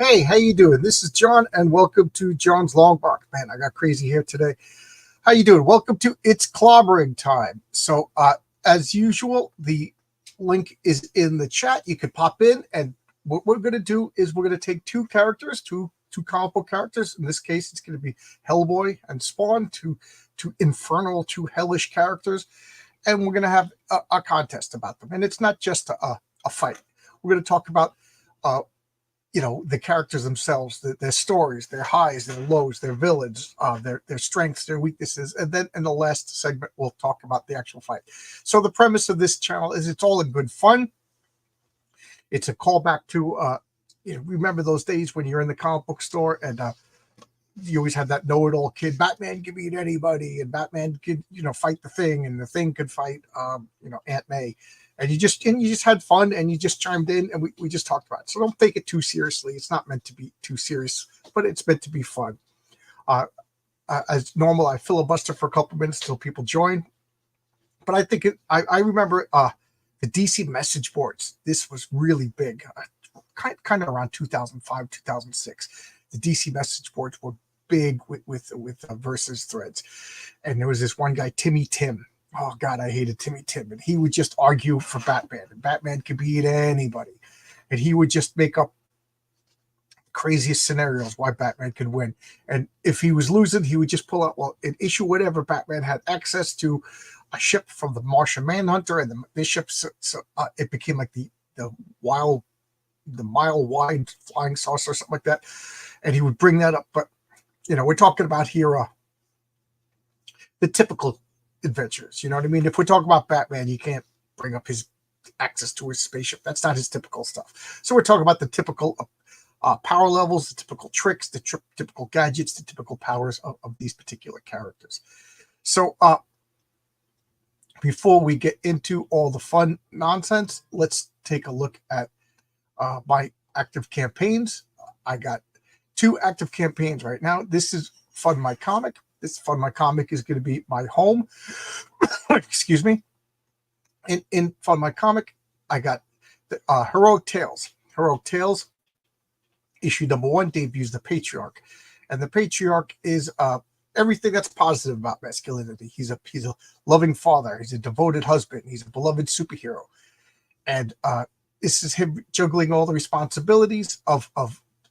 Hey, how you doing? This is John, and welcome to John's Long Box. Man, I got crazy here today. How you doing? Welcome to It's Clobbering Time. So, as usual, the link is in the chat. You can pop in, and what we're going to do is we're going to take two characters, two comic book characters. In this case, it's going to be Hellboy and Spawn, two infernal, two hellish characters, and we're going to have a contest about them. And it's not just a fight. We're going to talk about the characters themselves, their stories, their highs, their lows, their villains, their strengths, their weaknesses, and then in the last segment we'll talk about the actual fight. So the premise of this channel is it's all in good fun. It's a callback to remember those days when you're in the comic book store and you always had that know-it-all kid. Batman can beat anybody, and Batman could fight the Thing, and the Thing could fight Aunt May. And you just had fun, and you just chimed in, and we just talked about it. So don't take it too seriously. It's not meant to be too serious, but it's meant to be fun. As normal, I filibuster for a couple minutes till people join. But I think I remember the DC message boards. This was really big, kind of around 2005, 2006. The DC message boards were big with versus threads, and there was this one guy, Timmy Tim. Oh, God, I hated Timmy Tim. And he would just argue for Batman. And Batman could beat anybody. And he would just make up craziest scenarios why Batman could win. And if he was losing, he would just pull out, well, in issue whatever, Batman had access to a ship from the Martian Manhunter and the ship. So it became like the mile-wide flying saucer or something like that. And he would bring that up. But, we're talking about here the typical adventures. You know what I mean? If we're talking about Batman, you can't bring up his access to his spaceship. That's not his typical stuff. So we're talking about the typical power levels, the typical tricks, the typical gadgets, the typical powers of these particular characters. So before we get into all the fun nonsense, let's take a look at my active campaigns. I got 2 active campaigns right now. This is Fund My Comic. This Fund My Comic is going to be my home. Excuse me. In Fund My Comic, I got the Heroic Tales. Heroic Tales, issue number 1, debuts the Patriarch. And the Patriarch is everything that's positive about masculinity. He's a loving father. He's a devoted husband. He's a beloved superhero. And this is him juggling all the responsibilities of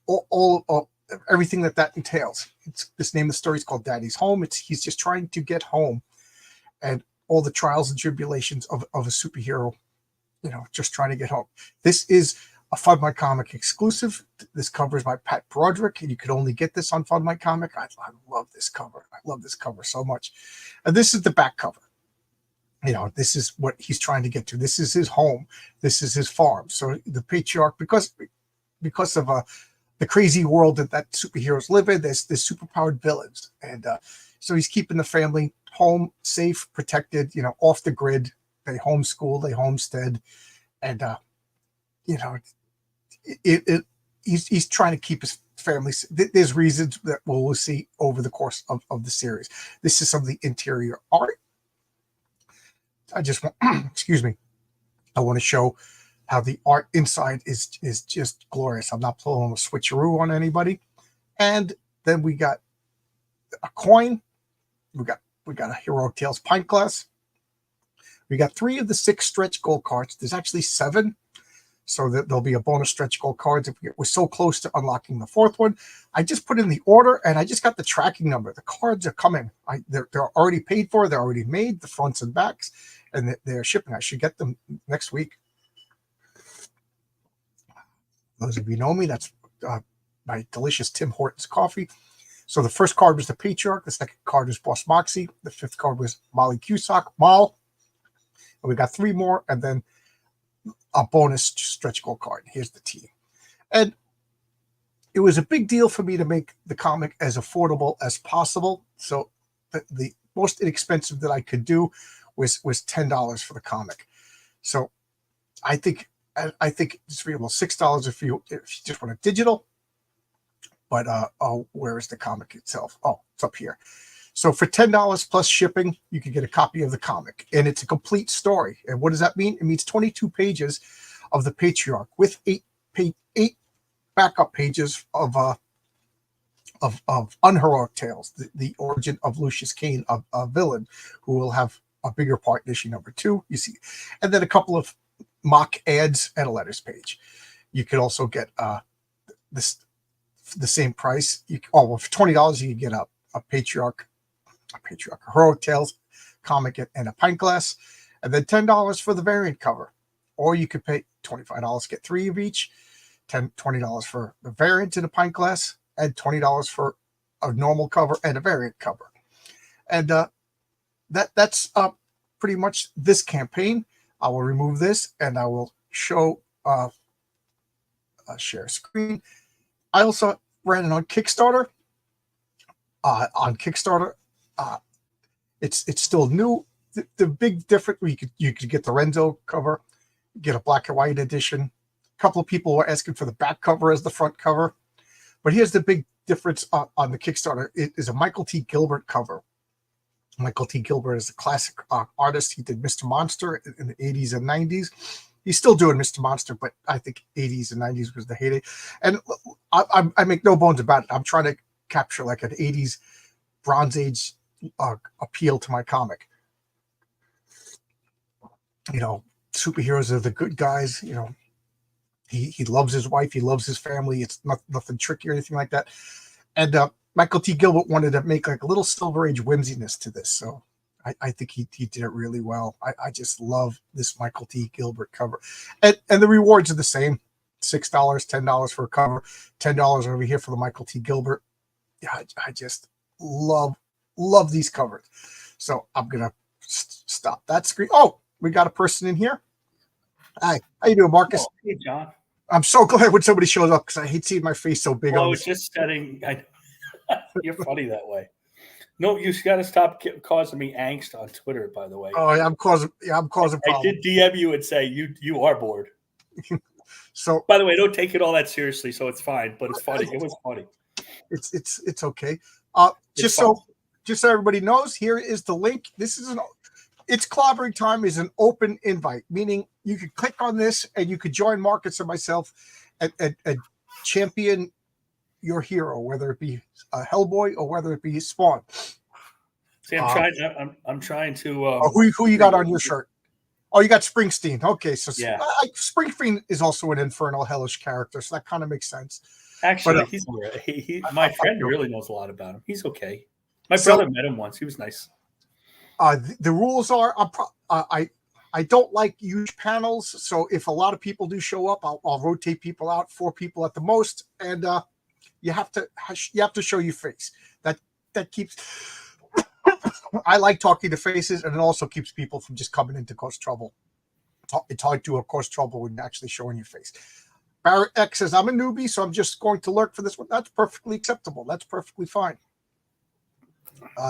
all everything that entails. This name of the story is called Daddy's Home. He's just trying to get home, and all the trials and tribulations of a superhero, just trying to get home. This is a Fund My Comic exclusive. This cover is by Pat Broderick, and you could only get this on Fund My Comic. I love this cover. I love this cover so much. And this is the back cover. This is what he's trying to get to. This is his home. This is his farm. So the Patriarch, because of the crazy world that superheroes live in, there's superpowered villains. And so he's keeping the family home, safe, protected, off the grid. They homeschool, they homestead. And, he's trying to keep his family. There's reasons that we'll see over the course of the series. This is some of the interior art. I just want, excuse me, I want to show how the art inside is just glorious. I'm not pulling a switcheroo on anybody. And then we got a coin. We got a Heroic Tales pint glass. We got 3 of the 6 stretch gold cards. There's actually 7. So that there'll be a bonus stretch gold cards. We're so close to unlocking the 4th one. I just put in the order, and I just got the tracking number. The cards are coming. They're already paid for. They're already made, the fronts and backs, and they're shipping. I should get them next week. Those of you know me, that's my delicious Tim Hortons coffee. So the first card was the Patriarch. The second card was Boss Moxie. The 5th card was Molly Cusack, Mal. And we got 3 more, and then a bonus stretch gold card. Here's the team. And it was a big deal for me to make the comic as affordable as possible. So the most inexpensive that I could do was $10 for the comic. So I think it's reasonable. $6 if you just want a digital. But where is the comic itself? Oh, it's up here. So for $10 plus shipping, you can get a copy of the comic, and it's a complete story. And what does that mean? It means 22 pages of the Patriarch with 8 backup pages of Unheroic Tales, the origin of Lucius Kane, a villain who will have a bigger part in issue number 2. You see, and then a couple of mock ads and a letters page. You could also get this the same price. For $20 you can get a Patriarch Heroic Tales comic and a pint glass, and then $10 for the variant cover. Or you could pay $25, get 3 of each, $20 for the variant in a pint glass, and $20 for a normal cover and a variant cover. And that's pretty much this campaign. I will remove this and I will show share screen. I also ran it on Kickstarter. It's still new. The big difference, you could get the Renzo cover, get a black and white edition. A couple of people were asking for the back cover as the front cover. But here's the big difference on the Kickstarter. It is a Michael T. Gilbert cover. Michael T. Gilbert is a classic artist. He did Mr. Monster in the 80s and 90s. He's still doing Mr. Monster, but I think 80s and 90s was the heyday. And I make no bones about it. I'm trying to capture like an 80s Bronze Age appeal to my comic. You know, superheroes are the good guys. You know, he loves his wife. He loves his family. It's nothing tricky or anything like that. And Michael T. Gilbert wanted to make like a little Silver Age whimsiness to this. So I think he did it really well. I just love this Michael T. Gilbert cover. And the rewards are the same. $6, $10 for a cover, $10 over here for the Michael T. Gilbert. Yeah, I just love these covers. So I'm going to stop that screen. Oh, we got a person in here. Hi, how you doing, Marcus? Oh, hey, John. I'm so glad when somebody shows up because I hate seeing my face so big. Well, I was just setting. You're funny that way. No, you got to stop causing me angst on Twitter. By the way. Oh, yeah, I'm causing problems. I did DM you and say you are bored. So, by the way, don't take it all that seriously. So it's fine, but it's funny. It was funny. It's okay. Just so everybody knows, here is the link. This is It's Clobbering Time is an open invite, meaning you could click on this and you could join Marcus and myself and champion your hero, whether it be Hellboy or whether it be Spawn. See, I'm trying to. Who you got on your shirt? Oh, you got Springsteen. Okay, so yeah. Springsteen is also an infernal hellish character, so that kind of makes sense. Actually, he's my friend really knows a lot about him. He's okay. My brother met him once. He was nice. The rules are I don't like huge panels, so if a lot of people do show up, I'll rotate people out, 4 people at the most, and you have to show your face. That keeps. I like talking to faces, and it also keeps people from just coming in to cause trouble. It's hard to cause trouble when you're actually showing your face. Barrett X says, I'm a newbie, so I'm just going to lurk for this one. That's perfectly acceptable. That's perfectly fine.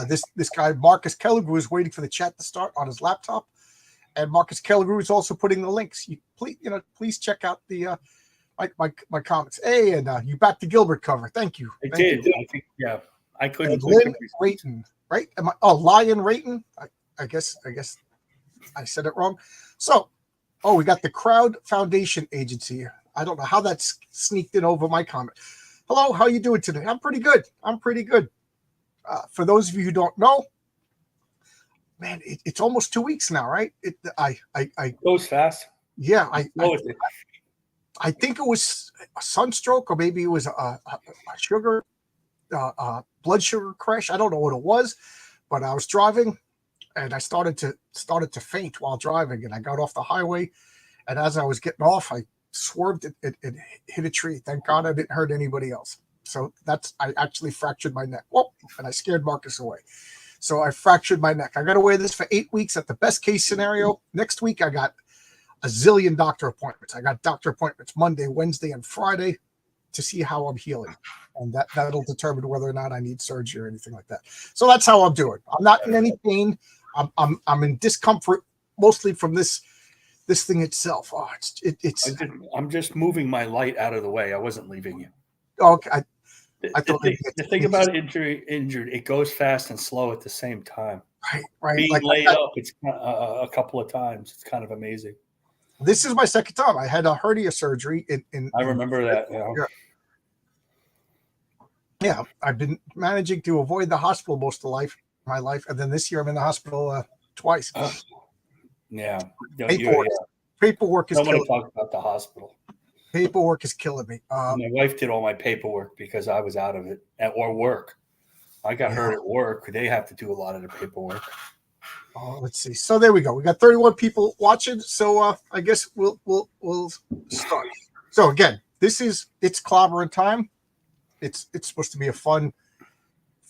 This guy, Marcus Kellegrew, is waiting for the chat to start on his laptop. And Marcus Kellegrew is also putting the links. Please check out the my comments. Hey, and you back the Gilbert cover. Thank you. I did. I think, yeah. I couldn't. Lynn Rayton, right? Lion Rayton. I guess I said it wrong. So, we got the Crowd Foundation Agency. I don't know how that's sneaked in over my comment. Hello, how you doing today? I'm pretty good. For those of you who don't know, man, it's almost 2 weeks now, right? It goes fast. Yeah, I think it was a sunstroke, or maybe it was a sugar. Blood sugar crash. I don't know what it was, but I was driving and I started to faint while driving, and I got off the highway, and as I was getting off, I swerved and hit a tree. Thank God I didn't hurt anybody else. So I actually fractured my neck. Whoa, and I scared Marcus away. So I fractured my neck. I got to wear this for 8 weeks at the best case scenario. Next week I got a zillion doctor appointments. I got doctor appointments Monday, Wednesday, and Friday to see how I'm healing. And that'll determine whether or not I need surgery or anything like that. So that's how I'm doing. I'm not in any pain. I'm in discomfort mostly from this thing itself. Oh, I'm just moving my light out of the way. I wasn't leaving you. Okay. I thought the thing about injured, it goes fast and slow at the same time. Right. Being laid up, it's a couple of times. It's kind of amazing. This is my second time. I had a hernia surgery. I remember that. Yeah. Yeah, I've been managing to avoid the hospital most of my life, and then this year I'm in the hospital twice. Yeah. Paperwork, paperwork is Don't want to killing. talk about the hospital. Paperwork is killing me. My wife did all my paperwork because I was out of it or work. I got hurt at work. They have to do a lot of the paperwork. Let's see. So there we go. We got 31 people watching. So I guess we'll start. So again, it's Clobberin time. It's supposed to be a fun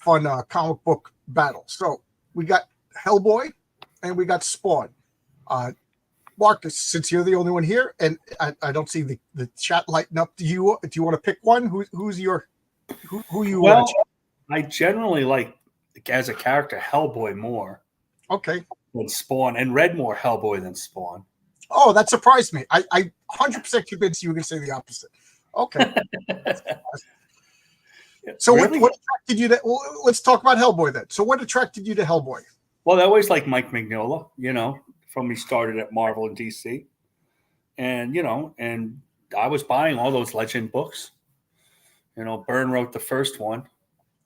comic book battle. So we got Hellboy and we got Spawn. Marcus, since you're the only one here, and I don't see the chat lighting up, do you want to pick one? Who's your who you Well, want? I generally like as a character Hellboy more. Okay. Than Spawn, and read more Hellboy than Spawn. Oh, that surprised me. I 100% convinced you were going to say the opposite. Okay. So really? what attracted you to? Well, let's talk about Hellboy then. So what attracted you to Hellboy? Well, I always liked Mike Mignola, from he started at Marvel and DC. And, and I was buying all those Legend books. Byrne wrote the first one.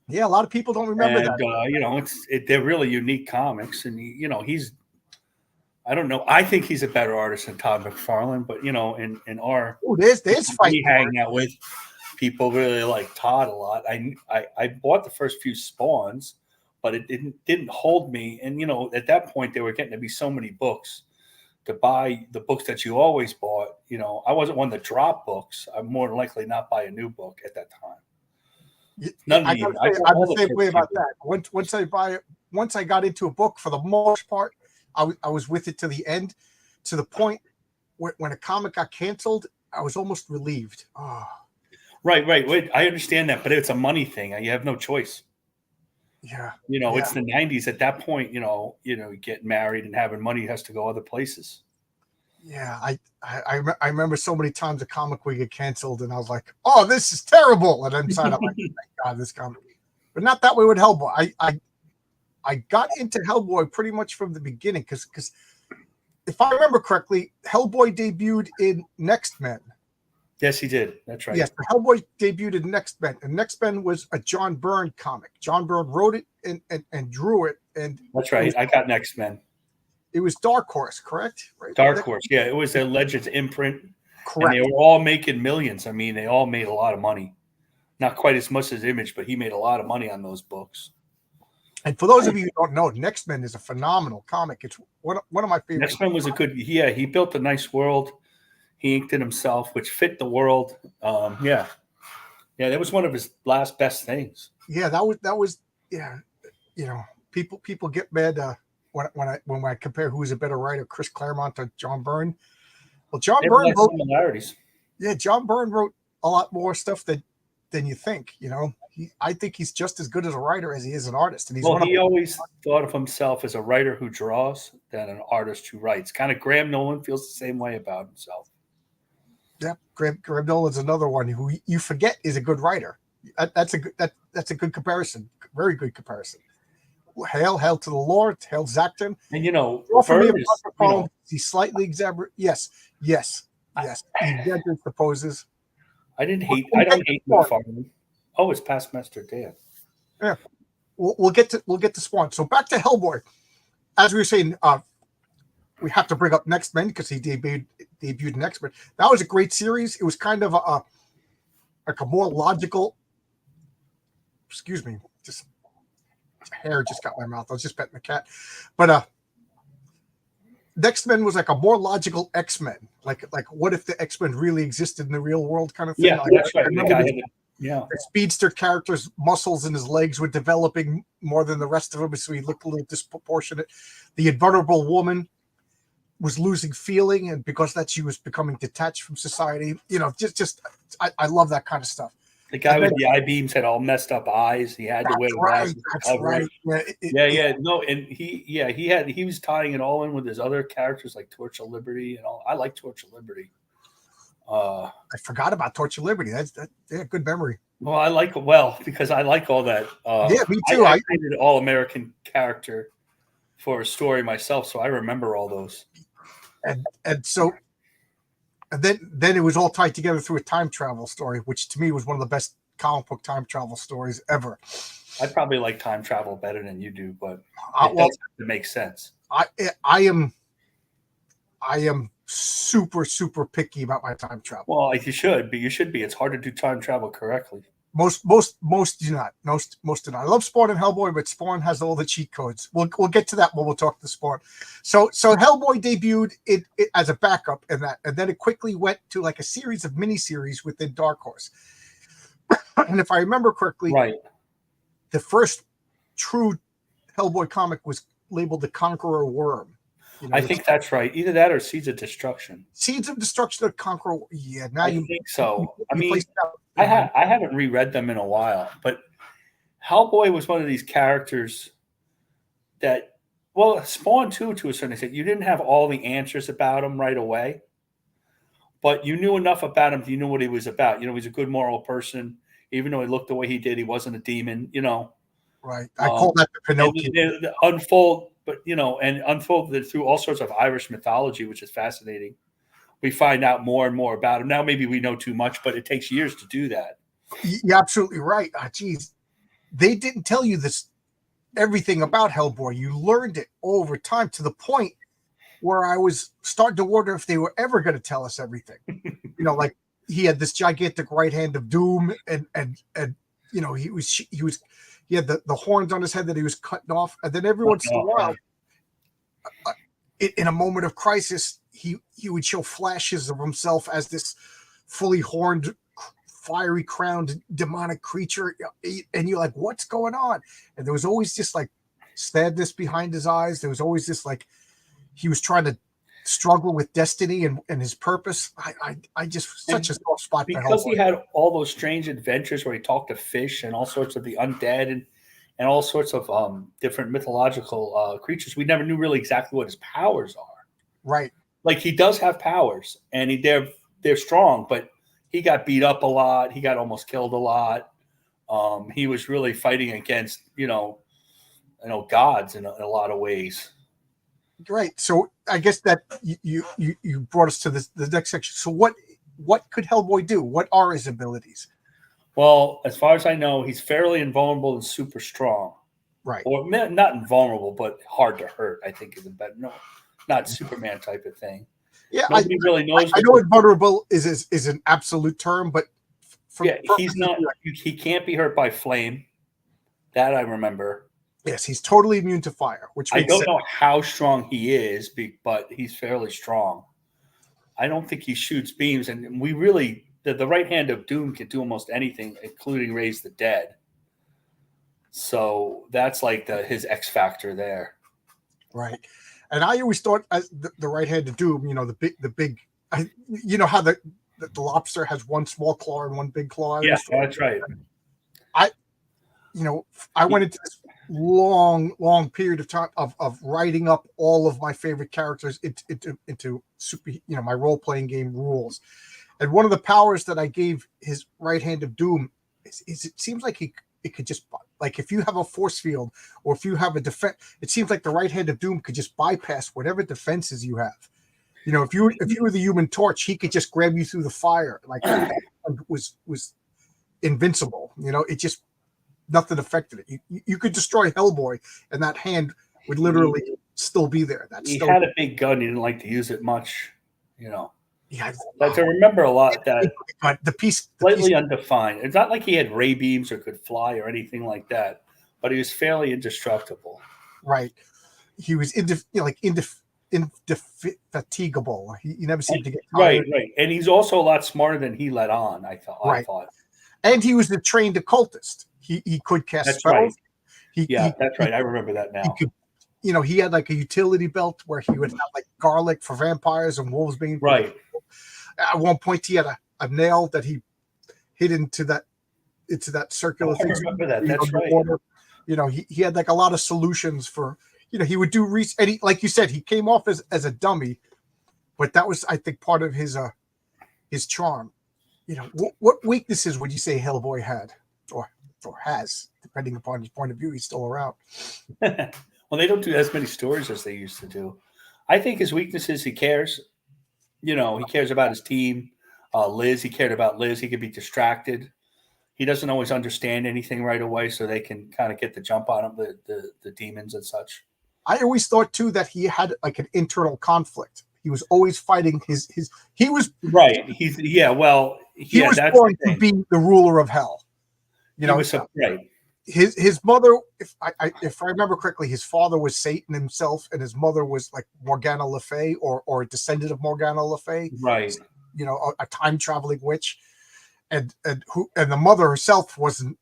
Yeah, a lot of people don't remember that. They're really unique comics. And, I don't know. I think he's a better artist than Todd McFarlane. But, in our there's fight. We hang out with people really like Todd a lot. I bought the first few Spawns, but it didn't hold me. And at that point, there were getting to be so many books to buy the books that you always bought. I wasn't one to drop books. I'm more than likely not buy a new book at that time. I'm the same way about that. Once I got into a book, for the most part, I was with it to the end, to the point when a comic got canceled, I was almost relieved. Oh. Right. Wait, I understand that, but it's a money thing. You have no choice. Yeah. It's the 90s. At that point, getting married and having money has to go other places. Yeah, I remember so many times a comic would get canceled, and I was like, "Oh, this is terrible," and inside I'm like, "Thank God this comic." But not that way with Hellboy. I got into Hellboy pretty much from the beginning because if I remember correctly, Hellboy debuted in Next Men. Yes, he did. That's right. Yes, Hellboy debuted in Next Men, and Next Men was a John Byrne comic. John Byrne wrote it and drew it, and that's right. I got Next Men. It was Dark Horse, correct? Right? Dark Horse, yeah. It was a Legends imprint. Correct. And they were all making millions. I mean, they all made a lot of money. Not quite as much as Image, but he made a lot of money on those books. And for those of you who don't know, Next Men is a phenomenal comic. It's one of my favorites. Next Men was a good, he built a nice world. He inked it himself, which fit the world. Yeah, that was one of his last best things. Yeah, that was people get mad when I compare who's a better writer, Chris Claremont or John Byrne. Well, John Byrne wrote similarities. Yeah, John Byrne wrote a lot more stuff than you think. I think he's just as good as a writer as he is an artist. And he always thought of himself as a writer who draws than an artist who writes. Kind of Graham Nolan feels the same way about himself. Yeah, Graham Nolan's another one who you forget is a good writer. That's a good comparison. Very good comparison. Hail to the Lord, hail Zacton. And he's slightly exaggerate. Yes. He exaggerates the poses. I don't hate McFarlane. Oh, it's past Master Dan. Yeah, we'll get to Spawn. So back to Hellboy. As we were saying, we have to bring up Next Men because he debuted in Next Men. That was a great series. It was kind of a more logical. Excuse me, just hair just got my mouth. I was just petting the cat, but Next Men was like a more logical X-Men. Like what if the X-Men really existed in the real world kind of thing? Yeah, that's right. The speedster character's muscles in his legs were developing more than the rest of him, so he looked a little disproportionate. The invulnerable woman was losing feeling, and because of that, she was becoming detached from society. I love that kind of stuff. The guy with the eye beams had all messed up eyes. He had to wear glasses to cover it. He was tying it all in with his other characters like Torch of Liberty and all. I like Torch of Liberty. I forgot about Torch of Liberty. That's good memory. Well, because I like all that. Me too. I created an all-American character for a story myself, so I remember all those. And then it was all tied together through a time travel story, which to me was one of the best comic book time travel stories ever. I probably like time travel better than you do, but it Well, does have to make sense. I am super picky about my time travel. Well, like you should be. It's hard to do time travel correctly. Most do not. Most do not. I love Spawn and Hellboy, but Spawn has all the cheat codes. We'll get to that when we'll talk to Spawn. So Hellboy debuted it as a backup in that, and then it quickly went to like a series of miniseries within Dark Horse. And if I remember correctly, Right. the first true Hellboy comic was labeled The Conqueror Worm. I think that's right. Either that or Seeds of Destruction. Seeds of Destruction, The Conqueror. Yeah, now I think so. I mean, I haven't reread them in a while, but Hellboy was one of these characters that, well, Spawn too, to a certain extent. You didn't have all the answers about him right away, but you knew enough about him. You knew what he was about. He's a good moral person. Even though he looked the way he did, he wasn't a demon. Right. I call that the Pinocchio. And unfolded through all sorts of Irish mythology, which is fascinating. We find out more and more about him. Now, maybe we know too much, but it takes years to do that. You're absolutely right. Geez, they didn't tell you everything about Hellboy. You learned it over time to the point where I was starting to wonder if they were ever going to tell us everything. Like he had this gigantic right hand of doom, and he had the horns on his head that he was cutting off, and then every once in a while, in a moment of crisis, he would show flashes of himself as this fully horned, fiery crowned demonic creature, and you're like, what's going on? And there was always this like sadness behind his eyes. There was always this like he was trying to struggle with destiny and his purpose. I just such a soft spot because he had all those strange adventures where he talked to fish and all sorts of the undead and all sorts of different mythological creatures. We never knew really exactly what his powers are. Right. Like he does have powers, and they're strong, but he got beat up a lot. He got almost killed a lot. He was really fighting against gods in a lot of ways. Right. So I guess that you brought us to the next section. So what could Hellboy do? What are his abilities? Well, as far as I know, he's fairly invulnerable and super strong. Right. Or not invulnerable, but hard to hurt, I think is a better. No, not Superman type of thing. Yeah, nobody really knows. I know invulnerable is an absolute term, but he's not. He can't be hurt by flame. That I remember. Yes, he's totally immune to fire, which I don't know how strong he is, but he's fairly strong. I don't think he shoots beams, and we really the right hand of doom can do almost anything, including raise the dead. So that's like his X factor there. Right. And I always thought as the right hand of doom, the big how the lobster has one small claw and one big claw. Yeah, that's right. I went into this long period of time of writing up all of my favorite characters into super, my role-playing game rules. And one of the powers that I gave his right hand of doom is it seems like it could just, like, if you have a force field or if you have a defense, it seems like the right hand of doom could just bypass whatever defenses you have. If you were the Human Torch, he could just grab you through the fire. Like was invincible. It just, nothing affected it. You could destroy Hellboy and that hand would literally still be there. He had a big gun. He didn't like to use it much. Yeah, but to remember a lot that the piece slightly undefined. It's not like he had ray beams or could fly or anything like that, but he was fairly indestructible. Right. He was indefatigable. He never seemed to get tired. Right. And he's also a lot smarter than he let on, I thought. And he was the trained occultist. He could cast spells. Right. That's right. I remember that now. He could, he had like a utility belt where he would have like garlic for vampires and wolves being right. At one point, he had a nail that he hit into that circular thing. I remember that. That's right. Water. He had like a lot of solutions for. He would do research, and like you said, he came off as a dummy, but that was, I think, part of his charm. What weaknesses would you say Hellboy had, or has, depending upon his point of view? He's still around. Well, they don't do as many stories as they used to do. I think his weaknesses, he cares. He cares about his team. Liz, he cared about Liz. He could be distracted. he doesn't always understand anything right away, so they can kind of get the jump on him, the demons and such. I always thought too that he had like an internal conflict. He was always fighting he was right. Well, he was that's born to be the ruler of hell. You know, right. His mother, if I remember correctly, his father was Satan himself, and his mother was like Morgana Le Fay, or a descendant of Morgana Le Fay. Right. You know, a time traveling witch, and the mother herself wasn't.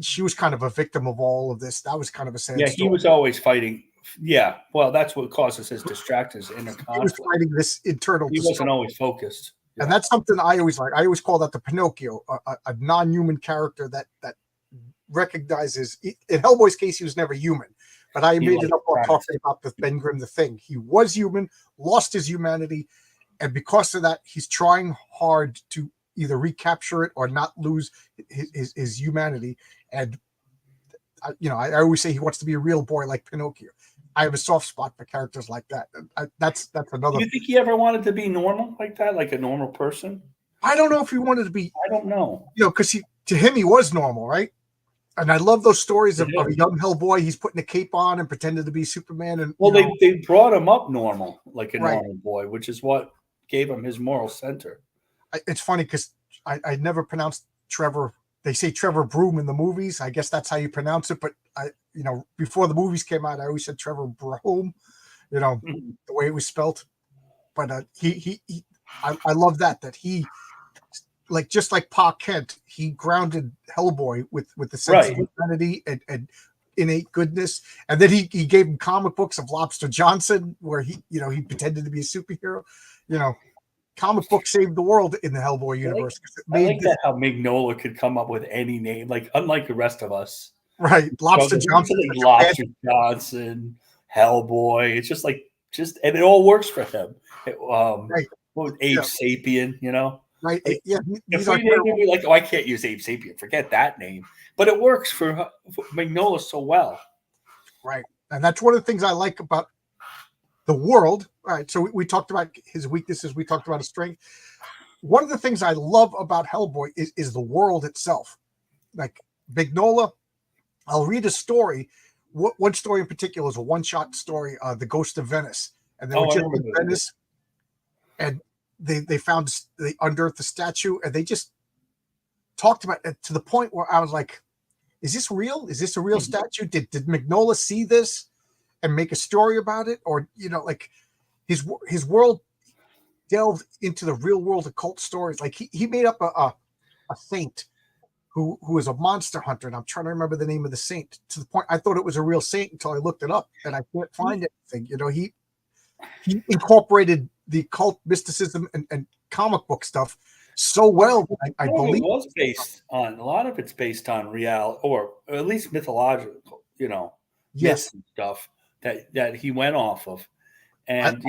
She was kind of a victim of all of this. That was kind of a sad story. He was always fighting. Yeah, well, that's what causes his distractions, inner conflict. He was fighting this internal. He wasn't always focused. Yeah. And that's something I always like. I always call that the Pinocchio, a non-human character that recognizes. In Hellboy's case, he was never human, but I made it up while talking about the Ben Grimm, the Thing. He was human, lost his humanity, and because of that, he's trying hard to either recapture it or not lose his humanity. And I always say he wants to be a real boy like Pinocchio. I have a soft spot for characters like that. That's another. Do you think he ever wanted to be normal like that, like a normal person? I don't know if he wanted to be. I don't know. Because to him he was normal, right? And I love those stories of a young Hellboy. He's putting a cape on and pretending to be Superman. And they brought him up normal, like a normal boy, which is what gave him his moral center. It's funny because I never pronounced Trevor. They say Trevor Broom in the movies. I guess that's how you pronounce it. But before the movies came out, I always said Trevor Broom, the way it was spelled. But I love that he, like, just like Pa Kent, he grounded Hellboy with the sense of humanity and innate goodness. And then he gave him comic books of Lobster Johnson, where he pretended to be a superhero. Comic book saved the world in the Hellboy universe. I like that how Mignola could come up with any name, like unlike the rest of us. Right, Lobster Johnson, Lobster Johnson, Hellboy. It's just and it all works for him. Ape Sapien, Right. Like, yeah. If we didn't be like, I can't use Ape Sapien. Forget that name. But it works for Mignola so well. Right, and that's one of the things I like about the world. All right, so we talked about his weaknesses. We talked about his strength. One of the things I love about Hellboy is the world itself. Like Mignola, I'll read a story. One story in particular is a one-shot story, The Ghost of Venice. And they were just in Venice, and they found they unearthed the statue, and they just talked about it to the point where I was like, is this real? Is this a real statue? Did Mignola see this and make a story about it? Or, like his world delved into the real world occult stories. Like he made up a saint who was a monster hunter, and I'm trying to remember the name of the saint, to the point I thought it was a real saint until I looked it up, and I can't find anything. He incorporated the occult mysticism and comic book stuff so well. I believe it was based on a lot of it's based on real, or at least mythological, myths and stuff that he went off of. And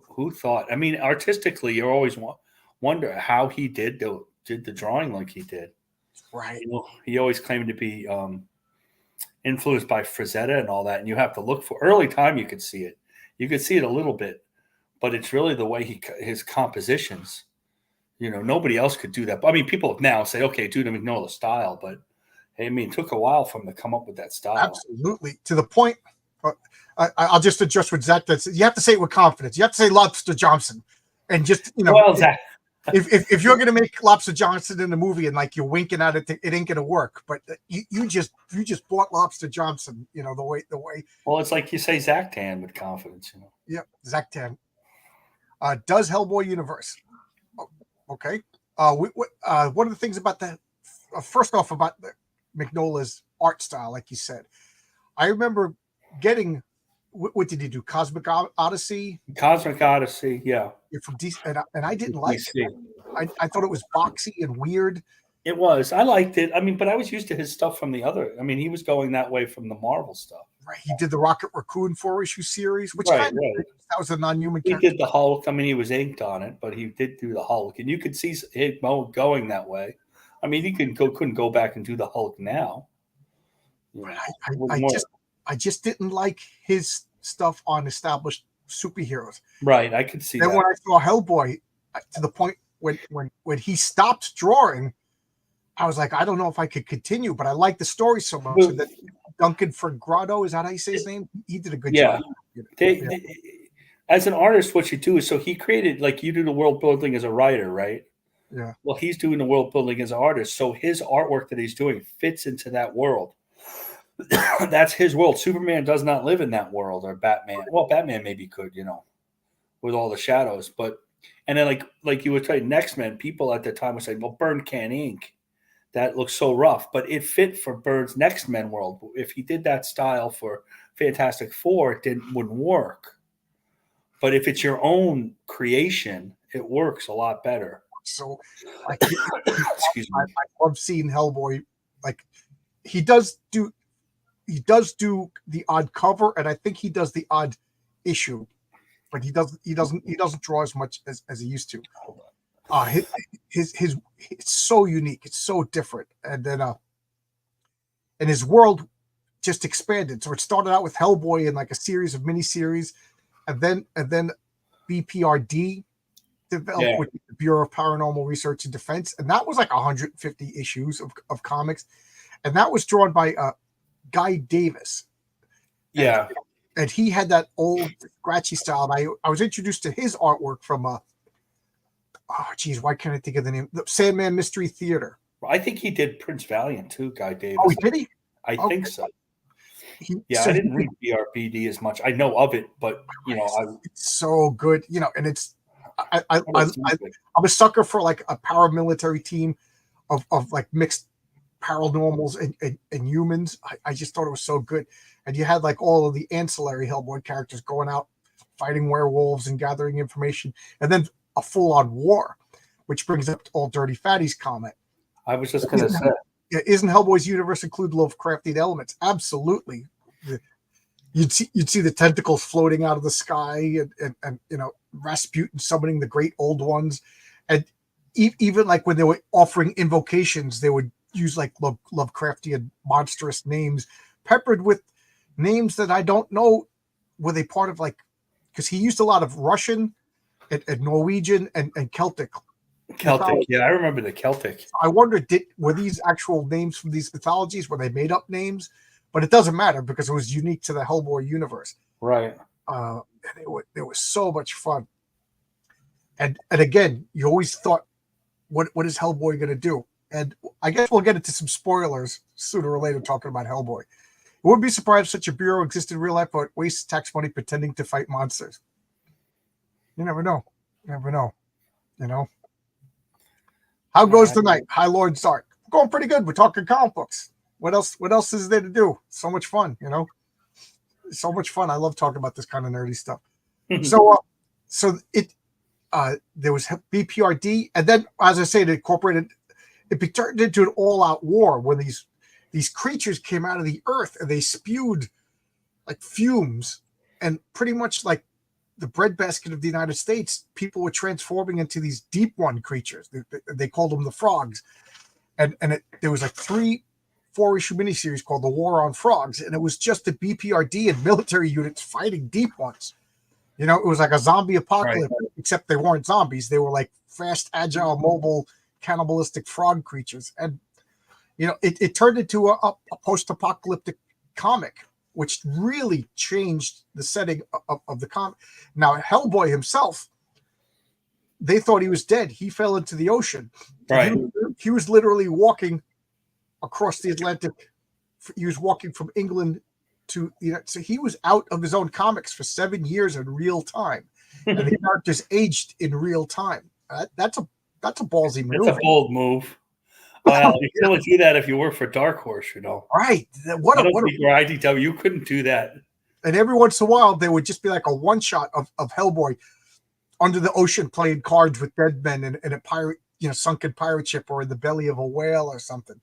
who thought? I mean, artistically, you always wonder how he did the drawing like he did. Right. He always claimed to be influenced by Frazetta and all that, and you have to look for early time. You could see it. You could see it a little bit, but it's really the way his compositions. Nobody else could do that. I mean, people now say, okay, do the Mignola style, but I mean, it took a while for him to come up with that style. Absolutely. To the point, I'll just adjust with Zach. You have to say it with confidence. You have to say Lobster Johnson, and just Well, Zach. If you're gonna make Lobster Johnson in the movie and like you're winking at it, it ain't gonna work. But you just bought Lobster Johnson, the way. Well, it's like you say Zach Tan with confidence, Yeah, Zach Tan. Does Hellboy universe? Okay. One of the things about that, first off, about Mignola's art style, like you said, I remember getting. What did he do? Cosmic Odyssey. Cosmic Odyssey, yeah. From DC, and I didn't like it. I thought it was boxy and weird. It was. I liked it. I mean, but I was used to his stuff from the other. I mean, he was going that way from the Marvel stuff. Right. He did the Rocket Raccoon 4-issue series, which that was a non-human character. He did the Hulk. I mean, he was inked on it, but he did do the Hulk, and you could see him going that way. I mean, he couldn't go back and do the Hulk now. I just didn't like his stuff on established superheroes. Right, I could see that. Then when I saw Hellboy, to the point when he stopped drawing, I was like, I don't know if I could continue, but I like the story so much. Well, And then Duncan Grotto, is that how you say his name? He did a good yeah. job. They, as an artist, what you do is, so he created, like you do the world building as a writer, right? Yeah. Well, he's doing the world building as an artist. So his artwork that he's doing fits into that world. That's his world. Superman does not live in that world, or Batman. Well, Batman maybe could, with all the shadows. But and then like you would say, Next Men, people at the time would say, well, Byrne can't ink. That looks so rough, but it fit for Byrne's Next Men world. If he did that style for Fantastic Four, it wouldn't work. But if it's your own creation, it works a lot better. So, like, Excuse me. I love seeing Hellboy. Like, he does do the odd cover, and I think he does the odd issue, but he doesn't draw as much as he used to. His it's so unique, it's so different, and then and his world just expanded. So it started out with Hellboy in like a series of miniseries, and then BPRD developed with the Bureau of Paranormal Research and Defense, and that was like 150 issues of comics, and that was drawn by Guy Davis. And he had that old scratchy style. And I was introduced to his artwork from why can't I think of the name? The Sandman Mystery Theater. I think he did Prince Valiant too, Guy Davis. Oh, did he? I think so. I didn't read BRBD as much. I know of it, but it's so good. And it's I'm a sucker for like a paramilitary team of like mixed paranormals and humans. I just thought it was so good. And you had like all of the ancillary Hellboy characters going out fighting werewolves and gathering information, and then a full-on war, which brings up All Dirty Fatty's comment. I was just going to say, isn't Hellboy's universe include Lovecraftian elements? Absolutely. You'd see the tentacles floating out of the sky, and Rasputin summoning the great old ones, and even like when they were offering invocations, they would use like Lovecraftian monstrous names peppered with names that I don't know. Were they part of, like, because he used a lot of Russian and Norwegian and Celtic. Yeah, I remember the Celtic. I wonder, were these actual names from these mythologies? Were they made up names? But it doesn't matter because it was unique to the Hellboy universe. Right. And it was so much fun. And again, you always thought, what is Hellboy going to do? And I guess we'll get into some spoilers sooner or later talking about Hellboy. It wouldn't be surprised if such a bureau existed in real life, but wastes tax money pretending to fight monsters. You never know. How goes the night? High Lord Sark. We're going pretty good. We're talking comic books. What else is there to do? So much fun, So much fun. I love talking about this kind of nerdy stuff. So there was BPRD, and then, as I say, it turned into an all-out war when these creatures came out of the earth and they spewed like fumes, and pretty much like the breadbasket of the United States, people were transforming into these deep one creatures. They called them the frogs, and there was like 4-issue miniseries called The War on Frogs, and it was just the BPRD and military units fighting deep ones. It was like a zombie apocalypse, right, except they weren't zombies. They were like fast, agile, mobile, cannibalistic frog creatures. And, it turned into a post-apocalyptic comic, which really changed the setting of the comic. Now, Hellboy himself, they thought he was dead. He fell into the ocean. Right. He was literally walking across the Atlantic. He was walking from England to, so he was out of his own comics for 7 years in real time, and the characters aged in real time. That's a ballsy move. That's a bold move. Well, you can only do that if you work for Dark Horse, Right. IDW, you couldn't do that. And every once in a while, there would just be like a one shot of Hellboy under the ocean playing cards with dead men in a pirate, sunken pirate ship, or in the belly of a whale or something.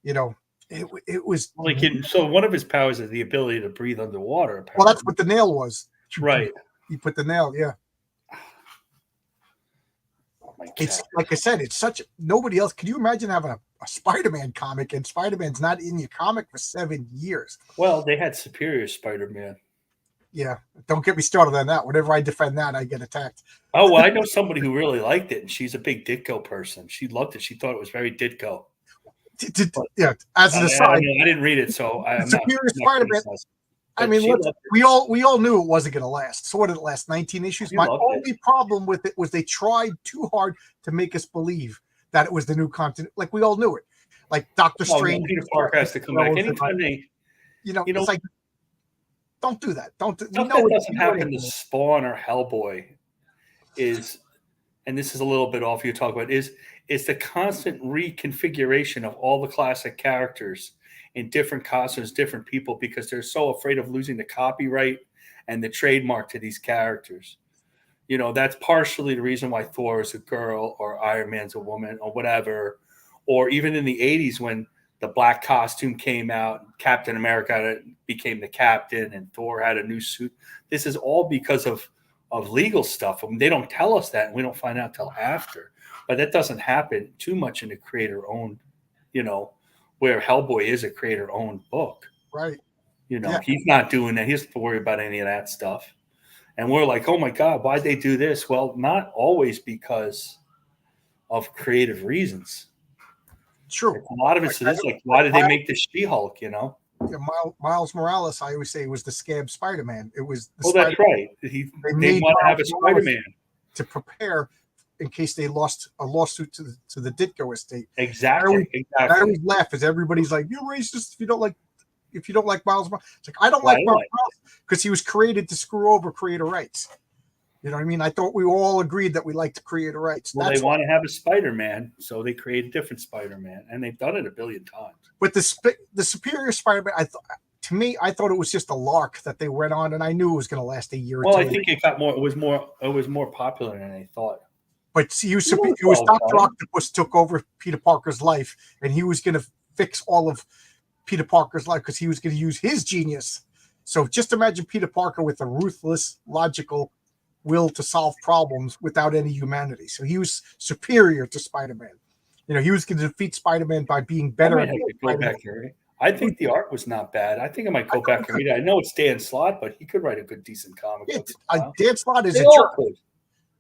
It was like so. One of his powers is the ability to breathe underwater. Apparently. Well, that's what the nail was. Right. He put the nail. Yeah. It's like I said, it's such nobody else. Can you imagine having a Spider-Man comic and Spider-Man's not in your comic for 7 years? Well, they had Superior Spider-Man. Yeah, don't get me started on that. Whenever I defend that, I get attacked. Oh, well, I know somebody who really liked it, and she's a big Ditko person. She loved it. She thought it was very Ditko. Yeah, as an aside, I didn't read it, so I'm not. Superior Spider-Man. I mean, we all knew it wasn't going to last. So what did it last? 19 issues. My only problem with it was they tried too hard to make us believe that it was the new content. Like we all knew it. Like Doctor Strange. Peter Parker has to come back anytime they. It's like, don't do that. Don't. We know that doesn't happen to Spawn or Hellboy. And this is a little bit off you talk about, is the constant reconfiguration of all the classic characters in different costumes, different people, because they're so afraid of losing the copyright and the trademark to these characters. That's partially the reason why Thor is a girl or Iron Man's a woman or whatever. Or even in the 80s when the black costume came out, Captain America became the captain and Thor had a new suit. This is all because of legal stuff. I mean, they don't tell us that, and we don't find out till after. But that doesn't happen too much in the creator-owned, where Hellboy is a creator-owned book. Right. He's not doing that. He doesn't have to worry about any of that stuff. And we're like, oh, my God, why'd they do this? Well, not always because of creative reasons. True. Like, a lot of it's like, why did they make the She-Hulk, Yeah, Miles Morales, I always say, was the scab Spider-Man. It was the that's right. They want to have a Spider-Man to prepare in case they lost a lawsuit to the Ditko estate. Exactly. I always laugh as everybody's like, "You're racist if you don't like Miles Morales." It's like, I don't like Miles Morales because he was created to screw over creator rights. You know what I mean? I thought we all agreed that we liked creator rights. Well, they want to have a Spider-Man, so they create a different Spider-Man, and they've done it a billion times. But the Superior Spider-Man, I thought it was just a lark that they went on, and I knew it was going to last a year or two. Well, I think it got more. It was more popular than they thought. But it was Dr. Octopus took over Peter Parker's life, and he was going to fix all of Peter Parker's life because he was going to use his genius. So just imagine Peter Parker with a ruthless, logical will to solve problems without any humanity. So he was superior to Spider-Man. He was going to defeat Spider-Man by being better. I think the art was not bad. I think I might go back and read it. I know it's Dan Slott, but he could write a good, decent comic. Dan Slott is a jerk.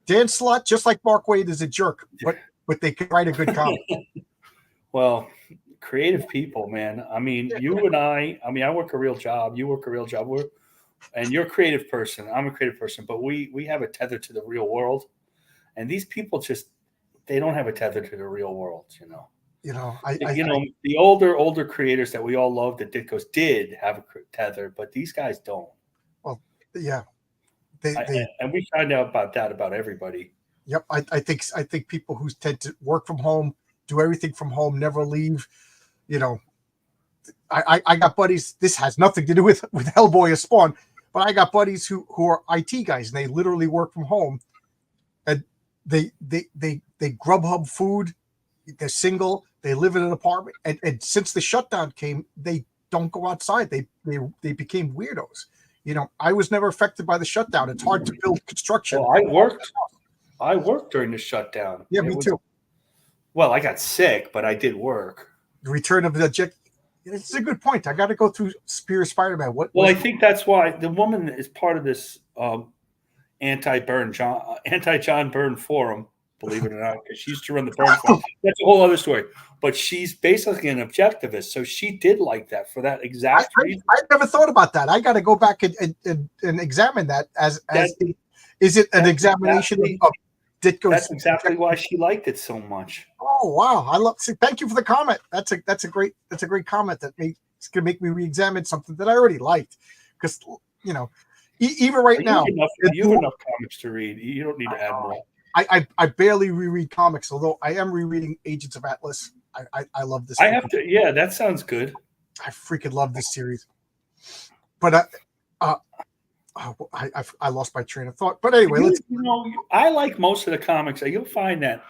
Dan Slott, just like Mark Waid, is a jerk, but they could write a good comic. Well, creative people, man. I mean, you and I work a real job. You work a real job. And you're a creative person. I'm a creative person, but we have a tether to the real world. And these people they don't have a tether to the real world, the older creators that we all love, the Ditkos, did have a tether, but these guys don't. Well, yeah. And we find out about that about everybody. Yep, I think people who tend to work from home, do everything from home, never leave. I got buddies. This has nothing to do with Hellboy or Spawn, but I got buddies who are IT guys, and they literally work from home, and they Grubhub food. They're single. They live in an apartment, and since the shutdown came, they don't go outside. They became weirdos. I was never affected by the shutdown. It's hard to build construction. Well, I worked during the shutdown. Yeah, me too. Well, I got sick, but I did work. The return of the jet. It's a good point. I got to go through Superior Spider-Man. I think that's why the woman is part of this anti-John Byrne forum. Believe it or not, because she used to run the Byrne forum. That's a whole other story. But she's basically an objectivist, so she did like that for that exact reason. I never thought about that. I got to go back and examine that is it an examination of Ditko's? That's exactly why she liked it so much. Oh wow! Thank you for the comment. That's a great comment it's gonna make me re-examine something that I already liked, because even right now you have enough comics to read. You don't need to add more. I barely reread comics, although I am rereading Agents of Atlas. I love this. I have to. Yeah, that sounds good. I freaking love this series. But I lost my train of thought. But anyway, I like most of the comics. You'll find that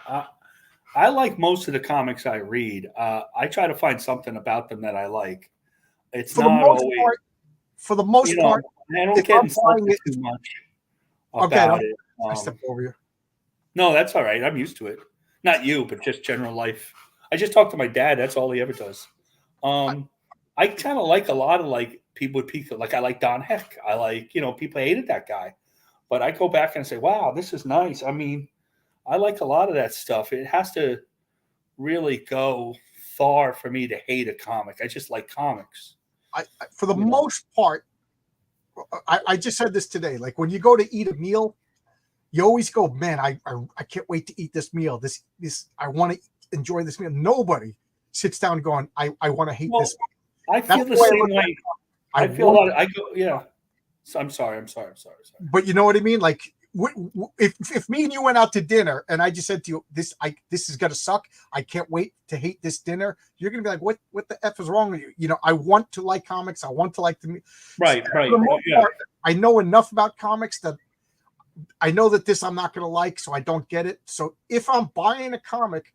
I like most of the comics I read. I try to find something about them that I like. It's not always. For the most part, I don't get insulted too much about it. I stepped over you. No, that's all right. I'm used to it. Not you, but just general life. I just talk to my dad. That's all he ever does. I kind of like a lot of people with people. Like I like Don Heck. I like, people hated that guy. But I go back and say, wow, this is nice. I mean, I like a lot of that stuff. It has to really go far for me to hate a comic. I just like comics. For the most part, I just said this today. Like when you go to eat a meal, you always go, man, I can't wait to eat this meal. This I want to enjoy this meal. Nobody sits down going, I want to hate this meal. I feel the same way. I feel a lot. I go, yeah. So I'm sorry. But you know what I mean? Like if me and you went out to dinner and I just said to you, this is gonna suck. I can't wait to hate this dinner. You're gonna be like, what the F is wrong with you? You know, I want to like comics. I want to like the right. Yeah. Part, I know enough about comics that I know that this I'm not gonna like, so I don't get it. So if I'm buying a comic,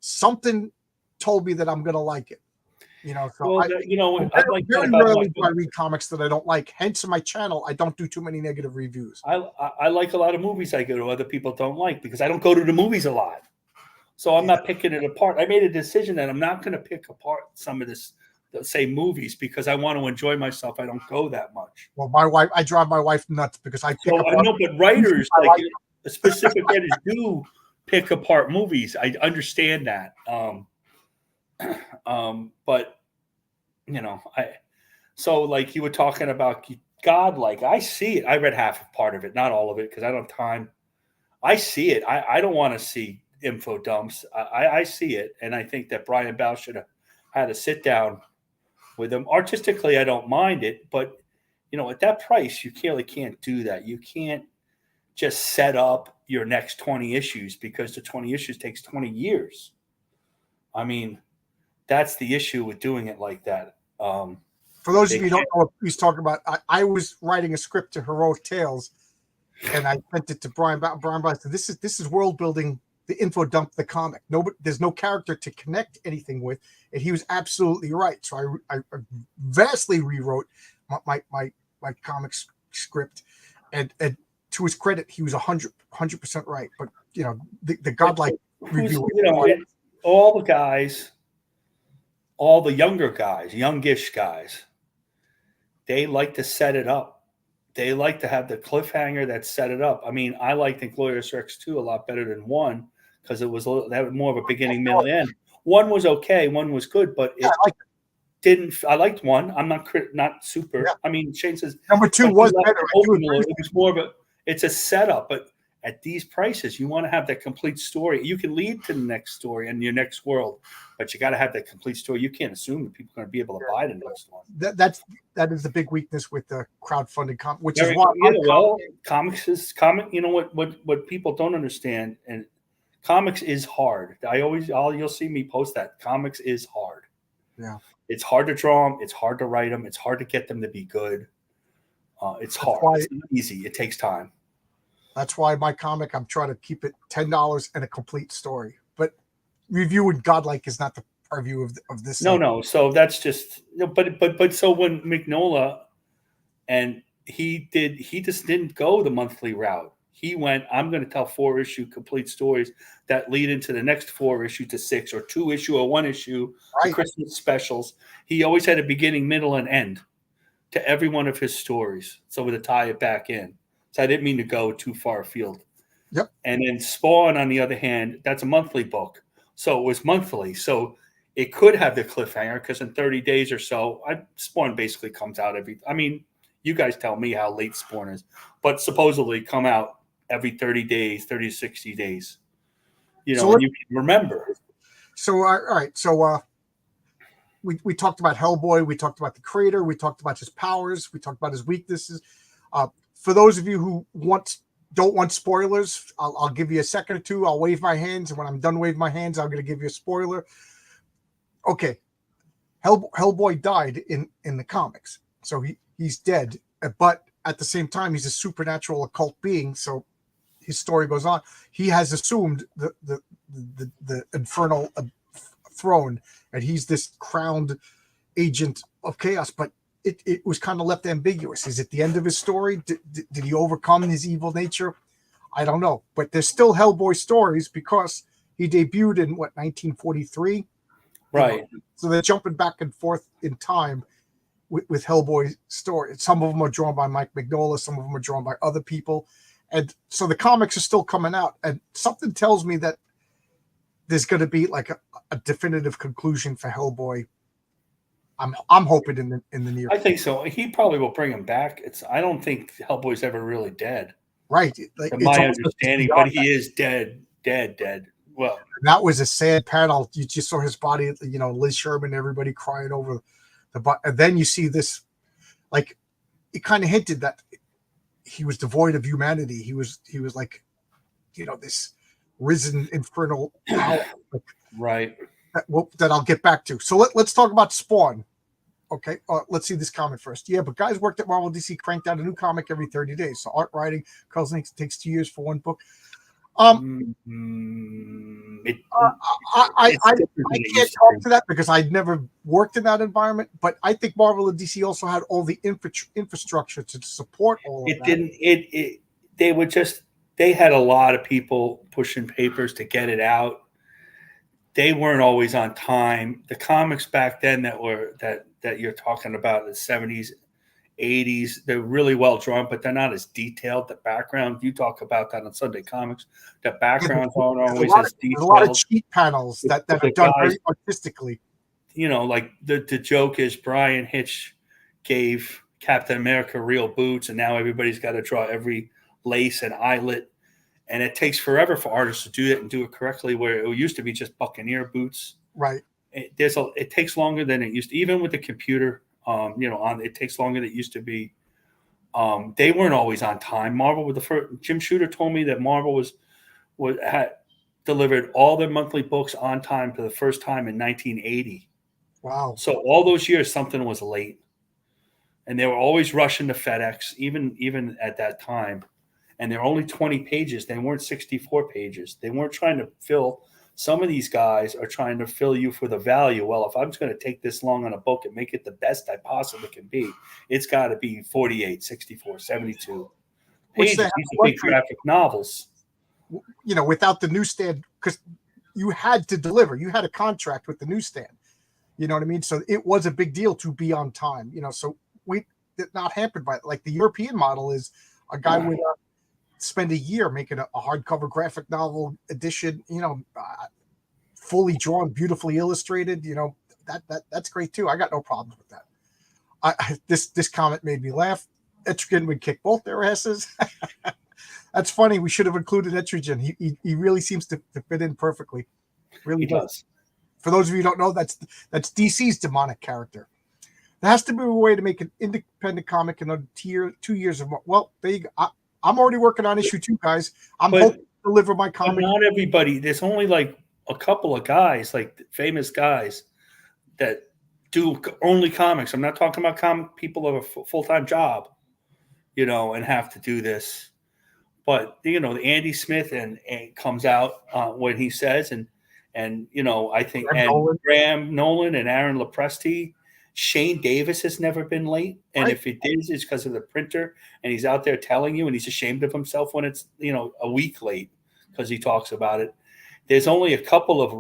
something told me that I'm gonna like it. You know, so well, very rarely do I read comics that I don't like. Hence, on my channel, I don't do too many negative reviews. I like a lot of movies I go to other people don't like because I don't go to the movies a lot. So I'm not picking it apart. I made a decision that I'm not going to pick apart some of this, say, movies because I want to enjoy myself. I don't go that much. Well, I drive my wife nuts because I pick apart. I know, but writers, like specific writers, do pick apart movies. I understand that. But so like you were talking about godlike, I see it. I read half part of it, not all of it, because I don't have time. I see it. I don't want to see info dumps. I see it, and I think that Brian Bell should have had a sit down with him. Artistically, I don't mind it, but at that price, you clearly can't do that. You can't just set up your next 20 issues because the 20 issues takes 20 years. I mean, that's the issue with doing it like that. For those of you who don't know what he's talking about, I was writing a script to Heroic Tales, and I sent it to Brian. Brian said, "This is world building. The info dump, the comic. There's no character to connect anything with." And he was absolutely right. So I vastly rewrote my comic script, and to his credit, he was 100% right. But the godlike review. All the guys. All the younger guys, youngish guys, they like to set it up. They like to have the cliffhanger that set it up. I mean, I liked Inglorious Rex 2 a lot better than 1 because that was more of a beginning, middle, end. 1 was okay, 1 was good, but I liked 1. I'm not super. Yeah. I mean, Shane says number 2 was better. It was more of it's a setup, but at these prices, you want to have that complete story. You can lead to the next story and your next world, but you got to have that complete story. You can't assume that people are going to be able to buy the next one. That is the big weakness with the crowdfunding which is why comics is comic. You know what people don't understand, and comics is hard. You'll see me post that comics is hard. Yeah, it's hard to draw them. It's hard to write them. It's hard to get them to be good. It's hard. It's not easy. It takes time. That's why my comic, I'm trying to keep it $10 and a complete story. But reviewing godlike is not the purview of this. No. So that's just, but so when Mignola, and he just didn't go the monthly route. He went, I'm going to tell 4-issue complete stories that lead into the next 4-issue to 6 or 2-issue or 1-issue Christmas specials. He always had a beginning, middle, and end to every one of his stories. So to tie it back in. So I didn't mean to go too far afield. Yep. And then Spawn, on the other hand, that's a monthly book. So it was monthly. So it could have the cliffhanger because in 30 days or so, Spawn basically comes out you guys tell me how late Spawn is, but supposedly come out every 30 days, 30 to 60 days. You can remember. So, all right. So we talked about Hellboy. We talked about the creator. We talked about his powers. We talked about his weaknesses. For those of you who don't want spoilers, I'll give you a second or two. I'll wave my hands, and when I'm done waving my hands, I'm going to give you a spoiler. Okay, Hellboy died in the comics, so he's dead. But at the same time, he's a supernatural occult being, so his story goes on. He has assumed the infernal throne, and he's this crowned agent of chaos, but it was kind of left ambiguous. Is it the end of his story? Did he overcome his evil nature? I don't know. But there's still Hellboy stories because he debuted in 1943? Right. So they're jumping back and forth in time with Hellboy stories. Some of them are drawn by Mike Mignola. Some of them are drawn by other people. And so the comics are still coming out. And something tells me that there's going to be like a definitive conclusion for Hellboy. I'm hoping in the near. I think so. He probably will bring him back. I don't think Hellboy's ever really dead. Right. Like, From my understanding, but he is dead. Well, that was a sad panel. You just saw his body, Liz Sherman, everybody crying over the butt. And then you see this, like, it kind of hinted that he was devoid of humanity. He was like, this risen infernal power. Right. That I'll get back to. So let's talk about Spawn. Okay, let's see this comment first. Yeah, but guys worked at Marvel DC cranked out a new comic every 30 days. So art writing, Carlson takes 2 years for one book. I can't talk to that because I never worked in that environment. But I think Marvel and DC also had all the infrastructure to support all of that. They had a lot of people pushing papers to get it out. They weren't always on time. The comics back then that you're talking about in the 70s, 80s, they're really well drawn, but they're not as detailed. The background, you talk about that on Sunday Comics, the backgrounds aren't always as detailed. There's a lot of cheat panels that are done very artistically. Like the joke is Brian Hitch gave Captain America real boots, and now everybody's got to draw every lace and eyelet. And it takes forever for artists to do it and do it correctly, where it used to be just Buccaneer boots. Right. It takes longer than it used to, even with the computer. It takes longer than it used to be. They weren't always on time. Marvel with the first. Jim Shooter told me that Marvel had delivered all their monthly books on time for the first time in 1980. Wow. So all those years, something was late, and they were always rushing to FedEx, even at that time. And they're only 20 pages. They weren't 64 pages. They weren't trying to fill. Some of these guys are trying to fill you for the value. Well, if I'm just going to take this long on a book and make it the best I possibly can be, it's got to be 48, 64, 72 pages. These are big graphic novels. Without the newsstand, because you had to deliver. You had a contract with the newsstand. You know what I mean? So it was a big deal to be on time. So we did not hampered by it. Like the European model is a guy would spend a year making a hardcover graphic novel edition, fully drawn, beautifully illustrated. That's great too. I got no problems with that. This comment made me laugh. Etrigan would kick both their asses. That's funny. We should have included Etrigan. He really seems to fit in perfectly. Really does. For those of you who don't know, that's DC's demonic character. There has to be a way to make an independent comic in a 2 years of. Well, there you go. I'm already working on issue 2, guys. I'm hoping to deliver my comic. Not everybody. There's only like a couple of guys, like famous guys, that do only comics. I'm not talking about people of a full-time job, and have to do this. But Andy Smith and comes out when he says, and I think Graham Nolan and Aaron Lopresti. Shane Davis has never been late, and if it is, it's because of the printer, and he's out there telling you, and he's ashamed of himself when it's a week late because he talks about it. There's only a couple of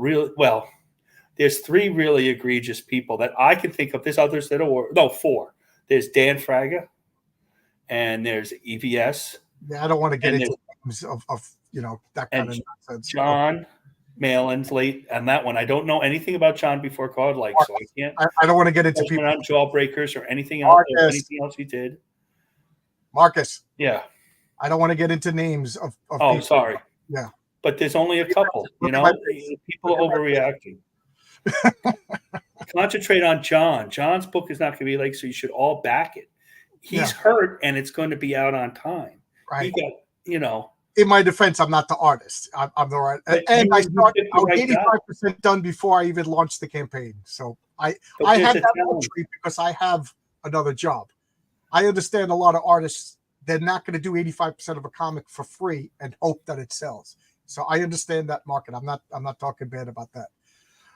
there's 3 really egregious people that I can think of. There's others that are 4. There's Dan Fraga, and there's EVS. Yeah, I don't want to get into names of that kind of nonsense. John Malin's late on that one. I don't know anything about John before Card Like, so I can't. I don't want to get into people on Jawbreakers or anything else. Anything else he did. Marcus. Yeah. I don't want to get into names of people. Sorry. Yeah. But there's only a couple. People are overreacting. Concentrate on John. John's book is not going to be late, so you should all back it. He's hurt, and it's going to be out on time. Right. He got. In my defense, I'm not the artist. I'm the right, and I was 85% done before I even launched the campaign. So I have that luxury because I have another job. I understand a lot of artists; they're not going to do 85% of a comic for free and hope that it sells. So I understand that market. I'm not talking bad about that.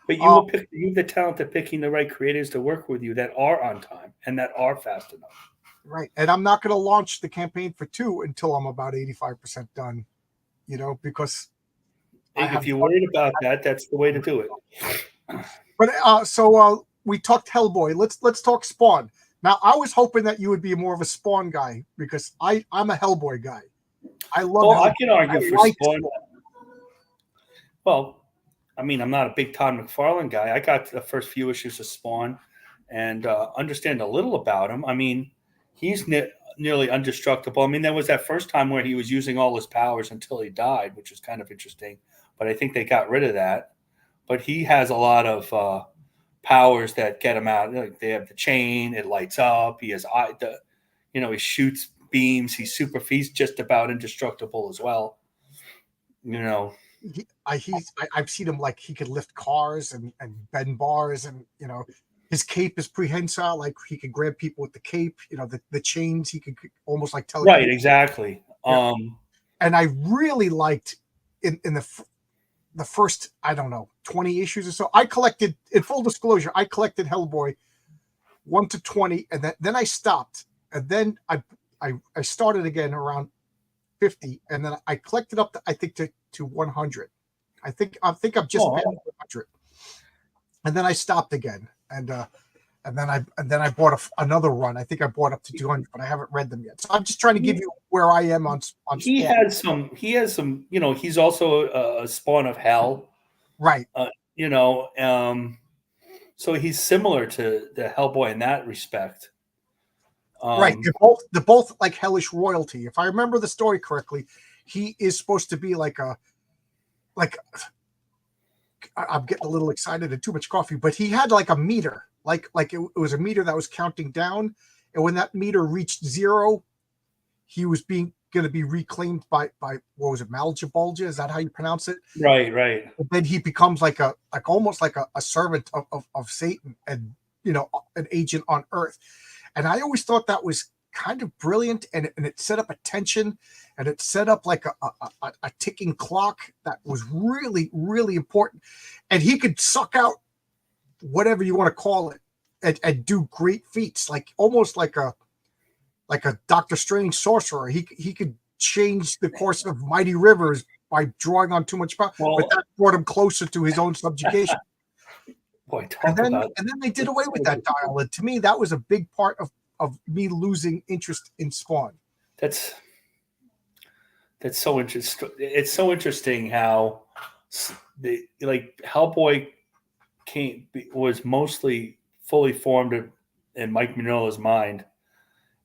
But you have the talent of picking the right creators to work with you that are on time and that are fast enough. Right. And I'm not going to launch the campaign for 2 until I'm about 85% done, because if you're worried about that, that's the way to do it. But so we talked Hellboy. Let's talk Spawn. Now, I was hoping that you would be more of a Spawn guy because I'm a Hellboy guy. I love Hellboy. I can argue for Spawn. Well, I mean, I'm not a big Todd McFarlane guy. I got the first few issues of Spawn and understand a little about him. I mean, he's nearly indestructible. I mean, there was that first time where he was using all his powers until he died, which was kind of interesting. But I think they got rid of that. But he has a lot of powers that get him out. Like they have the chain; it lights up. He has he shoots beams. He's just about indestructible as well. You know. I've seen him like he could lift cars and bend bars, and his cape is prehensile, like he could grab people with the cape. The chains he could almost like tell. Right, exactly. Yeah. And I really liked in the first, I don't know, 20 issues or so. I collected, in full disclosure, I collected Hellboy 1 to 20, and then I stopped, and then I started again around 50, and then I collected up to, I think, to 100. I think I've just 100, and then I stopped again, and then I bought another run. I think I bought up to 200, but I haven't read them yet. So I'm just trying to give you where I am on. He has some. He's also a spawn of hell, right? So he's similar to the Hellboy in that respect. Right. They're both like hellish royalty. If I remember the story correctly, he is supposed to be I'm getting a little excited and too much coffee, but he had like a meter, like it was a meter that was counting down. And when that meter reached 0, he was going to be reclaimed by what was it, Malgibulja? Is that how you pronounce it? Right. But then he becomes almost like a servant of Satan, and an agent on Earth. And I always thought that was kind of brilliant, and it set up a tension, and it set up like a ticking clock that was really, really important. And he could suck out whatever you want to call it and do great feats, like almost like a Doctor Strange sorcerer. He could change the course of mighty rivers by drawing on too much power, but that brought him closer to his own subjugation. Boy, and then they did away with that dial. And to me, that was a big part of me losing interest in Spawn. That's so interesting. It's so interesting how Hellboy was mostly fully formed in Mike Mignola's mind,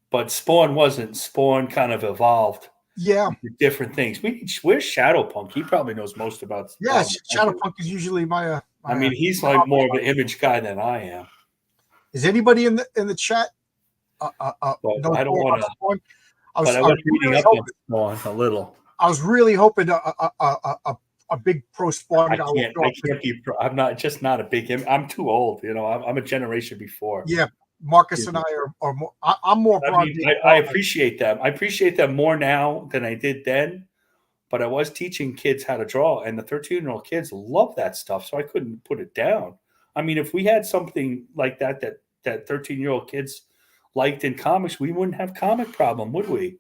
but Spawn wasn't. Spawn kind of evolved. Yeah, different things. Where's Shadowpunk? He probably knows most about Spawn. Yeah, Shadowpunk is usually my. I mean, he's like more of an image guy than I am. Is anybody in the chat? I don't want to. I was reading up on Spawn a little. I was really hoping a big pro Spawn guy. I can't be. I'm not a big. I'm too old. I'm a generation before. Yeah, Marcus and I are more. I'm more. I appreciate them. I appreciate them more now than I did then. But I was teaching kids how to draw, and the 13-year-old kids love that stuff, so I couldn't put it down. I mean, if we had something like that 13-year-old kids liked in comics, we wouldn't have comic problem, would we?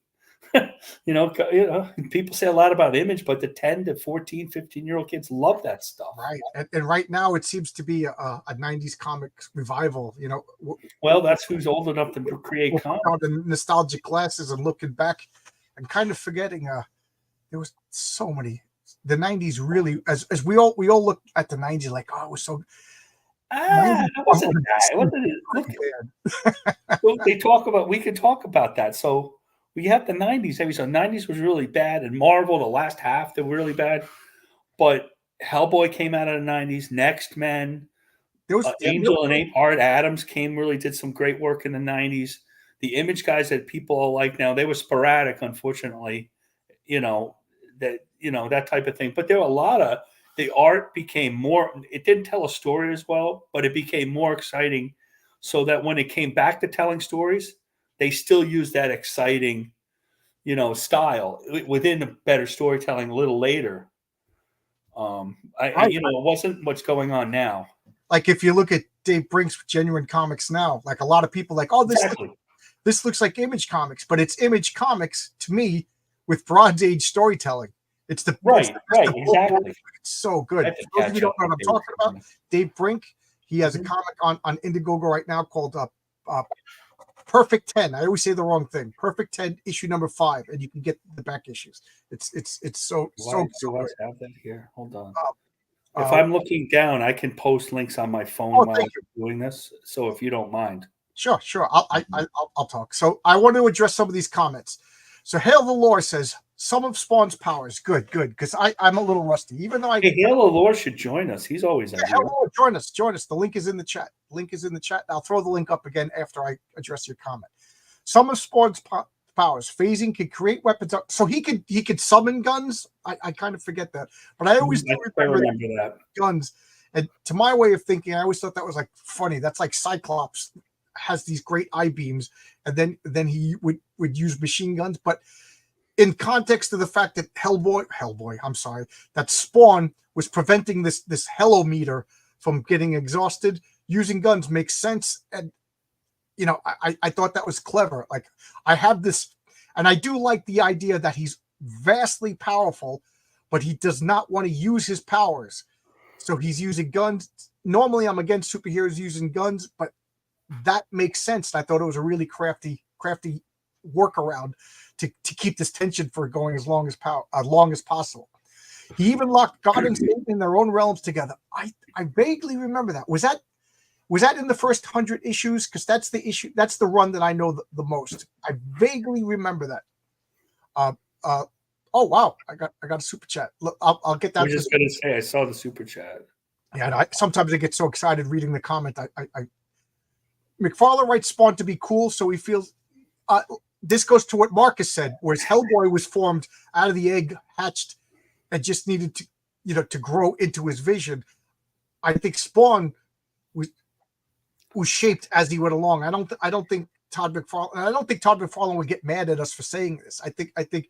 People say a lot about image, but the 10 to 14, 15-year-old kids love that stuff. Right. And right now it seems to be a 90s comics revival, Well, that's who's old enough to create comics. The nostalgic glasses and looking back and kind of forgetting there was so many. The 90s really, as we all look at the 90s like, oh, it was so. It wasn't that. We could talk about that. So we have the 90s. So 90s was really bad, and Marvel, the last half, they were really bad. But Hellboy came out of the 90s. Next Men, Angel and Ape, Art Adams did some great work in the 90s. The image guys that people all like now, they were sporadic, unfortunately. That type of thing. But there were a lot of the art became more. It didn't tell a story as well, but it became more exciting. So that when it came back to telling stories, they still used that exciting, style within a better storytelling a little later. It wasn't what's going on now. Like if you look at Dave Brink's Genuine Comics now, like a lot of people like, oh, this looks like Image Comics, but it's Image Comics to me with Bronze Age storytelling. It's the exactly. It's so good. For those of you don't know what I'm talking about, Dave Brink, he has a comic on Indiegogo right now called Perfect 10. I always say the wrong thing. Perfect 10, issue number 5, and you can get the back issues. It's so Do I have that here? Hold on. If I'm looking down, I can post links on my phone while I'm doing this. So if you don't mind. Sure. I'll talk. So I want to address some of these comments. So Hail the Lore says some of Spawn's powers. Good. Because I'm a little rusty. Even though Hey, Hail the Lore should join us. He's always in here. Hello, join us. The link is in the chat. I'll throw the link up again after I address your comment. Some of Spawn's powers. Phasing can create weapons. So he could summon guns. I kind of forget that. But I always remember that. Guns. And to my way of thinking, I always thought that was like funny. That's like Cyclops has these great eye beams, and then he would use machine guns. But in context of the fact that Hellboy, I'm sorry, that Spawn was preventing this helometer from getting exhausted, using guns makes sense. And I thought that was clever. Like, I have this, and I do like the idea that he's vastly powerful, but he does not want to use his powers. So he's using guns. Normally I'm against superheroes using guns, but that makes sense. I thought it was a really crafty workaround to keep this tension for going as long as possible. He even locked God and Satan in their own realms together. I vaguely remember that. Was that in the first 100 issues? Because that's the issue. That's the run that I know the most. I vaguely remember that. Oh wow! I got a super chat. Look, I'll get that. I was just gonna say I saw the super chat. Yeah, sometimes I get so excited reading the comment. McFarlane writes Spawn to be cool, so he feels. This goes to what Marcus said, whereas Hellboy was formed out of the egg, hatched, and just needed to grow into his vision. I think Spawn was shaped as he went along. I don't think Todd McFarlane would get mad at us for saying this. I think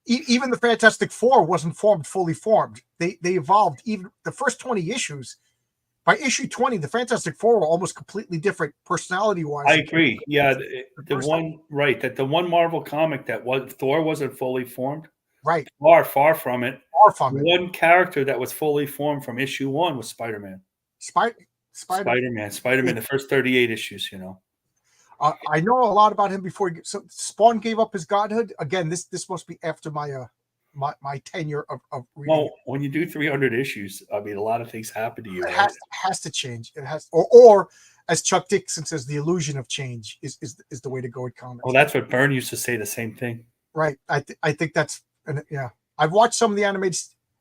even the Fantastic Four wasn't fully formed. They evolved. Even the first 20 issues. By issue 20, the Fantastic Four were almost completely different personality-wise. I agree. Yeah, the one Marvel comic that Thor wasn't fully formed. Right. Far from it. One character that was fully formed from issue 1 was Spider-Man. Spider-Man. The first 38 issues, I know a lot about him before. So Spawn gave up his godhood. Again, this must be after my my tenure of reading. Well, when you do 300 issues, I mean, a lot of things happen to you. It has to change. It has, or as Chuck Dixon says, the illusion of change is the way to go with comics. Well, that's what Byrne used to say. The same thing. Right. I think that's yeah. I've watched some of the animated.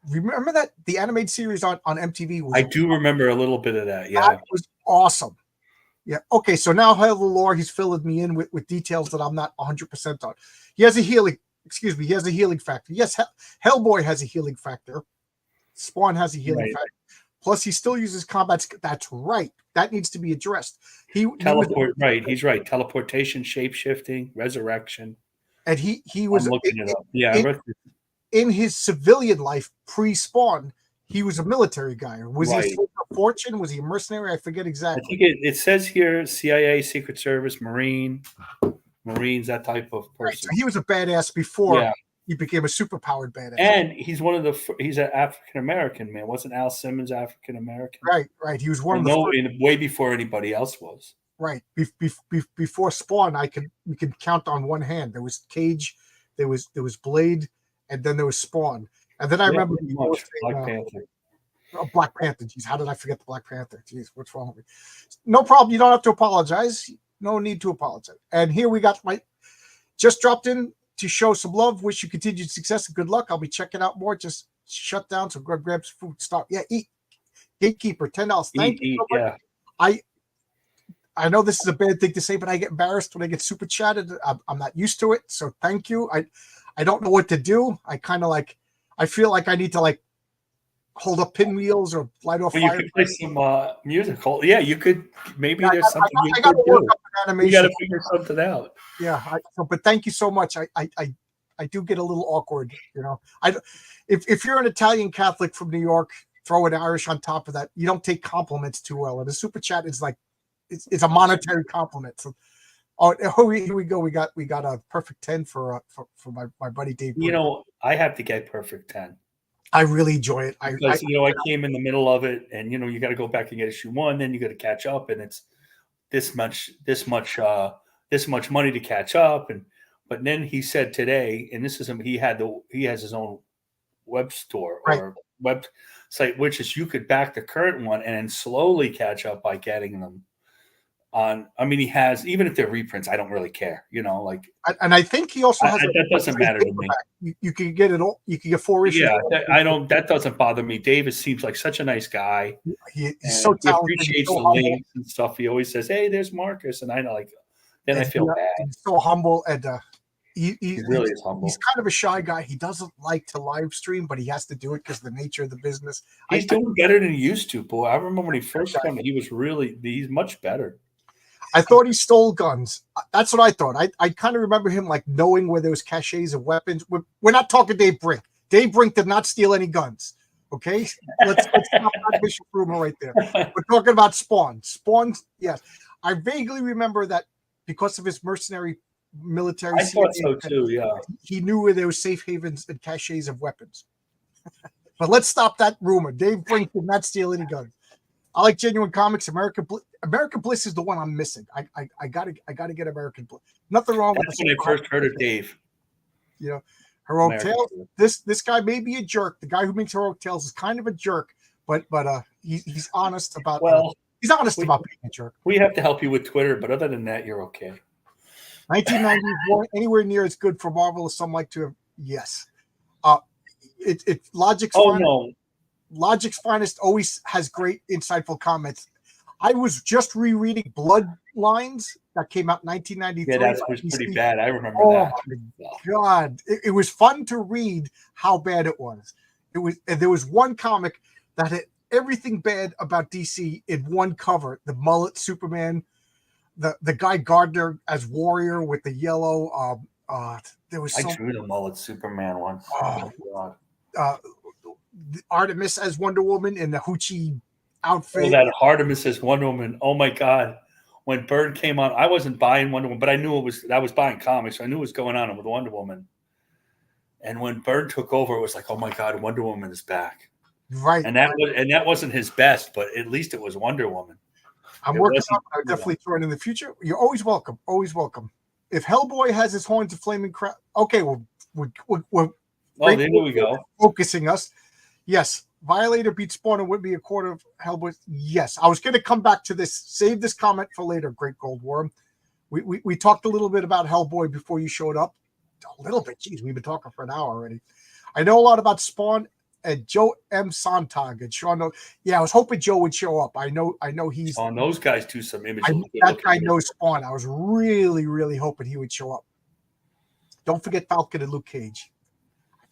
Remember that the animated series on MTV was. I do remember a little bit of that. Yeah, that was awesome. Yeah. Okay. So now Hail the Lore, he's filling me in with details that I'm not 100% on. He has a healing. Excuse me. He has a healing factor. Yes, Hellboy has a healing factor. Spawn has a healing factor. Plus, he still uses combat. That's right. That needs to be addressed. He's right. Teleportation, shape-shifting, resurrection. And he was looking it up. Yeah. In his civilian life pre-Spawn, he was a military guy. Was he a fortune? Was he a mercenary? I forget exactly. I think it says here CIA, Secret Service, Marines, that type of person. Right, so he was a badass before he became a superpowered badass. And he's he's an African American man. Wasn't Al Simmons African American? Right. He was one of the way before anybody else was. Right. Before Spawn, we could count on one hand. There was Cage, there was Blade, and then there was Spawn. And then I remember Black Panther. Black Panther. Jeez, how did I forget the Black Panther? Jeez, what's wrong with me? No problem. You don't have to apologize. No need to apologize. And here we got just dropped in to show some love. Wish you continued success and good luck. I'll be checking out more. Just shut down. So grab some food. Stop. Yeah, eat. Gatekeeper, $10. Thank you so much. Yeah. I know this is a bad thing to say, but I get embarrassed when I get super chatted. I'm not used to it. So thank you. I don't know what to do. I feel like I need to hold up pinwheels or light off fire. You could play some musical. Yeah, you could. Maybe there's something I got to work up an animation. You got to figure something out. Yeah, but thank you so much. I do get a little awkward, If you're an Italian Catholic from New York, throw an Irish on top of that. You don't take compliments too well. And the super chat is it's a monetary compliment. So, here we go. We got a perfect 10 for my buddy Dave. I have to get perfect 10. I really enjoy it. I came in the middle of it, and you got to go back and get issue 1, then you got to catch up, and it's this much money to catch up, but then he said today, and this is him. He has his own web store or web. which is you could back the current one and then slowly catch up by getting them on. I mean, he has, even if they're reprints, I don't really care, like. And I think he also has that doesn't matter to me. You can get it all. You can get 4 issues. Yeah, that doesn't bother me. Davis seems like such a nice guy. He's so talented. He appreciates the links and stuff. He always says, "Hey, there's Marcus," and I like. Then I feel bad. He's so humble, and he really is humble. He's kind of a shy guy. He doesn't like to live stream, but he has to do it because of the nature of the business. He's doing better than he used to, boy. I remember when he first came, he's much better. I thought he stole guns. That's what I thought. I kind of remember him like knowing where there was caches of weapons. We're not talking Dave Brink. Dave Brink did not steal any guns. Okay, let's stop that vicious rumor right there. We're talking about Spawn. Spawn, yes. I vaguely remember that because of his mercenary military. I thought so too. Yeah, he knew where there was safe havens and caches of weapons. But let's stop that rumor. Dave Brink did not steal any guns. I like Genuine Comics. American Bliss is the one I'm missing. I gotta get American Bliss. Nothing wrong with that's when I first heard of Dave. Heroic Tales. This guy may be a jerk. The guy who makes Heroic Tales is kind of a jerk, but he's honest about. He's honest about being a jerk. We have to help you with Twitter, but other than that, you're okay. 1991, anywhere near as good for Marvel as some like to have. Yes. Logic's. Oh no. Logic's Finest always has great, insightful comments. I was just rereading Bloodlines that came out in 1993. Yeah, that was pretty bad. I remember that. Oh, my God. It was fun to read how bad it was. There was one comic that had everything bad about DC in one cover. The mullet Superman, the guy Gardner as Warrior with the yellow. There was I drew the mullet Superman once. Oh, God. Artemis as Wonder Woman in the Hoochie outfit. Oh, that Artemis as Wonder Woman. Oh my God. When Byrne came on, I wasn't buying Wonder Woman, but I knew I was buying comics. So I knew what was going on with Wonder Woman. And when Byrne took over, it was like, oh my God, Wonder Woman is back. Right. And that wasn't his best, but at least it was Wonder Woman. I'm working on it. I'll definitely join in the future. You're always welcome. Always welcome. If Hellboy has his horns of flaming crap, okay, we're there we go. Focusing us. Yes, Violator beats Spawn and would be a quarter of Hellboy. Yes, I was going to come back to this. Save this comment for later, Great Gold Worm. We talked a little bit about Hellboy before you showed up. A little bit. Jeez, we've been talking for an hour already. I know a lot about Spawn and Joe M. Sontag and Sean. Yeah, I was hoping Joe would show up. I know he's on those guys do some images. That guy knows Spawn. I was really, really hoping he would show up. Don't forget Falcon and Luke Cage.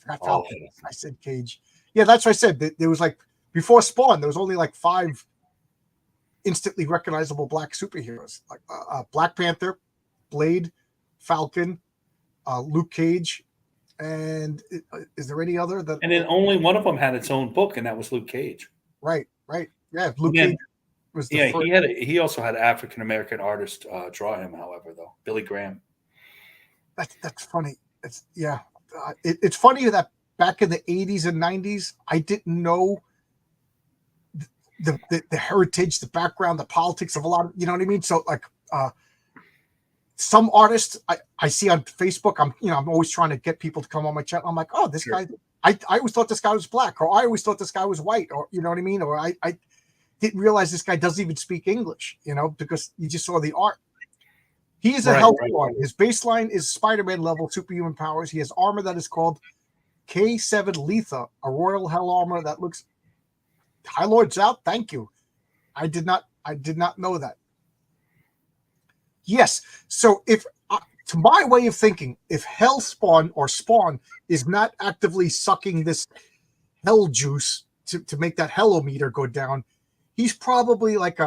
I forgot Falcon. I said Cage. Yeah, that's what I said. There was like before Spawn, there was only like 5 instantly recognizable black superheroes, like Black Panther, Blade, Falcon, Luke Cage, and is there any other that? And then only one of them had its own book, and that was Luke Cage. Right. Yeah, Luke Cage was the first. He also had an African American artist draw him. However, though Billy Graham. That's funny. It's funny that back in the 80s and 90s, I didn't know the heritage, the background, the politics of a lot of, you know what I mean? So like some artists I see on Facebook, I'm always trying to get people to come on my channel. I'm like, oh, this guy, I always thought this guy was black, or I always thought this guy was white, or you know what I mean? Or I didn't realize this guy doesn't even speak English, because you just saw the art. He is a Hellboy. His baseline is Spider-Man level superhuman powers. He has armor that is called K7 Letha, a royal hell armor that looks. High Lord's out. Thank you. I did not know that. Yes. So if to my way of thinking, if Hellspawn or Spawn is not actively sucking this hell juice to make that hellometer go down, he's probably like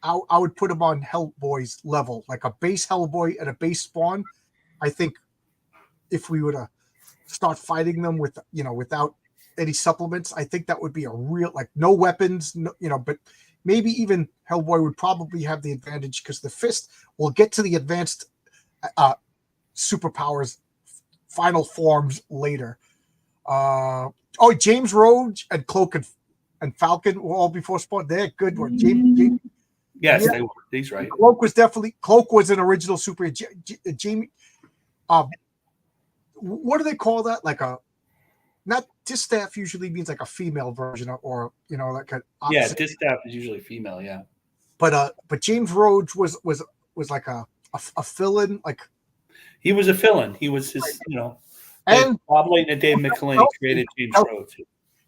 I would put him on Hellboy's level, like a base Hellboy and a base Spawn. I think if we were to start fighting them without any supplements, I think that would be a real, like, no weapons, but maybe even Hellboy would probably have the advantage because the fist will get to the advanced superpowers final forms later. James Rhodes and Cloak and Falcon were all before Spawn. They're good work. James yes, they were. He's right. Cloak was an original superhero. Jamie, what do they call that? Like not distaff usually means like a female version or like an Yeah, opposite. distaff is usually female. Yeah, But James Rhodes was like a fill-in, like, he was a villain. He was his, and Bob Layton and Dave McClane created James Rhodes.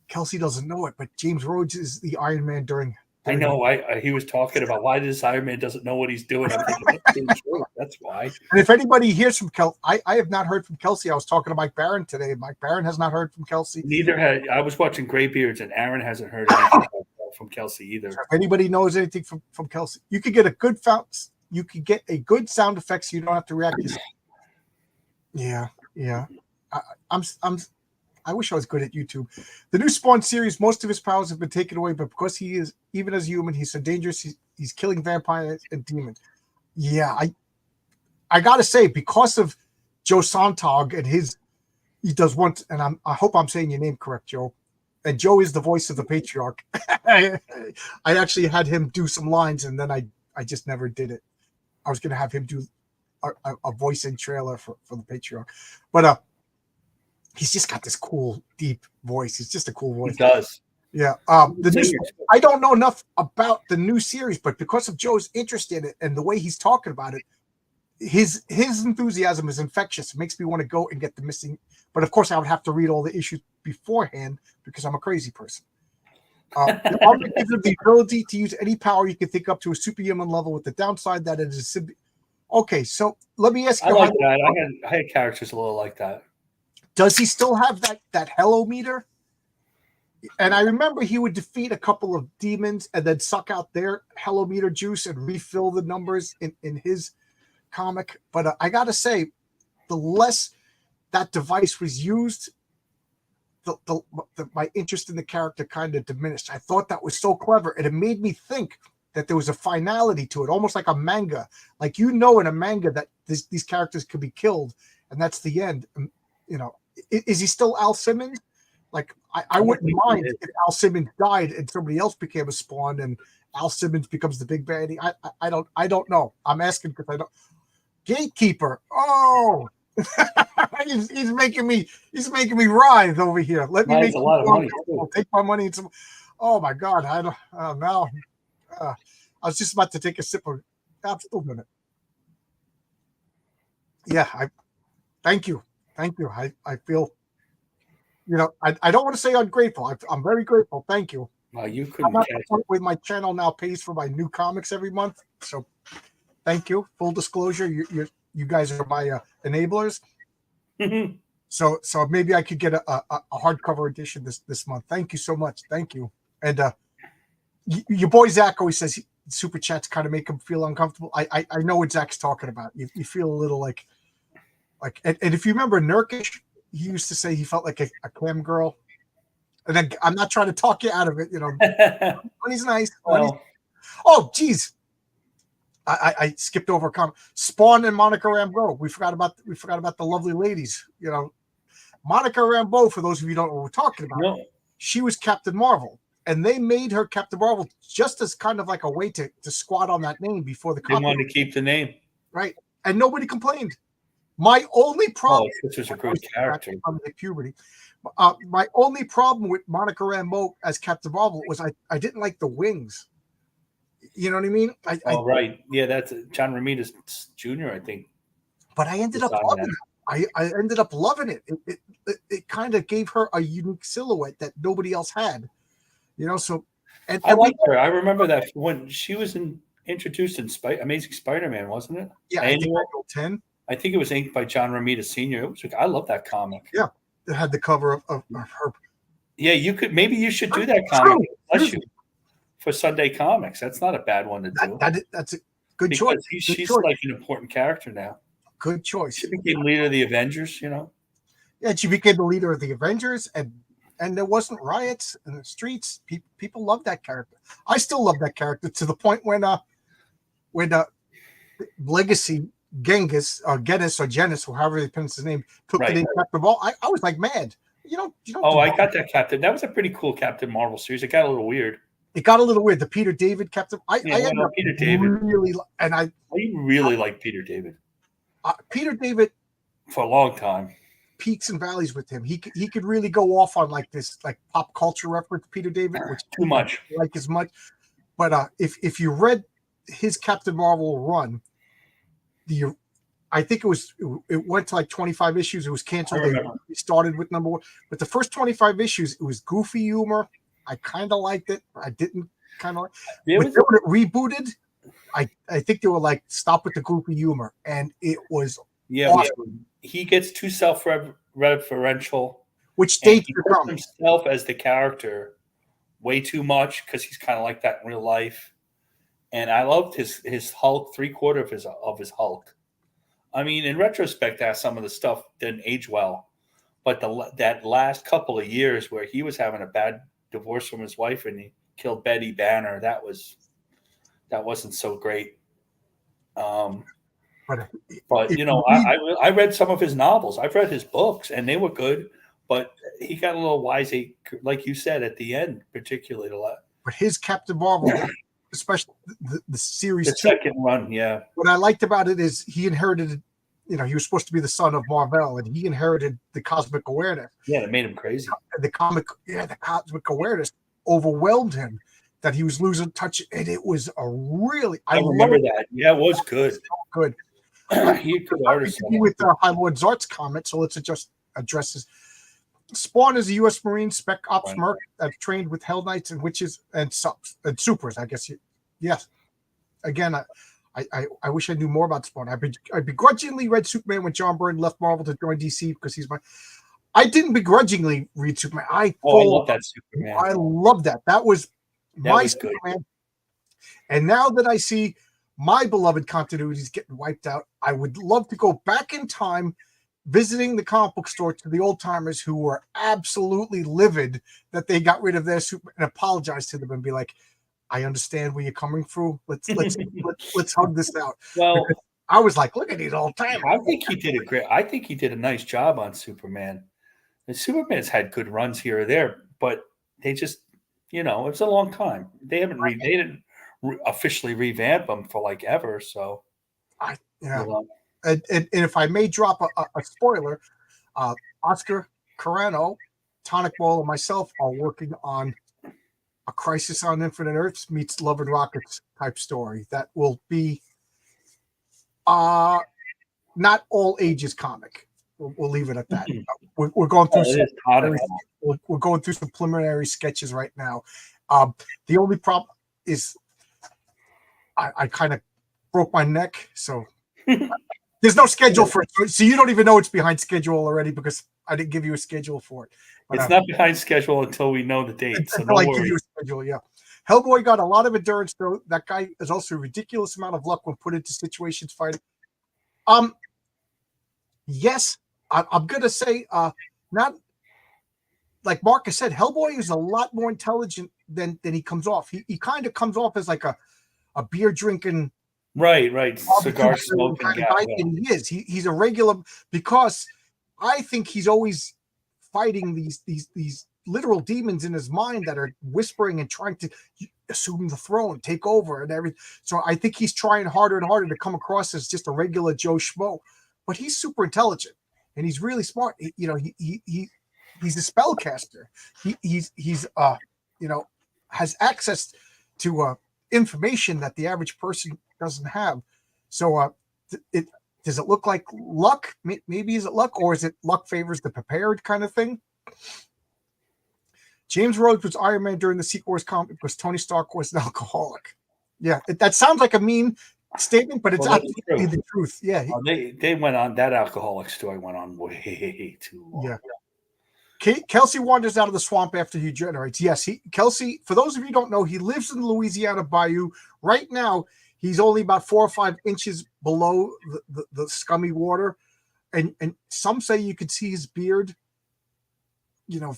Kelsey doesn't know it, but James Rhodes is the Iron Man during. I know. He was talking about why this Iron Man doesn't know what he's doing. I'm thinking that's James Rhodes. That's why. And if anybody hears from Kelsey, I have not heard from Kelsey. I was talking to Mike Barron today. Mike Barron has not heard from Kelsey. Neither had I was watching Graybeards, and Aaron hasn't heard anything from Kelsey either. So if anybody knows anything from Kelsey, you could get a good sound effect, so you don't have to react. Yeah. I wish I was good at YouTube. The new Spawn series, most of his powers have been taken away, but because he is, even as a human, he's so dangerous, he's killing vampires and demons. Yeah, I gotta say, because of Joe Sontag and he does once, and I hope I'm saying your name correct, Joe. And Joe is the voice of the patriarch. I actually had him do some lines, and then I just never did it. I was gonna have him do a voice in trailer for the patriarch, but he's just got this cool, deep voice. It's just a cool voice. He does. Yeah. I don't know enough about the new series, but because of Joe's interest in it and the way he's talking about it, his enthusiasm is infectious. It makes me want to go and get the missing. But of course, I would have to read all the issues beforehand because I'm a crazy person. The armor gives him the ability to use any power you can think up to a superhuman level, with the downside that it is. Okay, so let me ask you. I like that. I had characters a little like that. Does he still have that hello meter? And I remember he would defeat a couple of demons and then suck out their hello meter juice and refill the numbers in his comic. But I got to say, the less that device was used, my interest in the character kind of diminished. I thought that was so clever, and it made me think that there was a finality to it, almost like a manga. Like, in a manga that these characters could be killed, and that's the end. Is he still Al Simmons? Like, I wouldn't mind if Al Simmons died and somebody else became a Spawn and Al Simmons becomes the big baddie. I don't know. I'm asking because I don't. Gatekeeper. Oh, he's making me writhe over here. Let me make a lot of money. Take my money and some. Oh my God! I don't. Now, I was just about to take a sip of. Still a minute. Yeah. Thank you. I feel. I don't want to say ungrateful. I'm very grateful. Thank you. You couldn't catch it. With my channel now pays for my new comics every month. So thank you. Full disclosure, you guys are my enablers. So maybe I could get a hardcover edition this month. Thank you so much. Thank you. And your boy Zach always says super chats kind of make him feel uncomfortable. I know what Zach's talking about. You feel a little like and if you remember Nurkish, he used to say he felt like a cam girl. And then, I'm not trying to talk you out of it, When he's nice. Oh, geez. I skipped over a comment. Spawn and Monica Rambeau. We forgot about the lovely ladies. Monica Rambeau, for those of you who don't know what we're talking about, she was Captain Marvel. And they made her Captain Marvel just as kind of like a way to squat on that name before the They wanted to keep the name. Right. And nobody complained. My only problem. This was a great character. Puberty. My only problem with Monica Rambeau as Captain Marvel was I didn't like the wings. You know what I mean? Right. Yeah, that's John Romita Jr., I think. But I ended up loving it. I ended up loving it. It kind of gave her a unique silhouette that nobody else had. So. And I liked her. I remember that when she was introduced in Amazing Spider-Man, wasn't it? Yeah, Annual 10. I think it was inked by John Romita Sr. It was I love that comic. Yeah, it had the cover of her. Yeah, maybe you should do that comic for Sunday Comics. That's not a bad one to do. That's a good choice. She's like an important character now. Good choice. She became leader of the Avengers. Yeah, she became the leader of the Avengers, and there wasn't riots in the streets. People loved that character. I still love that character to the point when Legacy. Genghis or Genis or Genis or however they pronounce his name took the name Captain Marvel. I was like mad. You don't. I got that Captain. That was a pretty cool Captain Marvel series. It got a little weird. The Peter David Captain. Peter David really, I really like Peter David. Peter David for a long time. peaks and valleys with him. He could really go off on like this like pop culture reference, Peter David, which Too much. I don't like as much. But if you read his Captain Marvel run, I think it went to like 25 issues. It was canceled. They started with number 1, but the first 25 issues, it was goofy humor. I kind of liked it. I didn't kind of. When it rebooted, I think they were like, stop with the goofy humor, and it was awesome. He gets too self-referential, which dates himself as the character way too much because he's kind of like that in real life. And I loved his Hulk, 3/4 of his Hulk. I mean, in retrospect, some of the stuff didn't age well, but that last couple of years where he was having a bad divorce from his wife and he killed Betty Banner, that wasn't so great. But you know, I read some of his novels. I've read his books, and they were good. But he got a little wiseacre, like you said, at the end, particularly a lot. But his Captain Marvel, especially the series, the second run, yeah. What I liked about it is he inherited. You know, he was supposed to be the son of Marvel, and he inherited the cosmic awareness. Yeah, it made him crazy. The cosmic awareness overwhelmed him that he was losing touch, and it was a really. I remember that. Yeah, it was good. So good. He could artist with High Lord Zart's comment, so let's just address this. Spawn is a U.S. Marine spec ops merc that's trained with Hell Knights and Witches and supers. I guess. Yes. Again, I wish I knew more about Spawn. I begrudgingly read Superman when John Byrne left Marvel to join DC because he's my. I didn't begrudgingly read Superman. I love that Superman. I love that. That was my Superman. Good. And now that I see my beloved continuities getting wiped out, I would love to go back in time, visiting the comic book store to the old timers who were absolutely livid that they got rid of their Superman and apologize to them and be like, I understand where you're coming through. Let's hug this out. Well, because I was like, look at these old timers. I think he did a nice job on Superman. And Superman's had good runs here or there, but they just, it's a long time. They haven't they didn't officially revamp them for like ever. So, And if I may drop a spoiler, Oscar Carano, Tonic Ball, and myself are working on a Crisis on Infinite Earths meets Love and Rockets type story that will be not all ages comic. We'll leave it at that. We're going through we're going through some preliminary sketches right now. The only problem is I kind of broke my neck, so there's no schedule for it. So you don't even know it's behind schedule already because I didn't give you a schedule for it. But, it's not behind schedule until we know the date. So until I give you a schedule, yeah. Hellboy got a lot of endurance, though. That guy is also a ridiculous amount of luck when put into situations fighting. Yes, I'm gonna say not like Marcus said. Hellboy is a lot more intelligent than he comes off. He kind of comes off as like a beer drinking, right, cigar smoking kind of guy, and he is. He's a regular because I think he's always fighting these literal demons in his mind that are whispering and trying to assume the throne, take over, and everything. So I think he's trying harder and harder to come across as just a regular Joe Schmo, but he's super intelligent and he's really smart. He's a spellcaster. He's has access to information that the average person doesn't have. So does it look like luck? Maybe is it luck, or is it luck favors the prepared kind of thing? James Rhodes was Iron Man during the Secret Wars comic because Tony Stark was an alcoholic. Yeah, that sounds like a mean statement, but it's absolutely the truth. Yeah, they went on that alcoholic story went on way too long. Yeah. Kelsey wanders out of the swamp after he generates. Yes, Kelsey, for those of you who don't know, he lives in the Louisiana Bayou. Right now, he's only about 4 or 5 inches below the scummy water. And some say you could see his beard,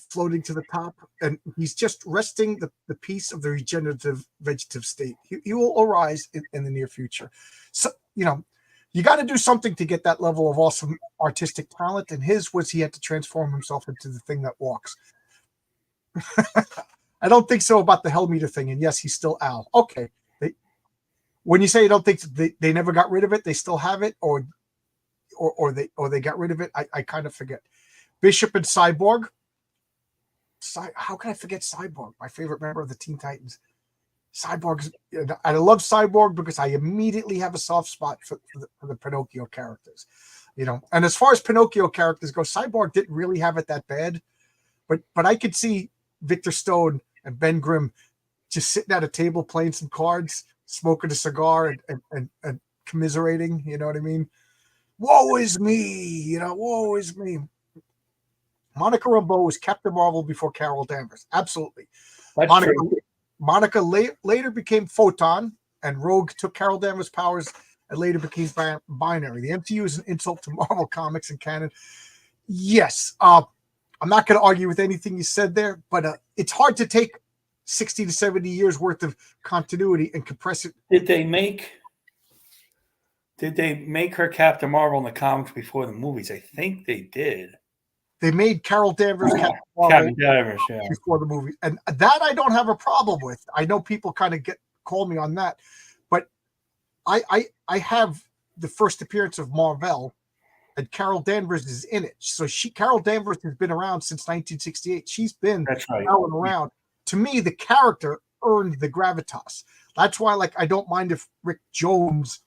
floating to the top. And he's just resting the piece of the regenerative vegetative state. He will arise in the near future. So, you got to do something to get that level of awesome artistic talent. And his was he had to transform himself into the thing that walks. I don't think so about the Hellmeter thing. And yes, he's still Al. Okay. When you say you don't think they never got rid of it, they still have it, or they got rid of it, I kind of forget. Bishop and Cyborg. How can I forget Cyborg? My favorite member of the Teen Titans. Cyborg's. I love Cyborg because I immediately have a soft spot for the Pinocchio characters. And as far as Pinocchio characters go, Cyborg didn't really have it that bad, but I could see Victor Stone and Ben Grimm just sitting at a table playing some cards, smoking a cigar, and commiserating. You know what I mean? Woe is me! Woe is me. Monica Rambeau was Captain Marvel before Carol Danvers. Absolutely. That's true. Monica later became Photon, and Rogue took Carol Danvers' powers and later became Binary. The MCU is an insult to Marvel Comics and canon. Yes. I'm not going to argue with anything you said there, but it's hard to take 60 to 70 years worth of continuity and compress it. Did they make her Captain Marvel in the comics before the movies? I think they did. They made Carol Danvers Captain Marvel before the movie, and that I don't have a problem with. I know people kind of call me on that, but I have the first appearance of Marvel, and Carol Danvers is in it. So Carol Danvers has been around since 1968. She's been out and around. To me, the character earned the gravitas. That's why, I don't mind if Rick Jones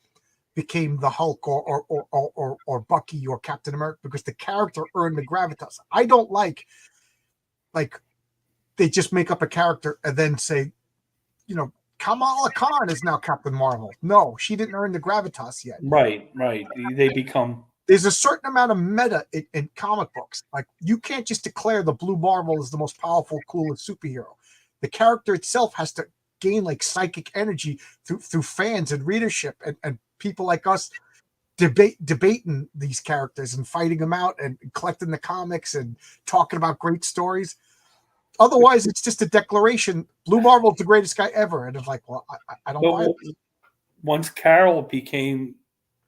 became the Hulk or Bucky or Captain America, because the character earned the gravitas. I don't like they just make up a character and then say, Kamala Khan is now Captain Marvel. No, she didn't earn the gravitas yet. Right. They become. There's a certain amount of meta in comic books. You can't just declare the Blue Marvel is the most powerful, coolest superhero. The character itself has to gain psychic energy through fans and readership and people like us debating these characters and fighting them out and collecting the comics and talking about great stories. Otherwise, it's just a declaration. Blue Marvel's the greatest guy ever. And it's I don't buy it. Once Carol became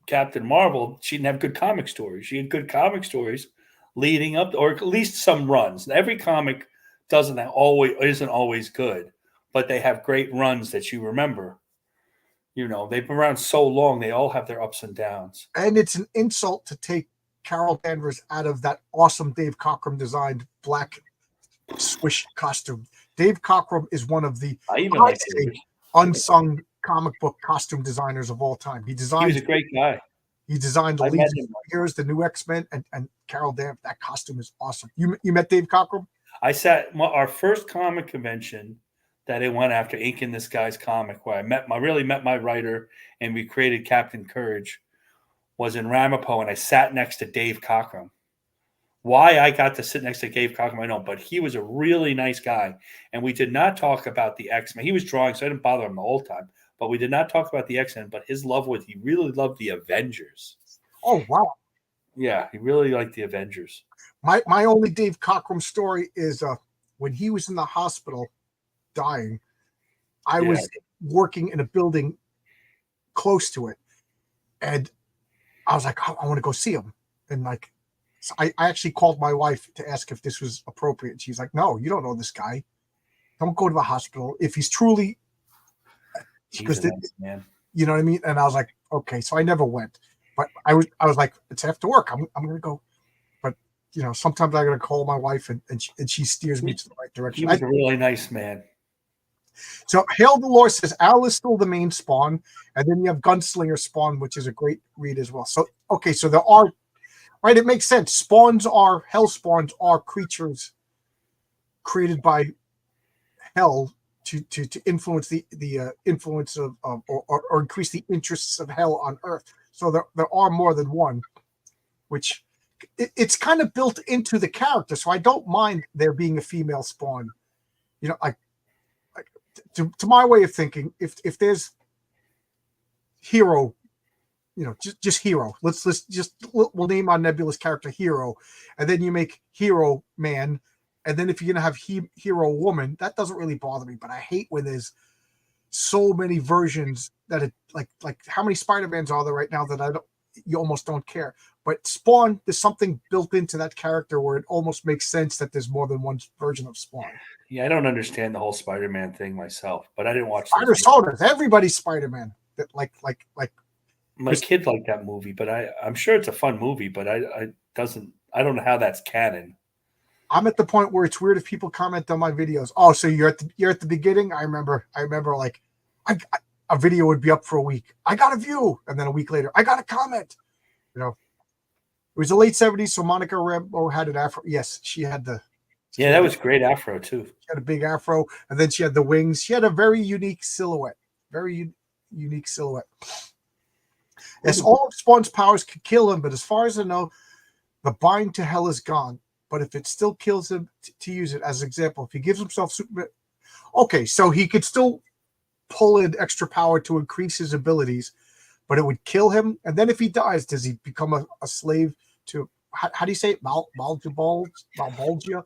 Captain Marvel, she didn't have good comic stories. She had good comic stories leading up, or at least some runs. Every comic isn't always good, but they have great runs that you remember. They've been around so long, they all have their ups and downs. And it's an insult to take Carol Danvers out of that awesome Dave Cockrum designed black swish costume. Dave Cockrum is one of the unsung comic book costume designers of all time. He was a great guy. He designed the Legion figures, the new X-Men, and Carol Danvers. That costume is awesome. You met Dave Cockrum? I sat our first comic convention that I went after inking this guy's comic, where I really met my writer, and we created Captain Courage, was in Ramapo, and I sat next to Dave Cockrum. Why I got to sit next to Dave Cockrum, I don't know, but he was a really nice guy, and we did not talk about the X-Men. He was drawing, so I didn't bother him the whole time, but we did not talk about the X-Men, but he really loved the Avengers. Oh, wow. Yeah, he really liked the Avengers. My only Dave Cockrum story is when he was in the hospital dying, I was working in a building close to it, and I was like, I want to go see him. And so I actually called my wife to ask if this was appropriate. She's like, no, you don't know this guy. Don't go to the hospital. If he's truly, because man. You know what I mean? And I was like, okay, so I never went, but I was like, it's after work. I'm going to go. But sometimes I got to call my wife and she steers me to the right direction. He was a really nice man. So Hail the Lord says Al is still the main Spawn, and then you have Gunslinger Spawn, which is a great read as well. So okay, so there are it makes sense. Hell spawns are creatures created by Hell to influence the influence of or increase the interests of Hell on Earth. So there are more than one, which it's kind of built into the character. So I don't mind there being a female Spawn. To my way of thinking, if there's Hero, just Hero. We'll name our nebulous character Hero, and then you make Hero Man, and then if you're gonna have Hero Woman, that doesn't really bother me. But I hate when there's so many versions that it like how many Spider-Mans are there right now that you almost don't care. But Spawn, there's something built into that character where it almost makes sense that there's more than one version of Spawn. Yeah, I don't understand the whole Spider-Man thing myself, but I didn't watch Spider Soldiers. Everybody's Spider-Man. That like my kid liked that movie, but I'm sure it's a fun movie, but I doesn't I don't know how that's canon. I'm at the point where it's weird if people comment on my videos. Oh, so you're at the beginning. I remember like a video would be up for a week. I got a view, and then a week later, I got a comment. You know, it was the late '70s, so Monica Rambeau had an afro. Yes, she had the. Yeah, that was great afro too. She had a big afro, and then she had the wings. She had a very unique silhouette. Very unique silhouette. Yes, all of Spawn's powers could kill him, but as far as I know, the bind to hell is gone. But if it still kills him, to use it as an example, if he gives himself super, okay, so he could still pull in extra power to increase his abilities, but it would kill him. And then if he dies, does he become a slave to, how do you say it? Malbolgia?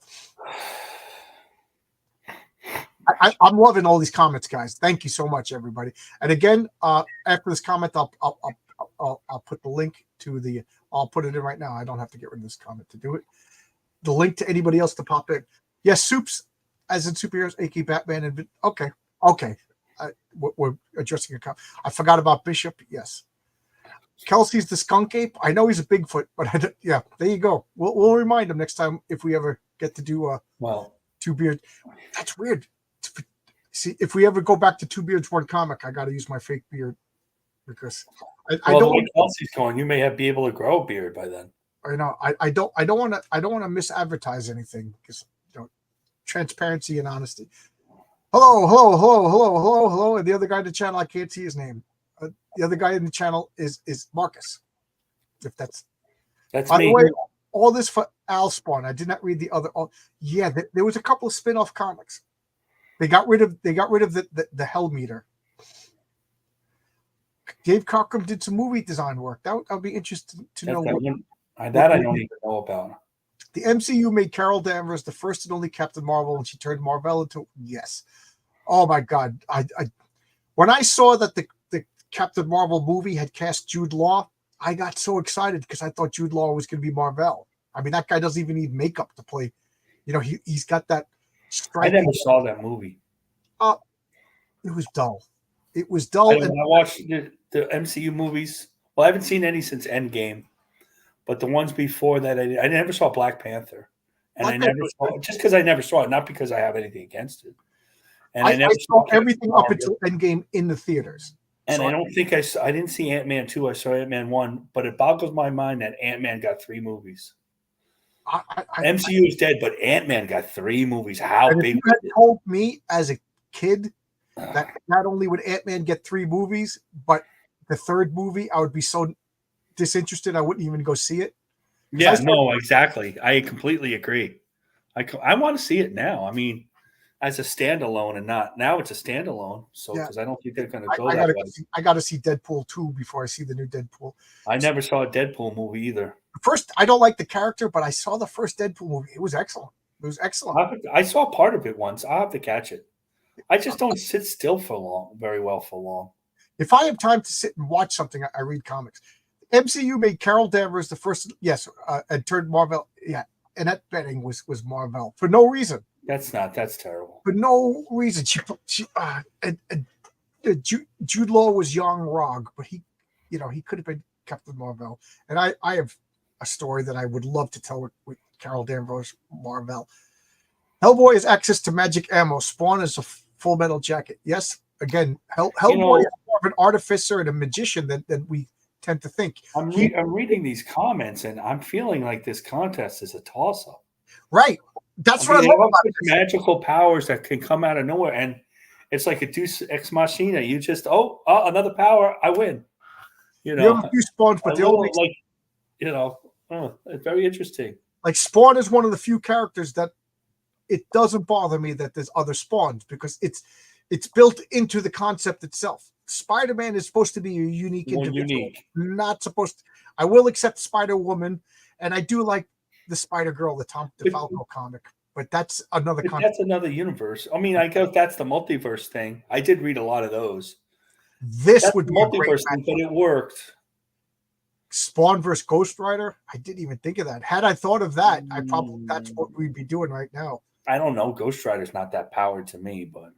I'm loving all these comments, guys. Thank you so much, everybody. And again, after this comment, I'll put the link to the. I'll put it in right now. I don't have to get rid of this comment to do it. The link to anybody else to pop in. Yes, Soups, as in superheroes, aka Batman, and okay. We're addressing a comment. I forgot about Bishop. Yes, Kelsey's the skunk ape. I know he's a Bigfoot, but yeah, there you go. We'll remind him next time if we ever get to do Two Beards. That's weird. See, if we ever go back to Two Beards One Comic, I got to use my fake beard because I don't. The way Kelsey's going, you may be able to grow a beard by then. You know, I don't want to misadvertise anything because transparency and honesty. Hello. And the other guy in the channel, I can't see his name. The other guy in the channel is Marcus. If that's by me. the way, all this for Al Spawn. I did not read the other. Yeah, there was a couple of spin-off comics. They got rid of the Hell Meter. Dave Cockrum did some movie design work. That would be interesting to know. I don't even know about. The MCU made Carol Danvers the first and only Captain Marvel, and she turned Marvel into Oh my God! I when I saw that the Captain Marvel movie had cast Jude Law, I got so excited because I thought Jude Law was going to be Marvel. I mean, that guy doesn't even need makeup to play. You know, he's got that. I never saw that movie. It was dull. It was dull. When I watched the MCU movies, well, I haven't seen any since Endgame, but the ones before that, I never saw Black Panther, and I never saw just because I never saw it, not because I have anything against it. And I never saw everything up until Endgame in the theaters. And so I don't think I didn't see Ant-Man 2. I saw Ant-Man 1, but it boggles my mind that Ant-Man got 3 movies. MCU is dead, but Ant-Man got 3 movies. How big? If you had told me as a kid that not only would Ant-Man get 3 movies, but the third movie, I would be so disinterested I wouldn't even go see it. Yeah, no, exactly. I completely agree. I want to see it now. I mean, as a standalone and not now it's a standalone. So because I don't think they're going to go that way. I got to see Deadpool 2 before I see the new Deadpool. I never saw a Deadpool movie either. First, I don't like the character, but I saw the first Deadpool movie. It was excellent. I saw part of it once. I'll have to catch it. I just don't sit still very well for long. If I have time to sit and watch something, I read comics. MCU made Carol Danvers the first, and turned Marvel. Yeah, Annette Bening was Marvel for no reason. That's terrible. For no reason. Jude Law was young Rog, but he could have been Captain Marvel. And I have a story that I would love to tell with Carol Danvers Marvel. Hellboy has access to magic ammo. Spawn is a Full Metal Jacket. Yes, again, Hellboy is more of an artificer and a magician than we tend to think. I'm reading these comments, and I'm feeling like this contest is a toss-up. Right. That's what I love about it. Magical powers that can come out of nowhere, and it's like a Deus Ex Machina. You just another power, I win. You have a few Spawns, but it's very interesting. Like Spawn is one of the few characters that it doesn't bother me that there's other Spawns because it's built into the concept itself. Spider-Man is supposed to be a unique individual. Not supposed to. I will accept Spider-Woman, and I do like the Spider-Girl, the Tom DeFalco comic, but that's another concept. That's another universe. I mean, I guess that's the multiverse thing. I did read a lot of those. That's would be multiverse thing, but it worked. Spawn versus Ghost Rider. I didn't even think of that. Had I thought of that, that's what we'd be doing right now. I don't know. Ghost Rider's not that powered to me, but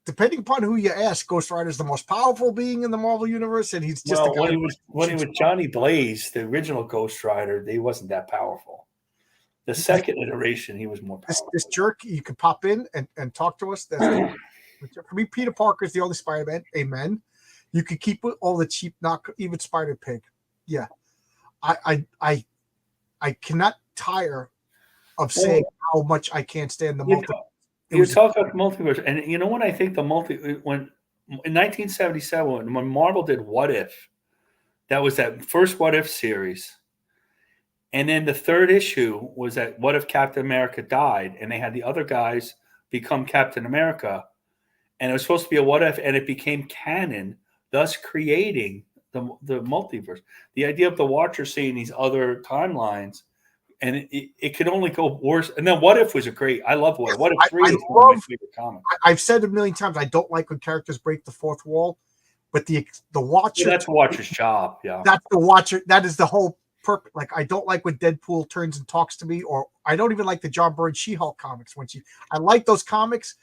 depending upon who you ask, Ghost Rider is the most powerful being in the Marvel universe, and he's just a guy. When he was Johnny Blaze, the original Ghost Rider, he wasn't that powerful. The second iteration, he was more powerful. This jerk, you could pop in and talk to us. That's for me. Peter Parker is the only Spider-Man. Amen. You could keep all the cheap knock, even Spider Pig. Yeah, I cannot tire of saying how much I can't stand the multiverse. You talk about the multiverse, and you know what I think when in 1977 when Marvel did What If, that was that first What If series, and then the third issue was that What If Captain America died, and they had the other guys become Captain America, and it was supposed to be a what if, and it became canon, thus creating the multiverse. The idea of the Watcher seeing these other timelines. And it could only go worse. And then What If was a great. I love What If. What If 3 is one of my favorite comics. I've said a million times I don't like when characters break the fourth wall, but the Watcher. Yeah, that's Watcher's job. Yeah, that's the Watcher. That is the whole purpose. Like I don't like when Deadpool turns and talks to me, or I don't even like the John Byrne She-Hulk comics. I like those comics,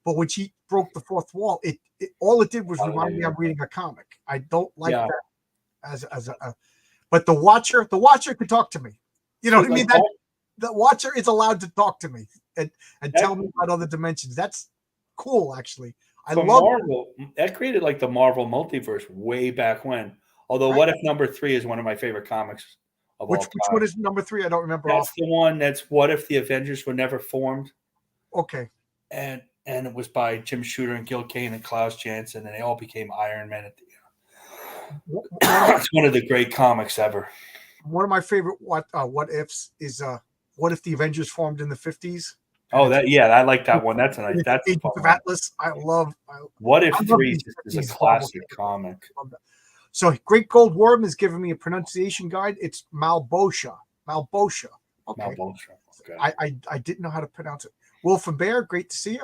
but when she broke the fourth wall, it all it did was remind me I'm reading a comic. I don't like that as a. But the Watcher could talk to me. You know what I mean? The Watcher is allowed to talk to me and tell me about other dimensions. That's cool, actually. I love Marvel. That created like the Marvel multiverse way back when. Although What If #3 is one of my favorite comics of all time. Which one is #3? I don't remember. That's the one. That's What If the Avengers were never formed. Okay. And it was by Jim Shooter and Gil Kane and Klaus Janson, and they all became Iron Man at the end. It's one of the great comics ever. One of my favorite what ifs is what if the Avengers formed in the 50s? Oh, I like that one. That's a nice. That's Agents of Atlas. I love. What If 3 is a classic comic. So Great Gold Worm is giving me a pronunciation guide. It's Malbosha. Okay. Malbosha. Okay. I didn't know how to pronounce it. Wolf and Bear, great to see you.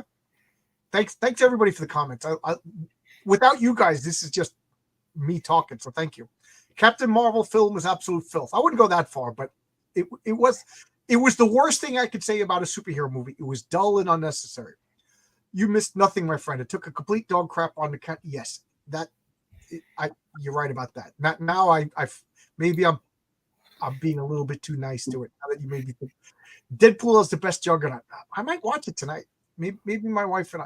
Thanks everybody for the comments. Without you guys, this is just me talking. So thank you. Captain Marvel film was absolute filth. I wouldn't go that far, but it was the worst thing I could say about a superhero movie. It was dull and unnecessary. You missed nothing, my friend. It took a complete dog crap on the cat. Yes, you're right about that. Now I'm being a little bit too nice to it. Now that you made me think Deadpool is the best Juggernaut. I might watch it tonight. Maybe my wife and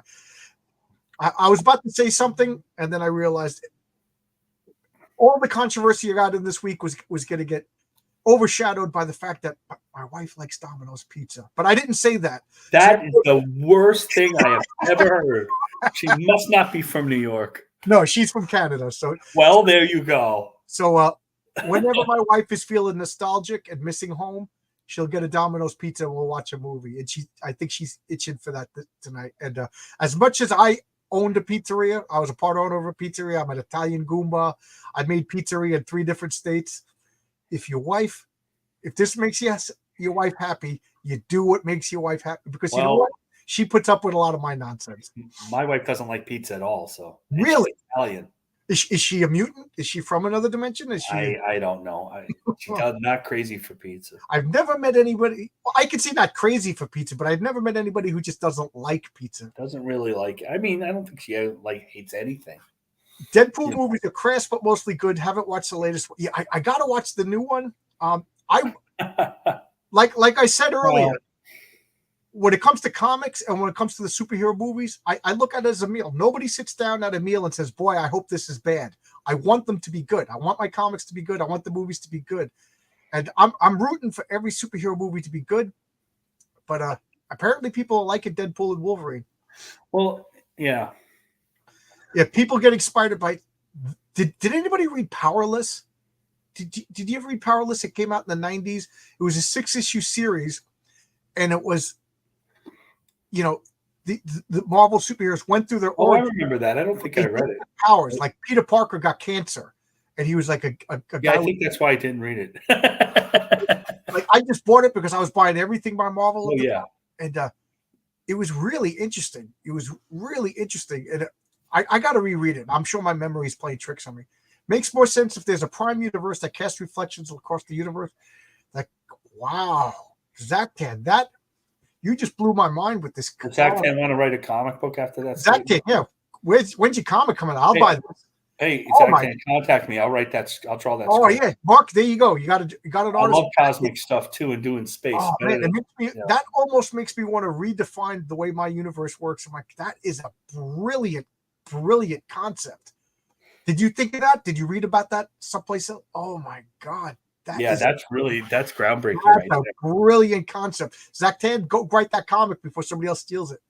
I was about to say something, and then I realized all the controversy I got in this week was going to get overshadowed by the fact that my wife likes Domino's pizza. But I didn't say that. That is the worst thing I have ever heard. She must not be from New York. No, she's from Canada. So well, there you go. So whenever my wife is feeling nostalgic and missing home, she'll get a Domino's pizza and we'll watch a movie. And I think she's itching for that tonight. And as much as I owned a pizzeria, I was a part owner of a pizzeria. I'm an Italian Goomba. I made pizzeria in 3 different states. If this makes your wife happy, you do what makes your wife happy, because you know what? She puts up with a lot of my nonsense. My wife doesn't like pizza at all. So really, Italian. Is she a mutant? Is she from another dimension? Is she? I don't know. She's not crazy for pizza. I've never met anybody. I can see not crazy for pizza, but I've never met anybody who just doesn't like pizza. Doesn't really like it. I mean, I don't think she hates anything. Deadpool movies are crass but mostly good. Haven't watched the latest one. Yeah, I gotta watch the new one. I like I said earlier. When it comes to comics and when it comes to the superhero movies, I look at it as a meal. Nobody sits down at a meal and says, boy, I hope this is bad. I want them to be good. I want my comics to be good. I want the movies to be good. And I'm rooting for every superhero movie to be good. But apparently people like it, Deadpool and Wolverine. Well, yeah. Yeah, people get inspired by... Did anybody read Powerless? Did you ever read Powerless? It came out in the 90s. It was a 6-issue series. And it was... the Marvel superheroes went through their I remember that. I don't think I read it. Powers. Like Peter Parker got cancer, and he was like a guy. Yeah, I think that's why I didn't read it. Like I just bought it because I was buying everything by Marvel. Oh, yeah. And it was really interesting. And I got to reread it. I'm sure my memory's playing tricks on me. Makes more sense if there's a prime universe that casts reflections across the universe. Like, wow, Zach-Tan, you just blew my mind with this. Does Zach-Tan want to write a comic book after that? Zach-Tan, yeah. when's your comic coming out? I'll Hey, buy this. Hey, Oh exactly. Contact me. I'll write that. I'll draw that. Oh script. yeah, Mark. There you go. You got an I artist. love cosmic stuff too, and doing space. Oh man, Yeah. that almost makes me want to redefine the way my universe works. I'm like, that is a brilliant, brilliant concept. Did you think of that? Did you read about that someplace else? Oh my god, That's groundbreaking. That's a brilliant concept. Zach Tan, go write that comic before somebody else steals it.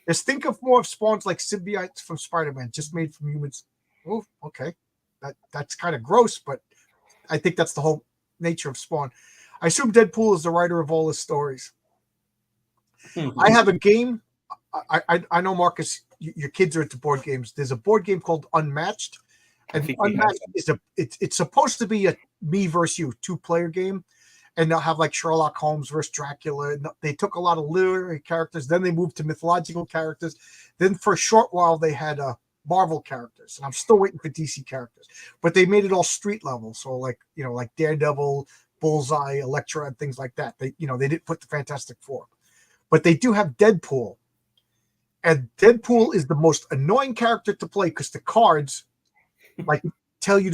Just think of more of spawns like symbiotes from Spider-Man, just made from humans. Oh, okay, that's kind of gross, but I think that's the whole nature of Spawn. I assume Deadpool is the writer of all his stories. I have a game. I know, Marcus, your kids are into board games. There's a board game called Unmatched, and Unmatched is it's supposed to be a me versus you 2-player game, and they'll have like Sherlock Holmes versus Dracula. And they took a lot of literary characters, then they moved to mythological characters. Then for a short while they had Marvel characters, and I'm still waiting for DC characters, but they made it all street level. So like Daredevil, Bullseye, Elektra, and things like that. They didn't put the Fantastic Four, but they do have Deadpool, and Deadpool is the most annoying character to play because the cards like tell you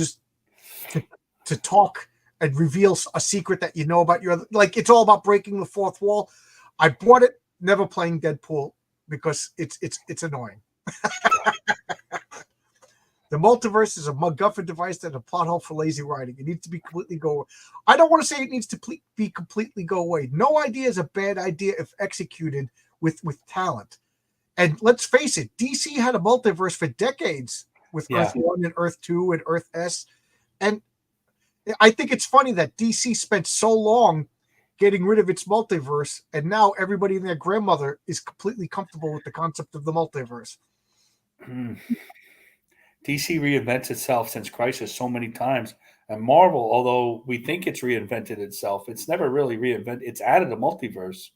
to talk and reveal a secret that you know about your other. Like it's all about breaking the fourth wall. I bought it, never playing Deadpool because it's annoying. The multiverse is a MacGuffin device that a plot hole for lazy writing. It needs to be completely go away. I don't want to say it needs to be completely go away. No idea is a bad idea if executed with talent. And let's face it, DC had a multiverse for decades with Earth 1 and Earth 2 and Earth S. And I think it's funny that DC spent so long getting rid of its multiverse, and now everybody and their grandmother is completely comfortable with the concept of the multiverse. DC reinvents itself since Crisis so many times, and Marvel, although we think it's reinvented itself, it's never really reinvented. It's added a multiverse,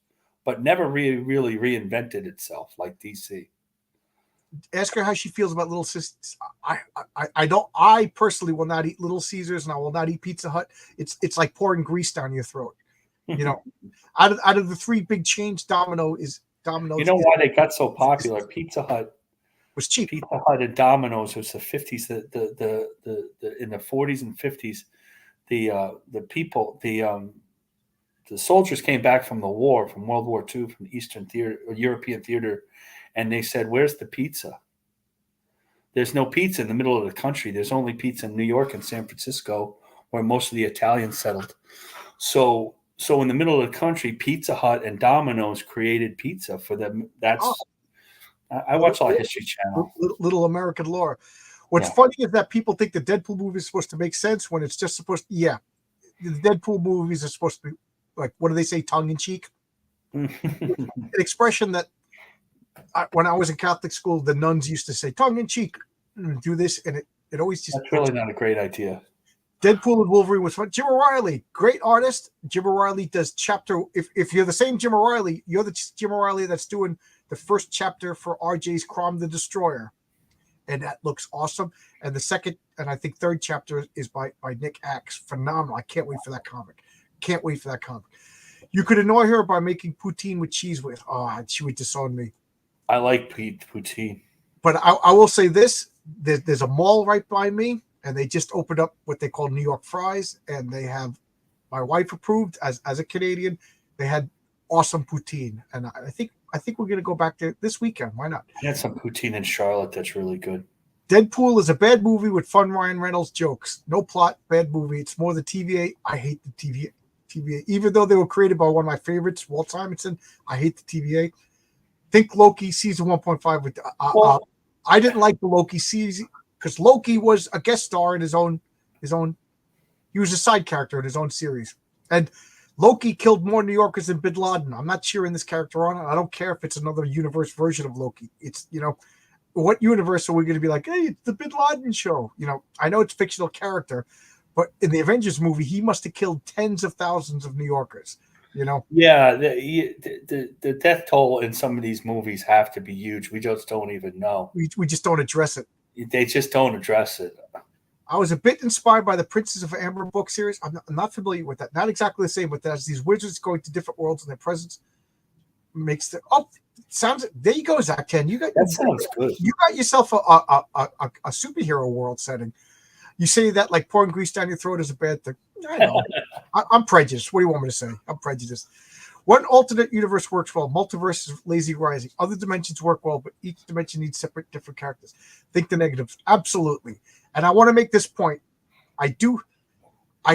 but never really reinvented itself like DC. Ask her how she feels about Little Caesars. I personally will not eat Little Caesars, and I will not eat Pizza Hut. It's like pouring grease down your throat. Out of the 3 big chains, Domino's. You know why they got so popular? Pizza Hut was cheap. Pizza Hut and Domino's was the 50s, the in the 40s and 50s. The soldiers came back from the war, from World War II, from Eastern theater or European theater, and they said, "Where's the pizza?" There's no pizza in the middle of the country. There's only pizza in New York and San Francisco, where most of the Italians settled. So in the middle of the country, Pizza Hut and Domino's created pizza for them. I watch a lot of History Channel. Little American lore. What's funny is that people think the Deadpool movie is supposed to make sense when it's just supposed to, the Deadpool movies are supposed to be like, what do they say, tongue in cheek? An expression that when I was in Catholic school, the nuns used to say tongue in cheek, do this, and it always just. That's really not a great idea. Deadpool and Wolverine was fun. Jim O'Reilly, great artist. Jim O'Reilly does chapter. If you're the same Jim O'Reilly, you're the Jim O'Reilly that's doing the first chapter for RJ's Crom the Destroyer, and that looks awesome. And the second and I think third chapter is by Nick Axe. Phenomenal. I can't wait for that comic. You could annoy her by making poutine with cheese with. Oh, she would disown me. I like poutine. But I will say this: there's a mall right by me, and they just opened up what they call New York fries, and they have my wife approved as a Canadian. They had awesome poutine, and I think we're going to go back there this weekend. Why not? I had some poutine in Charlotte that's really good. Deadpool is a bad movie with fun Ryan Reynolds jokes. No plot, bad movie. It's more the TVA. I hate the TVA. Even though they were created by one of my favorites, Walt Simonson, I hate the TVA. Think Loki season 1.5 with. I didn't like the Loki season because Loki was a guest star in his own. He was a side character in his own series, and Loki killed more New Yorkers than Bin Laden. I'm not cheering this character on. I don't care if it's another universe version of Loki. It's what universe are we going to be like? Hey, it's the Bin Laden show. I know it's a fictional character, but in the Avengers movie, he must have killed tens of thousands of New Yorkers. Yeah, the death toll in some of these movies have to be huge. We just don't even know. We just don't address it. They just don't address it. I was a bit inspired by the Princess of Amber book series. I'm not familiar with that. Not exactly the same, but there's these wizards going to different worlds in their presence. makes the sounds. There you go, Zach 10. That sounds good. You got yourself a superhero world setting. You say that like pouring grease down your throat is a bad thing. I know. I'm prejudiced. What do you want me to say? I'm prejudiced. One alternate universe works well. Multiverse is lazy rising. Other dimensions work well, but each dimension needs separate, different characters. Think the negatives. Absolutely. And I want to make this point. I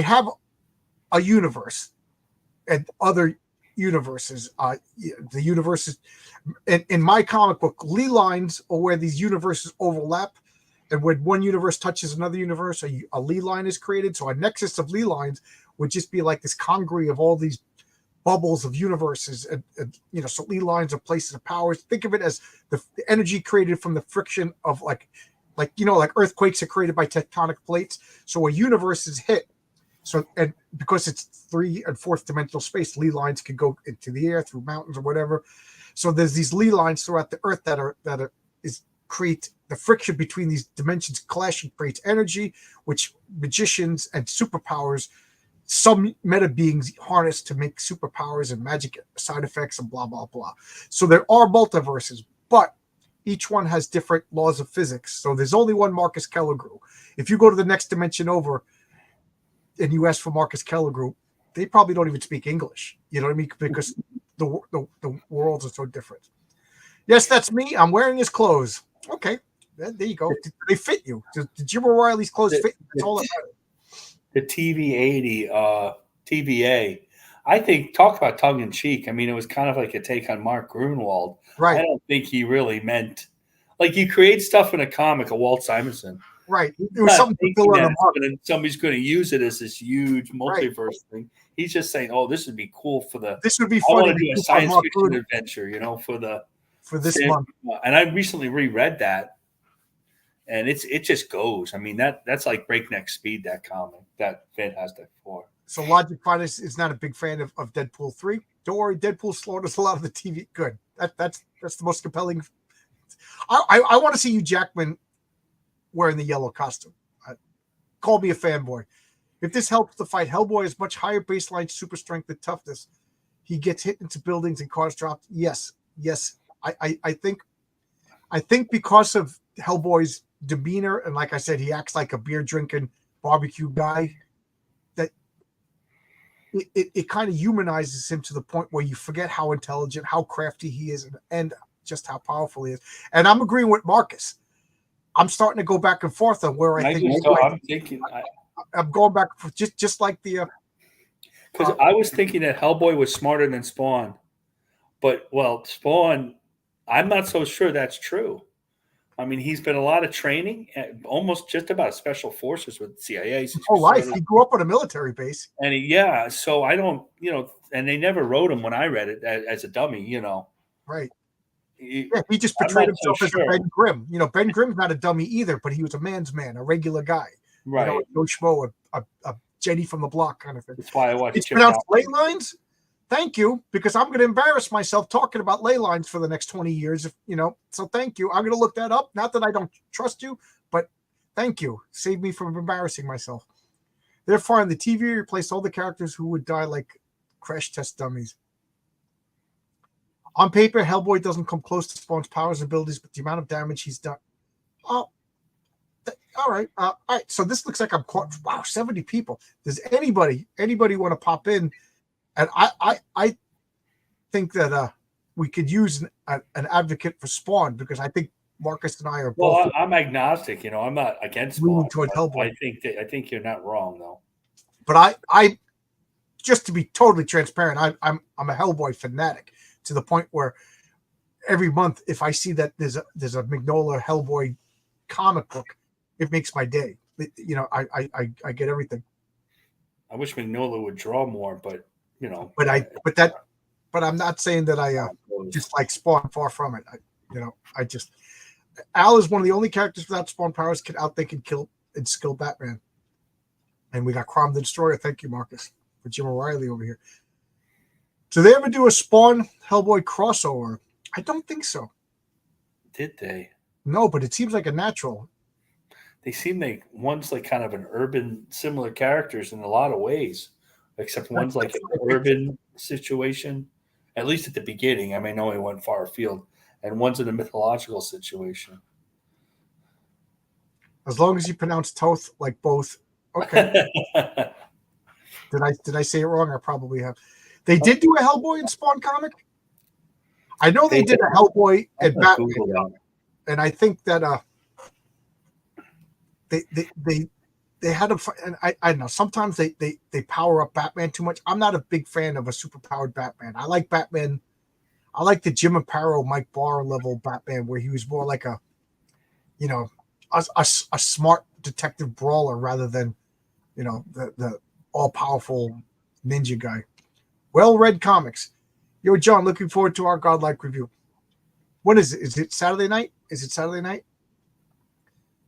have a universe and other universes. The universes in my comic book, Lee lines are where these universes overlap. And when one universe touches another universe, a Lee line is created. So a nexus of Lee lines would just be like this congery of all these bubbles of universes. And so Lee lines are places of powers. Think of it as the energy created from the friction of like earthquakes are created by tectonic plates. So a universe is hit. So, and because it's 3 and 4th dimensional space, Lee lines can go into the air through mountains or whatever. So there's these Lee lines throughout the earth that create the friction between these dimensions clashing creates energy, which magicians and superpowers, some meta beings harness to make superpowers and magic side effects and blah, blah, blah. So there are multiverses, but each one has different laws of physics. So there's only one Marcus Kellergrew. If you go to the next dimension over and you ask for Marcus Kellergrew, they probably don't even speak English. You know what I mean? Because the worlds are so different. Yes, that's me. I'm wearing his clothes. Okay, there you go. Did they fit you? Did Jim O'Reilly's clothes fit you? That's all that matters. The TV80 TVA, I think, talk about tongue in cheek. I mean, it was kind of like a take on Mark Grunwald. Right. I don't think he really meant like you create stuff in a comic, a Walt Simonson. Right. It was something to fill in the mark. And somebody's going to use it as this huge multiverse thing. He's just saying, "Oh, this would be cool for the. This would be I funny want to do a science fiction adventure, for this month." And I recently reread that, and it just goes. I mean, that's like breakneck speed. That comic, that Fantastic Four. So Logic Finest is not a big fan of Deadpool 3. Don't worry, Deadpool slaughters a lot of the TV. Good. That's the most compelling. I want to see Hugh Jackman wearing the yellow costume. Call me a fanboy. If this helps the fight, Hellboy has much higher baseline super strength and toughness. He gets hit into buildings and cars dropped. Yes. I think because of Hellboy's demeanor, and like I said, he acts like a beer drinking barbecue guy, that it kind of humanizes him to the point where you forget how intelligent, how crafty he is, and just how powerful he is. And I'm agreeing with Marcus. I'm starting to go back and forth on where I'm going back for just like the because I was thinking that Hellboy was smarter than Spawn, but Spawn, I'm not so sure that's true. I mean, he's been a lot of training, almost just about special forces with CIA. Whole life, he grew up on a military base, and so I don't, and they never wrote him when I read it as a dummy, right. He just portrayed himself as a Ben Grimm. Ben Grimm's not a dummy either, but he was a man's man, a regular guy. Right. No schmo, a Jenny from the block kind of thing. That's why I watched it's pronounced ley lines. Thank you, because I'm going to embarrass myself talking about ley lines for the next 20 years. So thank you. I'm going to look that up. Not that I don't trust you, but thank you. Save me from embarrassing myself. Therefore, in the TV, replaced all the characters who would die like crash test dummies. On paper, Hellboy doesn't come close to Spawn's powers and abilities, but the amount of damage he's done. Oh, all right. All right. So this looks like I'm caught. Wow, 70 people. Does anybody want to pop in? And I think that we could use an advocate for Spawn, because I think Marcus and I are both. Well, I'm agnostic. I'm not against Spawn. Toward Hellboy. I think you're not wrong though. But I just to be totally transparent, I'm a Hellboy fanatic, to the point where every month, if I see that there's a Mignola Hellboy comic book, it makes my day. I get everything. I wish Mignola would draw more, but but I'm not saying that I just like Spawn. Far from it. Al is one of the only characters without Spawn powers can outthink and kill and skill Batman. And we got Crom the Destroyer. Thank you, Marcus, for Jim O'Reilly over here. Did they ever do a Spawn Hellboy crossover? I don't think so. Did they? No, but it seems like a natural. They seem like one's like kind of an urban, similar characters in a lot of ways, except one's like an urban situation, at least at the beginning. I may know he went far afield, and one's in a mythological situation. As long as you pronounce Toth like both. Okay. Did I say it wrong? I probably have. They did do a Hellboy and Spawn comic. I know they did a Hellboy and Batman, and I think that they had a. And I don't know. Sometimes they power up Batman too much. I'm not a big fan of a super powered Batman. I like Batman. I like the Jim Aparo, Mike Barr level Batman, where he was more like a, you know, a smart detective brawler rather than, the all powerful ninja guy. Well read comics. Yo, John, looking forward to our Godlike review. When is it? Is it Saturday night?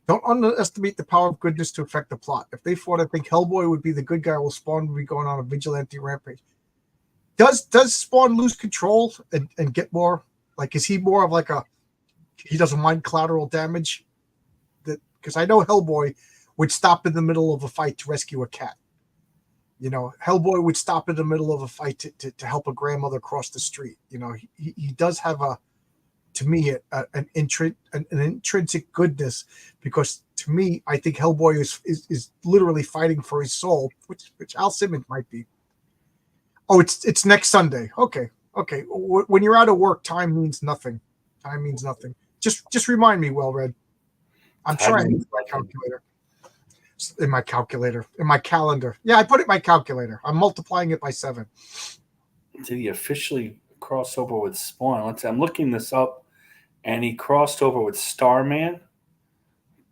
Don't underestimate the power of goodness to affect the plot. If they fought, I think Hellboy would be the good guy, while Spawn would be going on a vigilante rampage. Does Spawn lose control and get more? Like, is he more of like he doesn't mind collateral damage? Because I know Hellboy would stop in the middle of a fight to rescue a cat. Hellboy would stop in the middle of a fight to help a grandmother cross the street. He does have to me, an intrinsic goodness, because to me, I think Hellboy is literally fighting for his soul, which Al Simmons might be. Oh, it's next Sunday. Okay. When you're out of work, time means nothing. Just remind me, well read. I'm sure I need my calculator. In my calendar. Yeah, I put it in my calculator. I'm multiplying it by 7. Did he officially cross over with Spawn? Let's see. I'm looking this up, and he crossed over with Starman,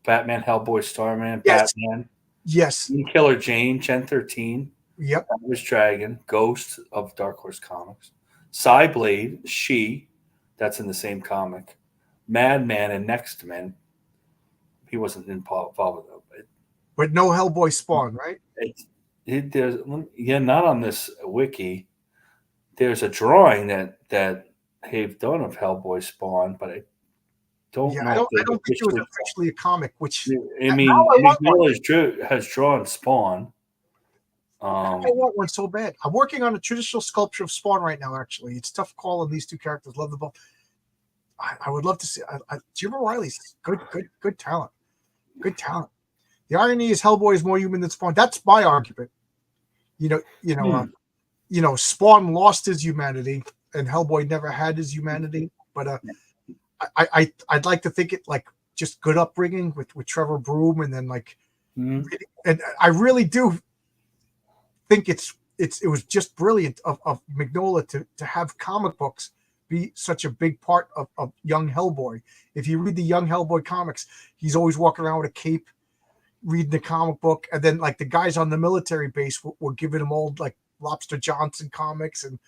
Batman, Hellboy, Starman, yes. Batman. Yes. Killer Jane, Gen 13. Yep. Savage Dragon, Ghost of Dark Horse Comics. Cyblade, She, that's in the same comic. Madman and Next Men. He wasn't involved with that. But no Hellboy Spawn, right? There's not on this wiki. There's a drawing that they've done of Hellboy Spawn, but I don't know. I don't think it was officially a comic. Which I mean, Nick Miller has drawn Spawn. I want one so bad. I'm working on a traditional sculpture of Spawn right now. Actually, it's tough calling these two characters. Love them both. I would love to see. Jim O'Reilly's good talent. Good talent. The irony is Hellboy is more human than Spawn. That's my argument. Spawn lost his humanity, and Hellboy never had his humanity. But I'd like to think it like just good upbringing with Trevor Broom, and then and I really do think it was just brilliant of Mignola to have comic books be such a big part of young Hellboy. If you read the young Hellboy comics, he's always walking around with a cape, reading the comic book, and then like the guys on the military base were giving him old like Lobster Johnson comics, and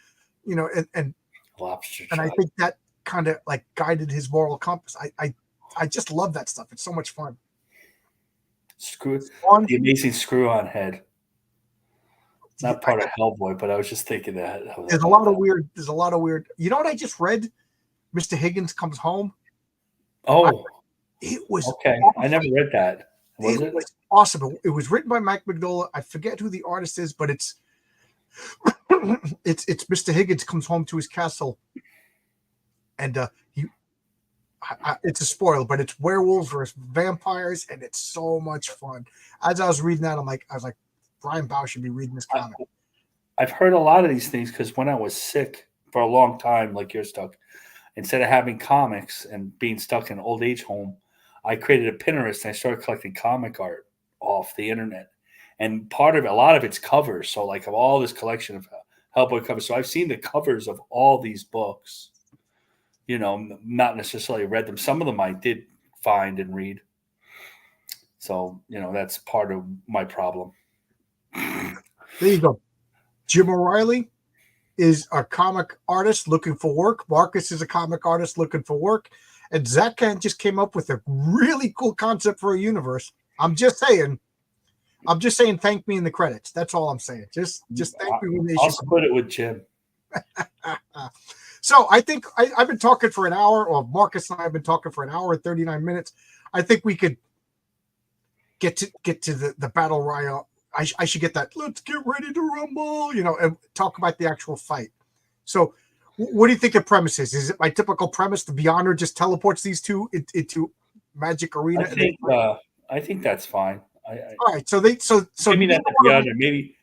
and Lobster and I think that kind of like guided his moral compass. I just love that stuff. It's so much fun. The Amazing Screw-On Head. Not part of Hellboy, but I was just thinking that. There's a lot of weird. You know what I just read? Mr. Higgins Comes Home. Oh, it was okay. Awesome. I never read that. It was awesome. It was written by Mike Mignola. I forget who the artist is, but it's Mr. Higgins comes home to his castle, and it's a spoiler, but it's werewolves versus vampires, and it's so much fun. As I was reading that, I was like, Brian Bow should be reading this comic. I've heard a lot of these things because when I was sick for a long time, like you're stuck, instead of having comics and being stuck in an old age home, I created a Pinterest and I started collecting comic art off the internet. And a lot of it's covers. So like of all this collection of Hellboy covers. So I've seen the covers of all these books, not necessarily read them. Some of them I did find and read. So, that's part of my problem. There you go. Jim O'Reilly is a comic artist looking for work. Marcus is a comic artist looking for work. And Zach Kent just came up with a really cool concept for a universe. I'm just saying, thank me in the credits. That's all I'm saying. Just thank me when they I'll split it with Jim. So I think I've been talking for an hour, or Marcus and I have been talking for an hour and 39 minutes. I think we could get to the battle royale. I should get that. Let's get ready to rumble, and talk about the actual fight. So What do you think the premise is? Is it my typical premise? The Beyonder just teleports these two into Magic Arena. I think that's fine. All right, so Maybe neither not the one of them. Beyonder.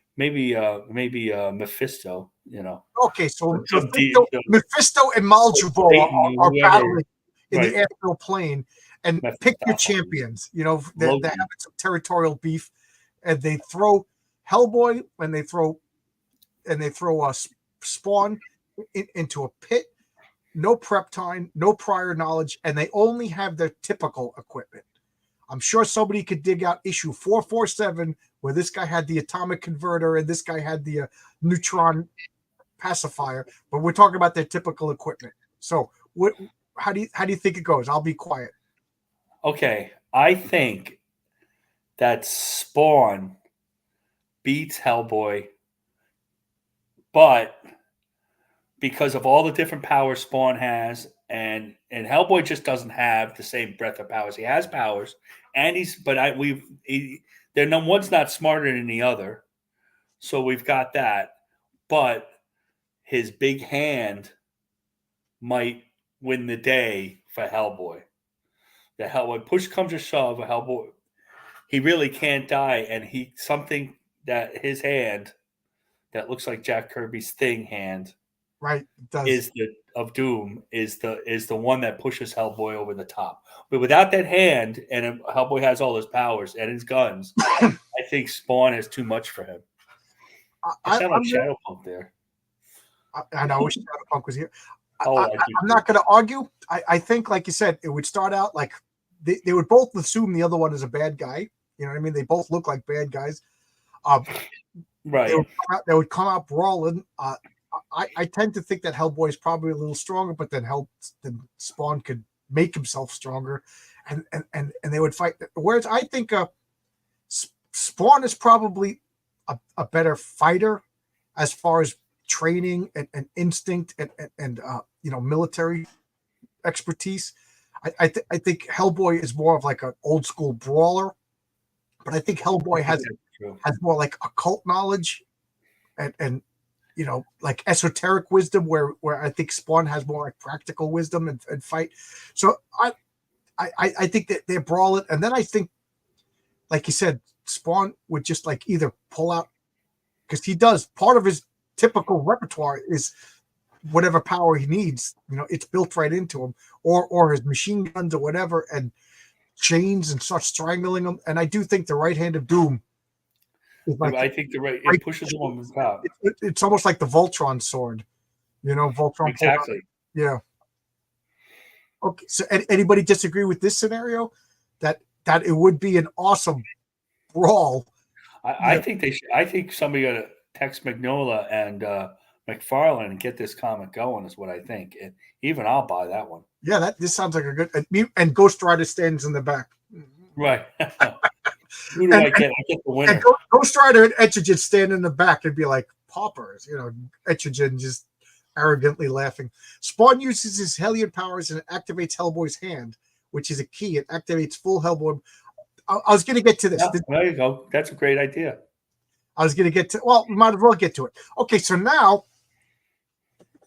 Maybe Mephisto. You know, Okay, so some D, Mephisto and Maljubo Satan, are whoever. battling in the Right, astral plane, and pick your Mephistopheles, champions. You know, they're Loki. having some territorial beef, and they throw Hellboy and they throw Spawn into a pit. No prep time, no prior knowledge, and they only have their typical equipment. I'm sure somebody could dig out issue 447 where this guy had the atomic converter and this guy had the neutron pacifier, but we're talking about their typical equipment. So, how do you think it goes? I'll be quiet. Okay, I think that Spawn beats Hellboy, but because of all the different powers Spawn has, and Hellboy just doesn't have the same breadth of powers. He has powers, and they're one's not smarter than the other, so we've got that. But his big hand might win the day for Hellboy. The Hellboy push comes to shove, Hellboy he really can't die, and something that his hand that looks like Jack Kirby's Thing hand. Right, it does. Is the of Doom is the one that pushes Hellboy over the top. But without that hand, and Hellboy has all his powers and his guns, I think Spawn is too much for him. I sound like Shadowpunk there. I know. I wish Shadowpunk was here. Oh, I'm not going to argue. I think, like you said, it would start out like they would both assume the other one is a bad guy. You know what I mean? They both look like bad guys. Right. They would come out brawling. I tend to think that Hellboy is probably a little stronger, but then Spawn could make himself stronger, and they would fight. Whereas I think Spawn is probably a better fighter as far as training and instinct and military expertise. I think Hellboy is more of like an old school brawler, but I think Hellboy has more like occult knowledge and like esoteric wisdom, where I think Spawn has more like practical wisdom and fight. So I think that they're brawling, and then I think, like you said, Spawn would just like either pull out, because he does part of his typical repertoire is whatever power he needs. It's built right into him, or his machine guns or whatever, and chains and start strangling them. And I do think the right hand of Doom. I think it pushes him on the top. It's almost like the Voltron sword, Voltron. Exactly. Yeah. Okay. So anybody disagree with this scenario? That it would be an awesome brawl. I think they should. I think somebody got to text Mignola and McFarlane and get this comic going. Is what I think, and even I'll buy that one. Yeah, this sounds like a good. And Ghost Rider stands in the back. Right. Who do I get? I get the winner. And Ghost Rider and Etrigan stand in the back and be like paupers, Etrigan just arrogantly laughing. Spawn uses his Hellion powers and activates Hellboy's hand, which is a key. It activates full Hellboy. I was going to get to this. Yeah, there you go. That's a great idea. I was going to get to. Well, we might as well get to it. Okay, so now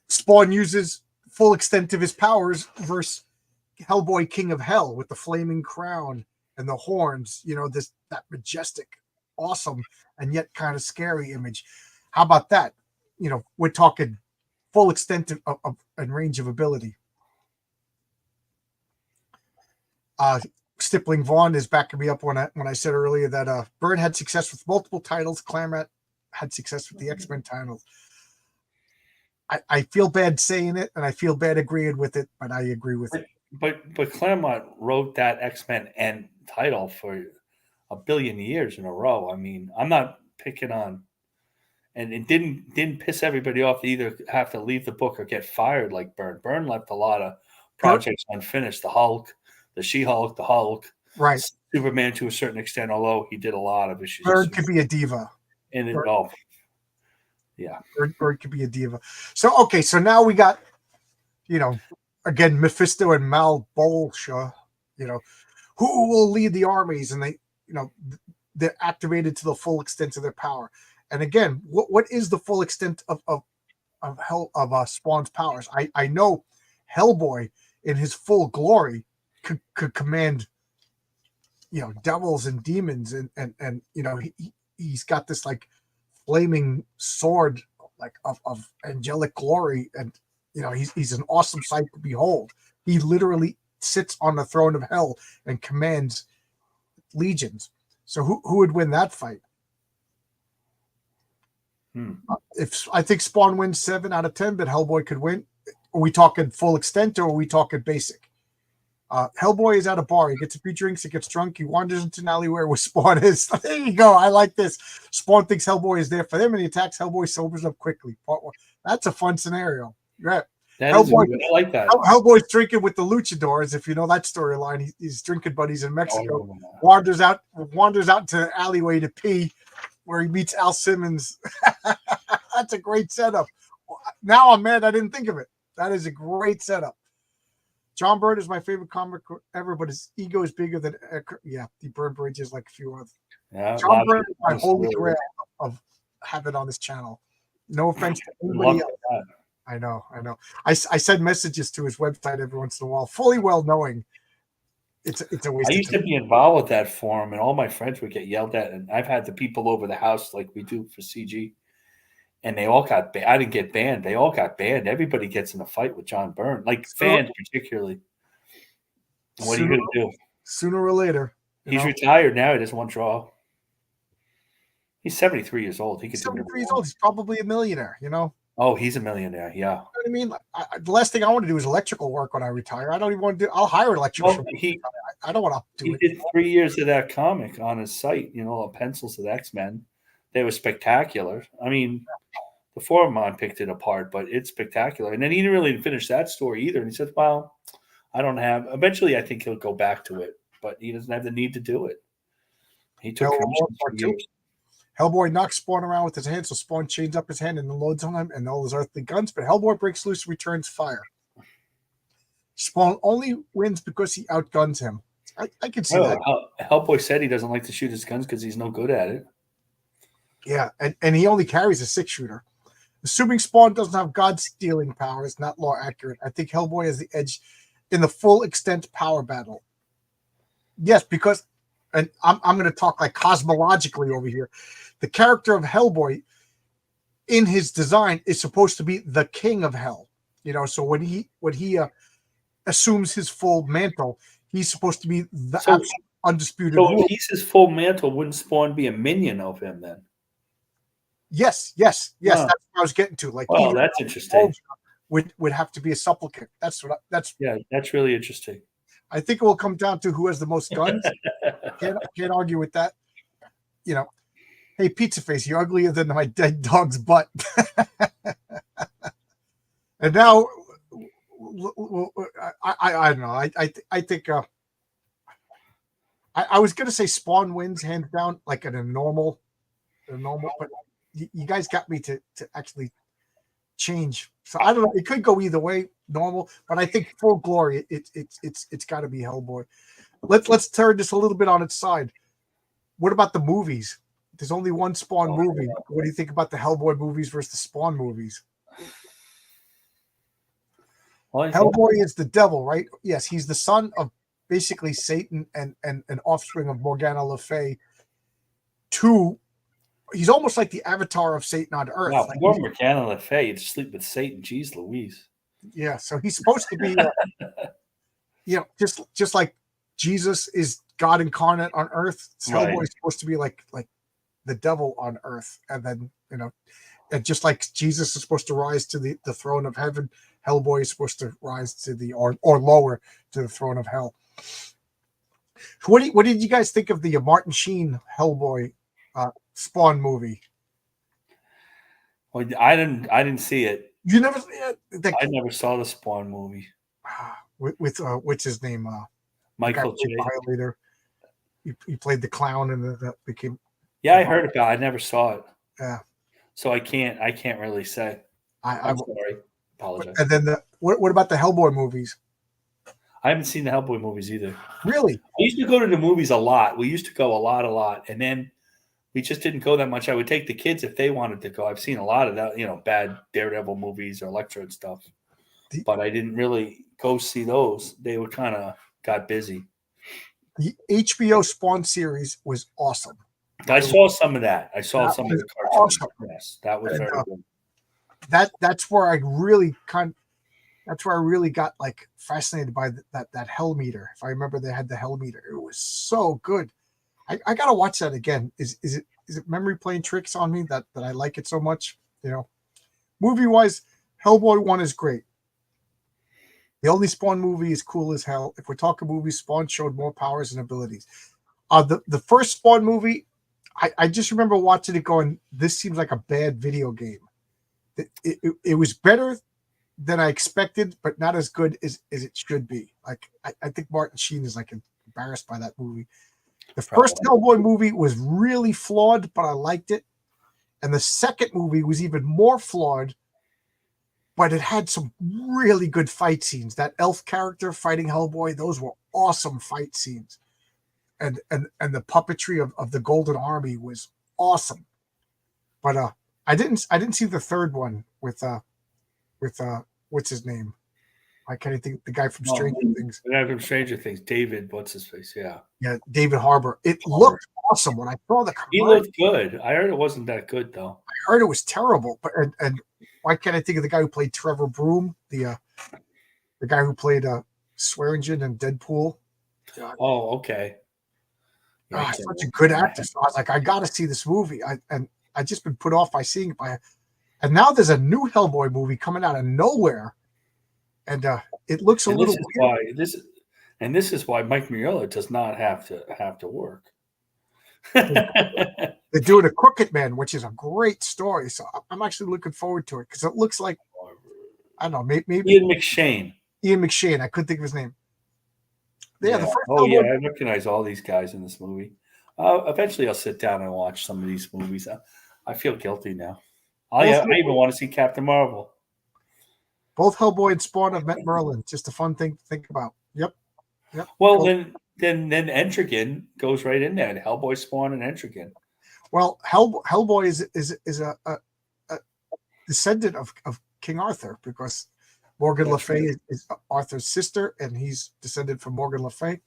Spawn uses full extent of his powers versus Hellboy, King of Hell, with the flaming crown and the horns, that majestic, awesome, and yet kind of scary image. How about that? We're talking full extent of and range of ability. Stippling Vaughn is backing me up when I said earlier that Byrne had success with multiple titles. Claremont had success with the X-Men titles. I feel bad saying it, and I feel bad agreeing with it, but I agree with it. But Claremont wrote that X-Men and title for a billion years in a row. I mean, I'm not picking on, and it didn't piss everybody off to either have to leave the book or get fired like Byrne. Byrne left a lot of projects unfinished. The Hulk, the She-Hulk, the Hulk, right? Superman to a certain extent, although he did a lot of issues. Byrne could be a diva. And yeah, Byrne could be a diva. So okay, so now we got, again, Mephisto and Malbolsha, who will lead the armies, and they're activated to the full extent of their power. And again, what is the full extent of Spawn's powers. I know Hellboy in his full glory could command, devils and demons, and he's got this like flaming sword like of angelic glory, and he's an awesome sight to behold. He literally sits on the throne of hell and commands legions. So who would win that fight? If I think Spawn wins 7 out of 10, but Hellboy could win. Are we talking full extent or are we talking basic? Hellboy is at a bar. He gets a few drinks. He gets drunk. He wanders into an alleyway where Spawn is. There you go. I like this. Spawn thinks Hellboy is there for them, and he attacks Hellboy. Sobers up quickly. Part 1. That's a fun scenario. Right. Hellboy, I like that. Hellboy's drinking with the luchadors. If you know that storyline, he's drinking buddies in Mexico. Wanders out to the alleyway to pee, where he meets Al Simmons. That's a great setup. Now I'm mad I didn't think of it. That is a great setup. John Byrne is my favorite comic ever, but his ego is bigger than the Byrne Bridge is like a few others. Yeah, John Byrne is my holy grail of having on this channel. No offense to anybody else. That. I know. I send messages to his website every once in a while, fully well knowing it's a waste. I used to be involved with that forum, and all my friends would get yelled at, and I've had the people over the house like we do for CG, and they all got I didn't get banned. They all got banned. Everybody gets in a fight with John Byrne, like fans particularly. What are you going to do? Sooner or later. He's retired now. He doesn't want to draw. He's 73 years old. He could 73 years old. He's probably a millionaire, Oh, he's a millionaire. Yeah. You know what I mean? The last thing I want to do is electrical work when I retire. I don't even want to do. I'll hire electrician. I don't want to do it. He did 3 years of that comic on his site. Pencils of the X-Men. They were spectacular. I mean, the Foreman picked it apart, but it's spectacular. And then he didn't really finish that story either. And he said, "Well, I don't have." Eventually, I think he'll go back to it, but he doesn't have the need to do it. He took years. Hellboy knocks Spawn around with his hand, so Spawn chains up his hand and loads on him and all his earthly guns, but Hellboy breaks loose and returns fire. Spawn only wins because he outguns him. I can see that. Hellboy said he doesn't like to shoot his guns because he's no good at it. Yeah, and he only carries a 6-shooter. Assuming Spawn doesn't have God-stealing powers, not law accurate, I think Hellboy has the edge in the full extent power battle. Yes, because, and I'm going to talk like cosmologically over here. The character of Hellboy in his design is supposed to be the king of hell. So when he assumes his full mantle, he's supposed to be the absolute undisputed ruler. So if he's his full mantle, wouldn't Spawn be a minion of him then? Yes. That's what I was getting to. Like, that's interesting. Would have to be a supplicant. That's really interesting. I think it will come down to who has the most guns. Can't argue with that. Hey, Pizza Face, you're uglier than my dead dog's butt. And now, I don't know. I think I was gonna say Spawn wins hands down, like in a normal, but you guys got me to actually change. So I don't know. It could go either way, normal, but I think full glory. It's got to be Hellboy. Let's turn this a little bit on its side. What about the movies? There's only one Spawn movie. What do you think about the Hellboy movies versus the Spawn movies? Hellboy is the devil, right? Yes, he's the son of basically Satan and an offspring of Morgana Le Fay. He's almost like the avatar of Satan on Earth. Wow, like Morgana Le Fay to sleep with Satan. Jeez Louise. Yeah, so he's supposed to be, just like Jesus is God incarnate on Earth. Hellboy is supposed to be like the devil on Earth, and then and just like Jesus is supposed to rise to the throne of heaven, Hellboy is supposed to rise to or lower to the throne of hell. What did you guys think of the Martin Sheen Hellboy Spawn movie? Well, I didn't see it. You never? I never saw the Spawn movie. With what's his name? Michael J. Violator. He played the clown, and that became. Yeah, I heard about it. I never saw it. Yeah. So I can't really say. I'm sorry. Apologize. And then what about the Hellboy movies? I haven't seen the Hellboy movies either. Really? I used to go to the movies a lot. We used to go a lot. And then we just didn't go that much. I would take the kids if they wanted to go. I've seen a lot of that, bad Daredevil movies or Elektra and stuff, but I didn't really go see those. They were kind of got busy. The HBO Spawn series was awesome. I saw some of that. I saw some of the cartoons. Awesome. Yes, that was very good. That's where I really got like fascinated by that Hell meter. If I remember, they had the Hell meter. It was so good. I gotta watch that again. Is it memory playing tricks on me that I like it so much? Movie wise, Hellboy 1 is great. The only Spawn movie is cool as hell. If we're talking movies, Spawn showed more powers and abilities. The first Spawn movie, I just remember watching it going, this seems like a bad video game. It was better than I expected, but not as good as it should be. Like I think Martin Sheen is like embarrassed by that movie. The first Hellboy movie was really flawed, but I liked it. And the second movie was even more flawed, but it had some really good fight scenes. That elf character fighting Hellboy, those were awesome fight scenes. And the puppetry of the Golden Army was awesome. But I didn't see the third one with what's his name? I can't think the guy from Stranger Things. The guy from Stranger Things, David, what's his face? Yeah, David Harbour. It looked awesome when I saw the commercial. He looked good. I heard it wasn't that good though. I heard it was terrible. But and why can't I think of the guy who played Trevor Broom, the guy who played Swearingen and Deadpool? Oh, okay. Yeah, such a good actor. So I was like, I got to see this movie. I just been put off by seeing it and now there's a new Hellboy movie coming out of nowhere, and it looks a little weird. This is why Mike Mignola does not have to work. They're doing a Crooked Man, which is a great story. So I'm actually looking forward to it because it looks like, I don't know, maybe Ian McShane. I couldn't think of his name. Yeah. The first Hellboy. I recognize all these guys in this movie. Eventually, I'll sit down and watch some of these movies. I feel guilty now. I even want to see Captain Marvel. Both Hellboy and Spawn have met Merlin. Just a fun thing to think about. Yep. Well, then Entrigan goes right in there. Hellboy, Spawn, and Entrigan. Well, Hellboy is a descendant of King Arthur because Morgan Le Fay is Arthur's sister, and he's descended from Morgan Le Fay.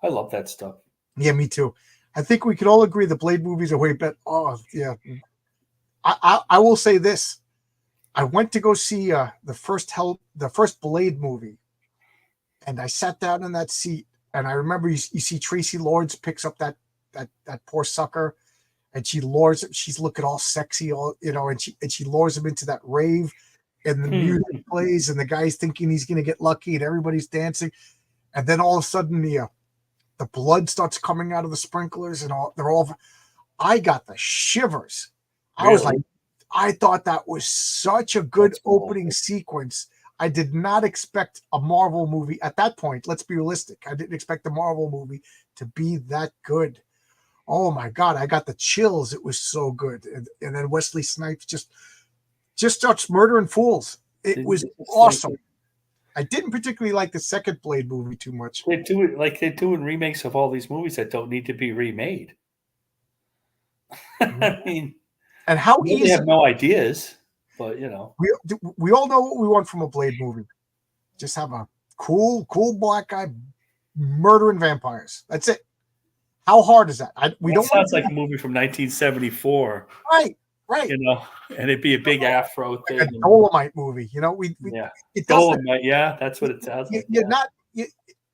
I love that stuff. Yeah, me too. I think we can all agree the Blade movies are way better. Oh, yeah. I will say this. I went to go see the first Blade movie, and I sat down in that seat, and I remember you see Tracy Lords picks up that poor sucker, and she lures him. She's looking all sexy, and she lures him into that rave, and the music plays, and the guy's thinking he's gonna get lucky, and everybody's dancing, and then all of a sudden the blood starts coming out of the sprinklers, and I got the shivers. Really? I was like, I thought that was such a good opening sequence. I did not expect a Marvel movie at that point. Let's be realistic. I didn't expect the Marvel movie to be that good. Oh my God, I got the chills. It was so good. And then Wesley Snipes just starts murdering fools. It was awesome. I didn't particularly like the second Blade movie too much. They do it like they're doing remakes of all these movies that don't need to be remade. I mean, and how easy. They have no ideas, but we all know what we want from a Blade movie. Just have a cool black guy murdering vampires. That's it. How hard is that? Sounds like a movie from 1974. Right. And it'd be a big afro thing. Like a Dolomite movie, Dolomite, that's what it sounds like.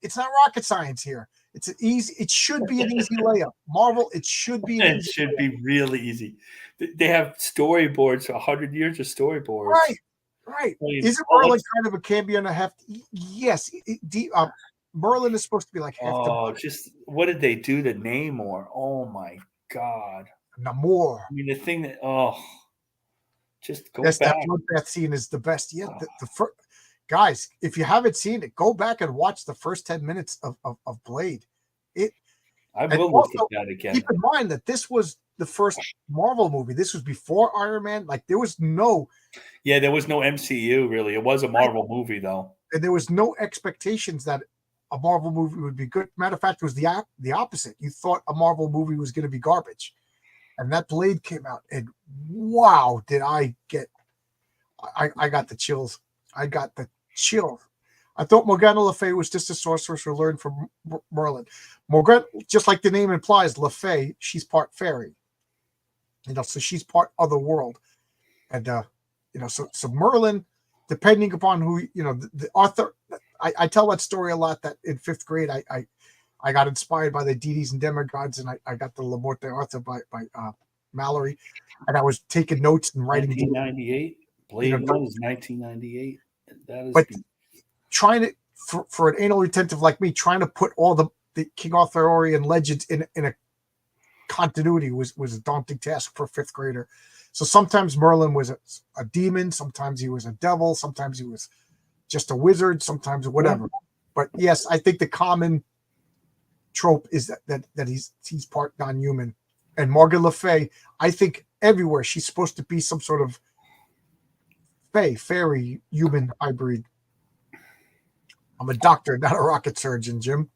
It's not rocket science here. It should be an easy layup. Marvel, it should be. It should be really easy. They have storyboards, 100 years of storyboards. Right. Isn't Merlin kind of a cameo and a half? Yes. Merlin is supposed to be like half. What did they do to Namor? Oh my God. Namor. I mean, the thing that just go back. That bloodbath scene is the best. Yeah, the first. Guys, if you haven't seen it, go back and watch the first 10 minutes of Blade. I will look at that again. Keep in mind that this was the first Marvel movie. This was before Iron Man. Like there was no MCU really. It was a Marvel movie though, and there was no expectations that a Marvel movie would be good. Matter of fact, it was the opposite. You thought a Marvel movie was going to be garbage. and that Blade came out, and wow, did I get? I got the chills. I got the chills. I thought Morgana Le Fay was just a sorceress who learned from Merlin. Morgana, just like the name implies, Le Fay, she's part fairy. So she's part other world, and so Merlin, depending upon who the author. I tell that story a lot. That in 5th grade, I got inspired by the deities and demigods, and I got the La Morte Arthur by Mallory, and I was taking notes and writing. 1998. Blade 1 is 1998. That is. But trying to for an anal retentive like me, trying to put all the King Arthurian legends in a continuity was a daunting task for a 5th grader. So sometimes Merlin was a demon, sometimes he was a devil, sometimes he was just a wizard, sometimes whatever. But yes, I think the common trope is that he's part non-human. And Morgan Le Fay, I think everywhere she's supposed to be some sort of fairy human hybrid. I'm a doctor, not a rocket surgeon, Jim.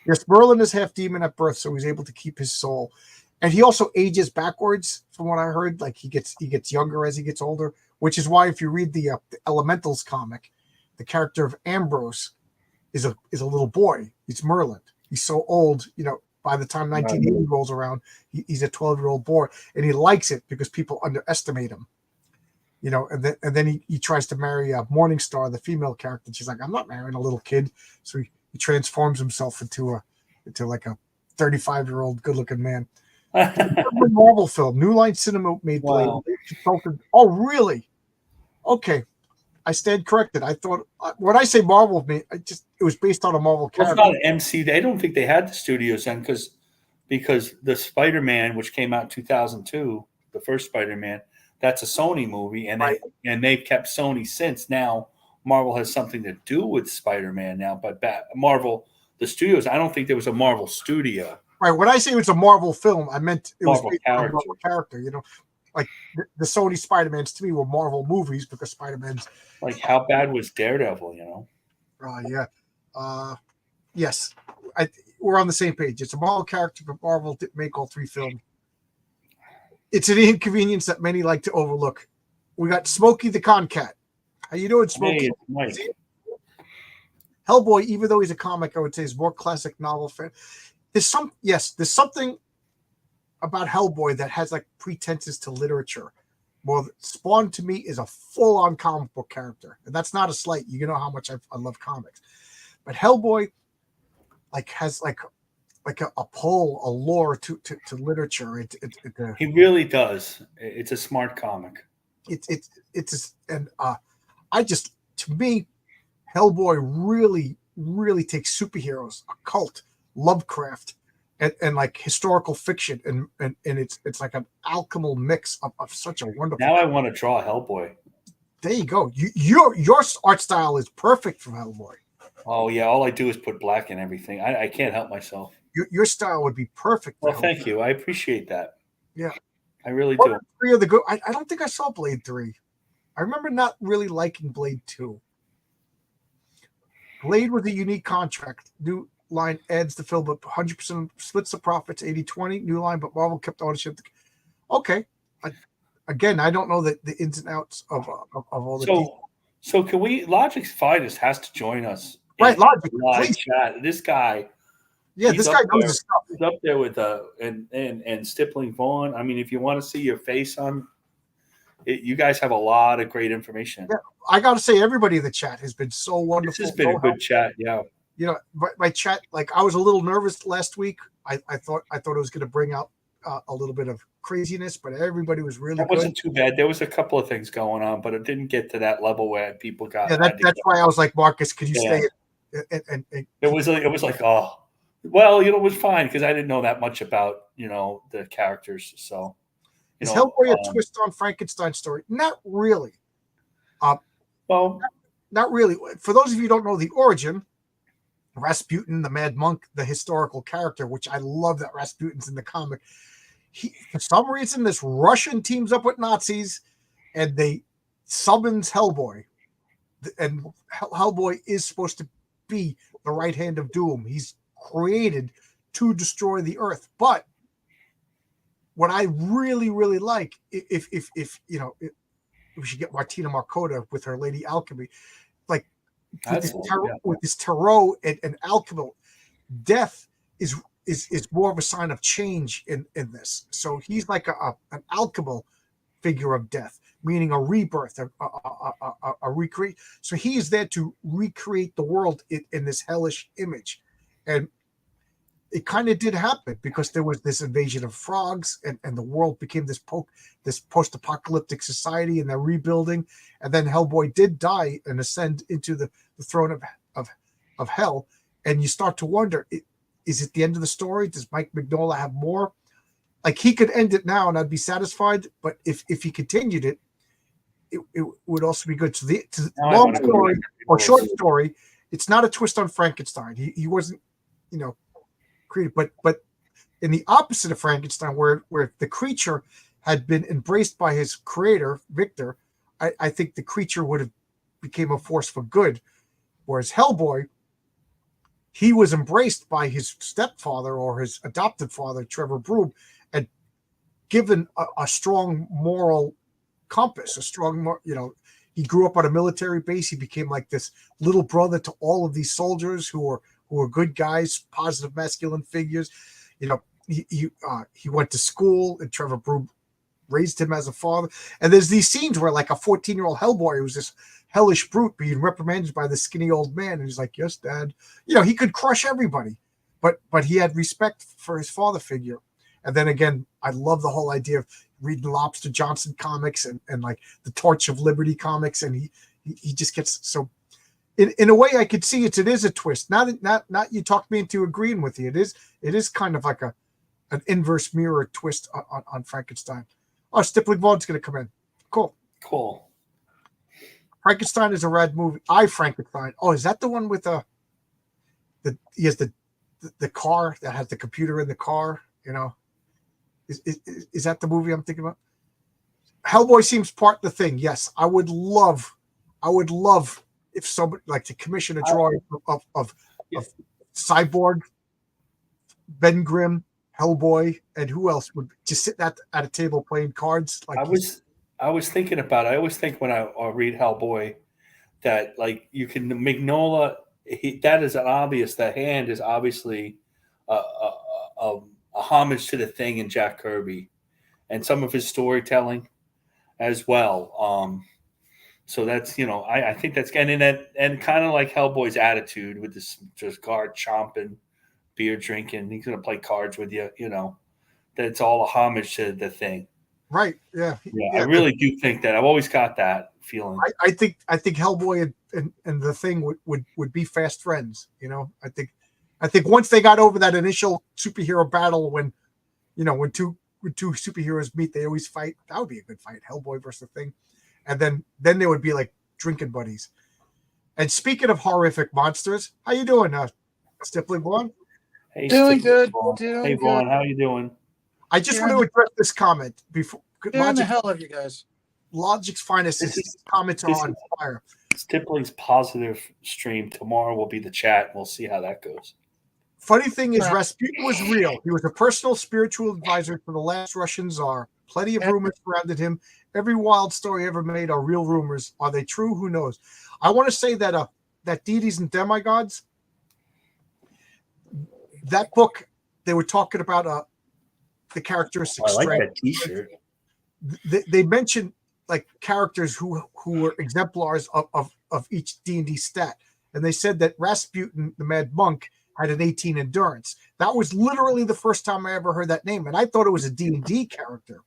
Yes, Merlin is half demon at birth, so he's able to keep his soul. And he also ages backwards, from what I heard. Like he gets younger as he gets older, which is why if you read the Elementals comic, the character of Ambrose is a little boy. He's Merlin. He's so old, by the time 1980 rolls around, he's a 12-year-old boy, and he likes it because people underestimate him. And then he tries to marry Morningstar, the female character. And she's like, I'm not marrying a little kid. So he transforms himself into like a 35-year-old good-looking man. Marvel film, New Line Cinema made Blade. Wow. Oh, really? Okay, I stand corrected. I thought when I say Marvel, it was based on a Marvel character. It's not an MC. I don't think they had the studios then because the Spider-Man, which came out in 2002, the first Spider-Man, that's a Sony movie, and they've kept Sony since. Now Marvel has something to do with Spider-Man now, but Marvel, the studios, I don't think there was a Marvel studio. Right. When I say it was a Marvel film, I meant it Marvel was based on a Marvel character. Like the Sony Spider-Mans to me were Marvel movies because Spider-Man's. Like how bad was Daredevil? Yeah. Yes. We're on the same page. It's a Marvel character, but Marvel didn't make all 3 films. It's an inconvenience that many like to overlook. We got Smokey the Concat. How you doing, Smokey? Hey, Mike. Hellboy, even though he's a comic, I would say is more classic novel fan. There's something about Hellboy that has like pretenses to literature. Well, Spawn to me is a full-on comic book character, and that's not a slight. You know how much I love comics, but Hellboy has a pull, a lore to literature. He really does. It's a smart comic. To me, Hellboy really takes superheroes, a cult, Lovecraft, and like historical fiction, and it's like an alchemical mix of such a wonderful. Now I want to draw Hellboy. There you go. Your art style is perfect for Hellboy. Oh yeah, all I do is put black in everything. I can't help myself. Your style would be perfect. Well, thank you. I appreciate that. Yeah, I really do. 3 of the good. I don't think I saw Blade 3. I remember not really liking Blade 2. Blade was a unique contract. New Line adds the film, but 100% splits the profits, 80-20. New Line, but Marvel kept ownership. Okay. Again, I don't know the ins and outs of all the. So can we? Logic's Finest has to join us. Right, Logic. Live chat. This guy. Yeah, this guy knows his stuff. He's up there with and Stippling Vaughn. I mean, if you want to see your face on it, you guys have a lot of great information. Yeah, I got to say, everybody in the chat has been so wonderful. This has been a good chat. Yeah. My chat, like I was a little nervous last week. I thought it was going to bring out a little bit of craziness, but everybody was really. That wasn't too bad. There was a couple of things going on, but it didn't get to that level where people got. Yeah, that's why I was like, Marcus, could you stay? And it was like, oh, well, it was fine because I didn't know that much about the characters. So, is Hellboy a twist on Frankenstein's story? Not really. Not really. For those of you who don't know the origin, Rasputin, the Mad Monk, the historical character, which I love that Rasputin's in the comic. For some reason, this Russian teams up with Nazis, and they summons Hellboy. And Hellboy is supposed to be the right hand of doom. He's created to destroy the earth. But what I really, really like, if you know, if we should get Martina Markota with her Lady Alchemy, like with this tarot and alchemy, death is more of a sign of change in this. So he's like an alchemical figure of death, meaning a rebirth, a recreate. So he is there to recreate the world in this hellish image, and it kind of did happen because there was this invasion of frogs, and the world became this post-apocalyptic society, and they're rebuilding. And then Hellboy did die and ascend into the throne of hell, and you start to wonder: is it the end of the story? Does Mike Mignola have more? Like, he could end it now, and I'd be satisfied. But if he continued it, it would also be good. So the long story or short story, it's not a twist on Frankenstein. He wasn't, created, but in the opposite of Frankenstein, where the creature had been embraced by his creator, Victor, I think the creature would have became a force for good. Whereas Hellboy, he was embraced by his stepfather or his adopted father, Trevor Broom, and given a strong moral compass, he grew up on a military base. He became like this little brother to all of these soldiers who were good guys, positive masculine figures. He went to school, and Trevor Broom raised him as a father. And there's these scenes where, like, a 14-year-old Hellboy was this hellish brute being reprimanded by the skinny old man, and he's like, "Yes, Dad." He could crush everybody, but he had respect for his father figure. And then again, I love the whole idea of reading Lobster Johnson comics and like the Torch of Liberty comics, and he just gets so. In a way, I could see it. It is a twist. Not you talked me into agreeing with you. It is kind of like an inverse mirror twist on Frankenstein. Oh, Stippling Vaughn's going to come in. Cool. Frankenstein is a rad movie. Frankenstein. Oh, is that the one with he has the car that has the computer in the car? Is that the movie I'm thinking about? Hellboy seems part of the thing. Yes, I would love if somebody like to commission a drawing of Cyborg, Ben Grimm, Hellboy, and who else would just sit at a table playing cards? Like, I was thinking about it. I always think when I read Hellboy that, like, you can Mignola. That is an obvious. The hand is obviously a homage to the Thing in Jack Kirby, and some of his storytelling as well. So that's I think that's getting in that, and kind of like Hellboy's attitude with this just guard chomping, beer drinking. He's gonna play cards with you. That's all a homage to the Thing. Right. Yeah. I really do think that. I've always got that feeling. I think Hellboy and the Thing would be fast friends. I think once they got over that initial superhero battle, when two superheroes meet, they always fight. That would be a good fight, Hellboy versus the Thing, and then they would be like drinking buddies. And speaking of horrific monsters, how you doing, Stippling Vaughn? Hey, doing good. Hey, Vaughn, how you doing? I just want to address this comment before. Where the hell are you guys? Logic's finest comments are on fire. Stippling's positive stream tomorrow will be the chat. We'll see how that goes. Funny thing is, Rasputin was real. He was a personal spiritual advisor for the last Russian Tsar. Plenty of rumors surrounded him. Every wild story ever made are real rumors. Are they true? Who knows? I want to say that that Deities and Demigods, that book, they were talking about the characteristics. I like that T-shirt. They mentioned like characters who were exemplars of each D&D stat, and they said that Rasputin, the Mad Monk, had an 18 endurance. That was literally the first time I ever heard that name, and I thought it was a D&D character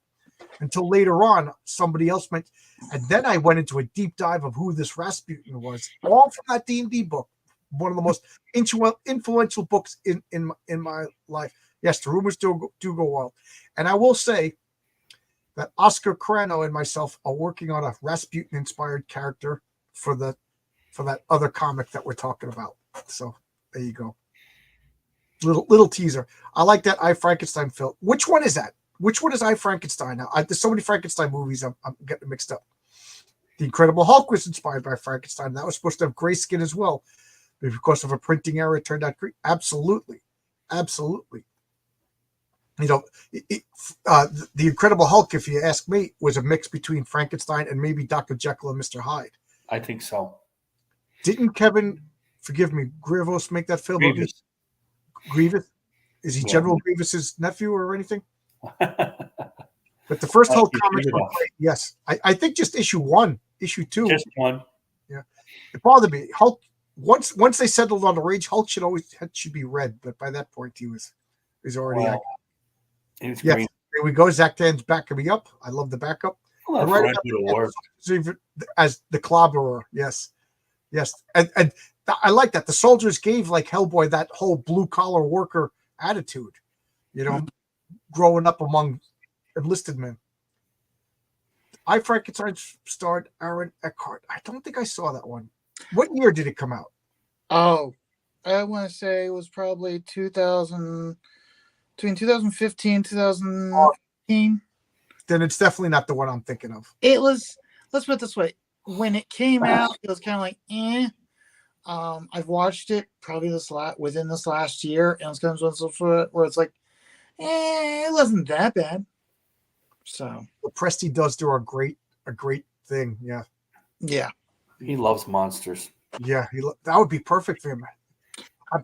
until later on somebody else mentioned, and then I went into a deep dive of who this Rasputin was, all from that D&D book, one of the most influential books in my life. Yes, the rumors do go wild, and I will say that Oscar Carano and myself are working on a Rasputin-inspired character for that other comic that we're talking about. So there you go. Little teaser. I like that I Frankenstein film. Which one is that? Which one is I Frankenstein? Now, there's so many Frankenstein movies. I'm getting mixed up. The Incredible Hulk was inspired by Frankenstein. That was supposed to have gray skin as well, but because of a printing error, it turned out green. Absolutely. You know, the Incredible Hulk, if you ask me, was a mix between Frankenstein and maybe Dr. Jekyll and Mr. Hyde. I think so. Didn't Kevin, forgive me, Grievous make that film? Grievous. Grievous? Is he Yeah. General Grievous's nephew or anything? But the first Hulk comics were great. Yes. I think just issue 1, issue 2. Just one. Yeah. It bothered me. Hulk, once they settled on the Rage, Hulk should be red, but by that point he was already out. It's yes. green. There we go. Zach Dan's backing me up. I love the backup. Right as the Clobberer. Yes. And I like that. The soldiers gave like Hellboy that whole blue collar worker attitude, growing up among enlisted men. I Frankenstein starred Aaron Eckhart. I don't think I saw that one. What year did it come out? Oh, I want to say it was probably 2000, between 2015 2015. Then it's definitely not the one I'm thinking of. It was, let's put it this way. When it came out, it was kind of like, eh. I've watched it probably within this last year, and it's kind of where it's like, it wasn't that bad. So Presti does do a great thing. Yeah. He loves monsters. Yeah, that would be perfect for him.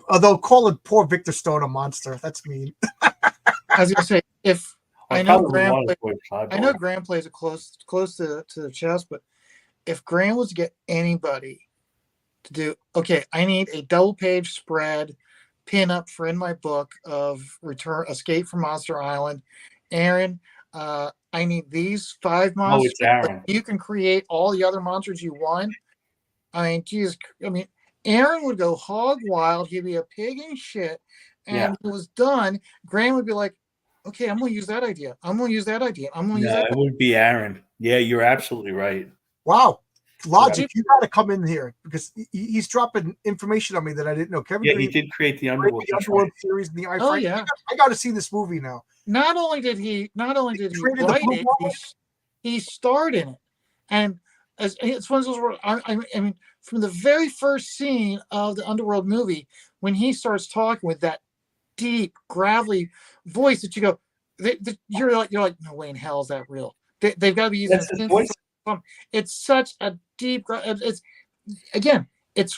Although calling poor Victor Stone a monster, that's mean. I was gonna say, if I know Graham plays it close to the chest, but if Graham was to get anybody to do, okay, I need a double page spread pin up for in my book of Escape from Monster Island. Aaron, I need these 5 monsters. Oh, it's Aaron. You can create all the other monsters you want. I mean, Jesus, Aaron would go hog wild. He'd be a pig in shit. And when it was done, Graham would be like, okay, I'm going to use that idea. I'm going to use that idea. I'm going to use that. It would be Aaron. Yeah, you're absolutely right. Wow. Logic, you got to come in here because he's dropping information on me that I didn't know. Kevin, he did create the Underworld series in the iFrank. Oh, yeah. I got to see this movie now. Not only did he write it, he starred in it. And it's one of those where I mean, from the very first scene of the Underworld movie, when he starts talking with that deep, gravelly voice that you go, you're like, no way in hell is that real. They've got to be using his voice. It's such a deep. It's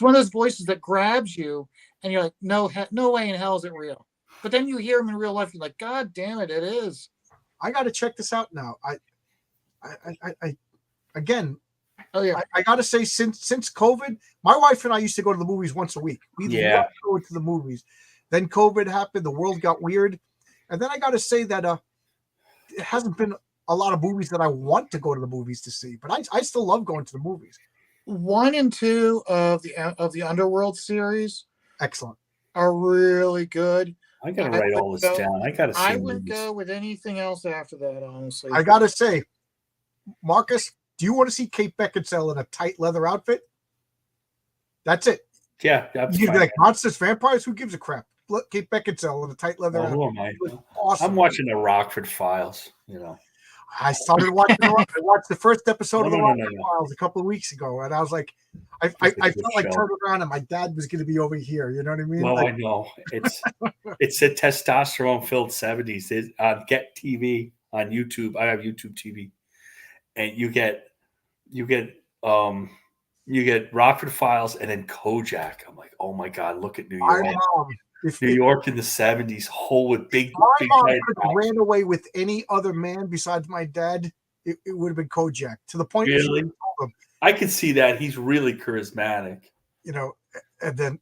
one of those voices that grabs you, and you're like, no way in hell is it real. But then you hear him in real life, you're like, God damn it, it is. I got to check this out now. I again. Oh yeah. I got to say, since COVID, my wife and I used to go to the movies once a week. We loved going to the movies. Then COVID happened. The world got weird, and then I got to say that it hasn't been a lot of movies that I want to go to the movies to see, but I still love going to the movies. 1 and 2 of the Underworld series, excellent, are really good. I gotta write all this down. I wouldn't go with anything else after that, honestly. I gotta say, Marcus, do you want to see Kate Beckinsale in a tight leather outfit? That's it. Yeah, you'd be like monsters, vampires. Who gives a crap? Look, Kate Beckinsale in a tight leather outfit. Who am I? Awesome. I'm watching the Rockford Files. I started watching. I watched the first episode of the Rockford Files a couple of weeks ago, and I was like, I felt like turning around and my dad was going to be over here. You know what I mean? Well, I know it's a testosterone-filled 70s. On Get TV on YouTube. I have YouTube TV, and you get Rockford Files and then Kojak. I'm like, oh my god, look at New York. New York in the 70s, whole with big. My mom could have ran away with any other man besides my dad. It would have been Kojak, to the point. Really? I could see that. He's really charismatic. And then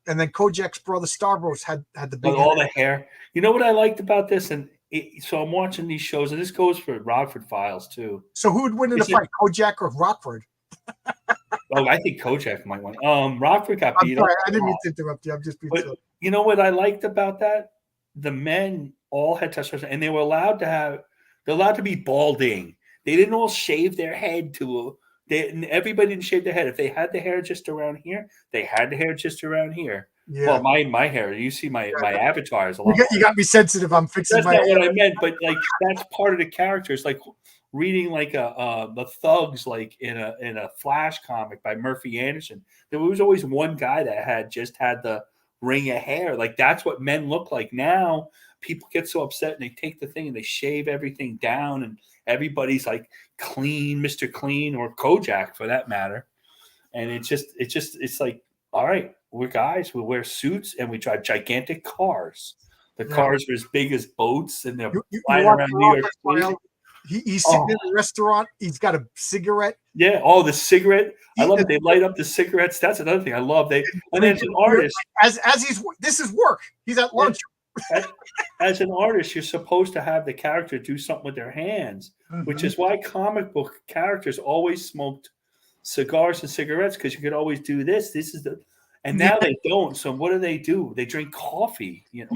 Kojak's brother Stavros had the big all the hair. You know what I liked about this, so I'm watching these shows, and this goes for Rockford Files too. So who would win in a fight, Kojak or Rockford? Oh, I think Kojak might win. Rockford got beat up. I didn't mean to interrupt you. I'm just being silly. You know what I liked about that? The men all had testosterone, and they were allowed to be balding. They didn't all shave their head everybody didn't shave their head. If they had the hair just around here, they had the hair just around here. Yeah. Well, my hair, you see my avatar is a lot. You got me sensitive. I'm fixing my hair. That's not what I meant, but like that's part of the character. It's like reading like the thugs like in a Flash comic by Murphy Anderson. There was always one guy that had the ring of hair. Like that's what men look like now. People get so upset and they take the thing and they shave everything down, and everybody's like clean, Mr. Clean, or Kojak for that matter. And it's like, all right, we're guys, we wear suits and we drive gigantic cars. The cars are as big as boats, and they're flying around New York City. He's sitting in a restaurant. He's got a cigarette. Yeah. Oh, the cigarette. I love it. They light up the cigarettes. That's another thing I love. And then as an artist, this is work. He's at lunch. As an artist, you're supposed to have the character do something with their hands, which is why comic book characters always smoked cigars and cigarettes, because you could always do this. And now they don't. So what do? They drink coffee. You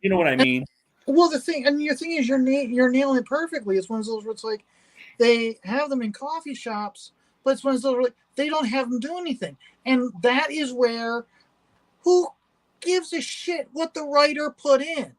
know what I mean? Well, the thing is, you're nailing it perfectly. It's one of those where it's like they have them in coffee shops, but it's one of those where they don't have them do anything, and that is where who gives a shit what the writer put in?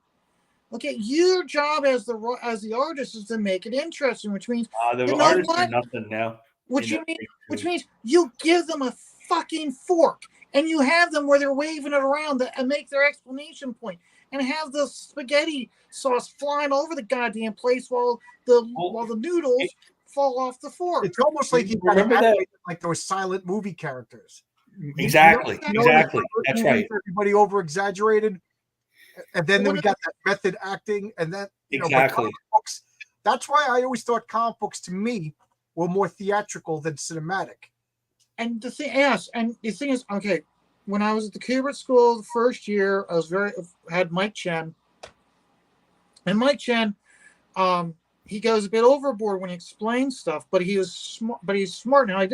Okay, your job as the artist is to make it interesting, which means the artists are nothing now. Which means you give them a fucking fork and you have them where they're waving it around and make their explanation point, and have the spaghetti sauce flying over the goddamn place while the noodles fall off the fork. It's almost like you remember that, like those silent movie characters. Exactly. That's right. Everybody over exaggerated, and then we got that method acting, and then exactly. Books, that's why I always thought comic books to me were more theatrical than cinematic. And the thing is, okay, when I was at the Kubrick School the first year, had Mike Chen, and Mike Chen, he goes a bit overboard when he explains stuff, but he was smart. But he's smart now.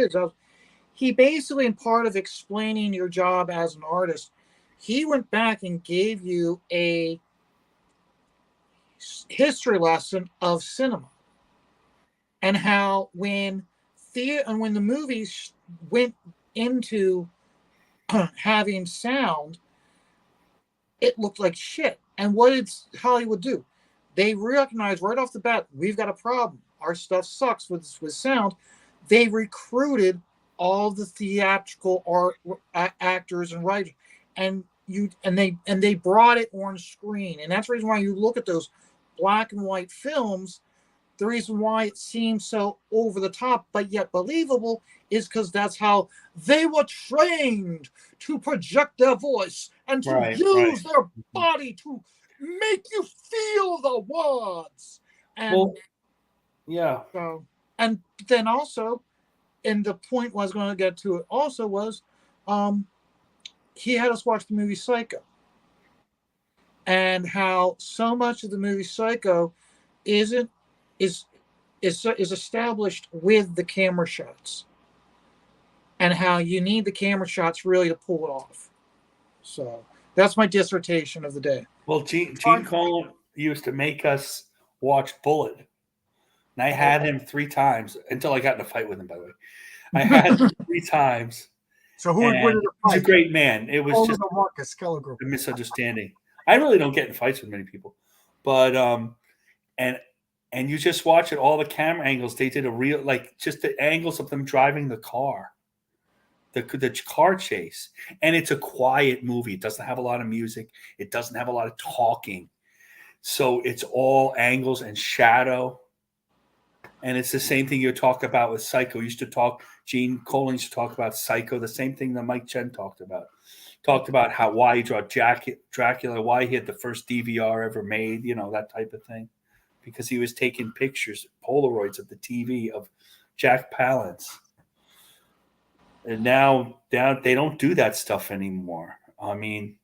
He basically, in part of explaining your job as an artist, he went back and gave you a history lesson of cinema, and how when the movies went into having sound, it looked like shit. And what did Hollywood do? They recognized right off the bat, we've got a problem. Our stuff sucks with sound. They recruited all the theatrical actors and writers, and they brought it on screen. And that's the reason why you look at those black and white films. The reason why it seems so over the top but yet believable is because that's how they were trained to project their voice and to use their body to make you feel the words. And and then also, and the point I was going to get to it also was, he had us watch the movie Psycho, and how so much of the movie Psycho is established with the camera shots, and how you need the camera shots really to pull it off. So that's my dissertation of the day. Well, Gene Colan used to make us watch Bullet, and I had him 3 times until I got in a fight with him. By the way, I had him 3 times. So who would win in a fight? He's a great man. It was just Marcus Keller Group. A misunderstanding. I really don't get in fights with many people, but and you just watch it, all the camera angles. They did a real, like, just the angles of them driving the car, the car chase. And it's a quiet movie. It doesn't have a lot of music. It doesn't have a lot of talking. So it's all angles and shadow. And it's the same thing you talk about with Psycho. Gene Colan used to talk about Psycho, the same thing that Mike Chen talked about. Talked about why he drew Dracula, why he had the first DVR ever made, that type of thing. Because he was taking pictures, Polaroids of the TV of Jack Palance. And now they don't do that stuff anymore. I mean,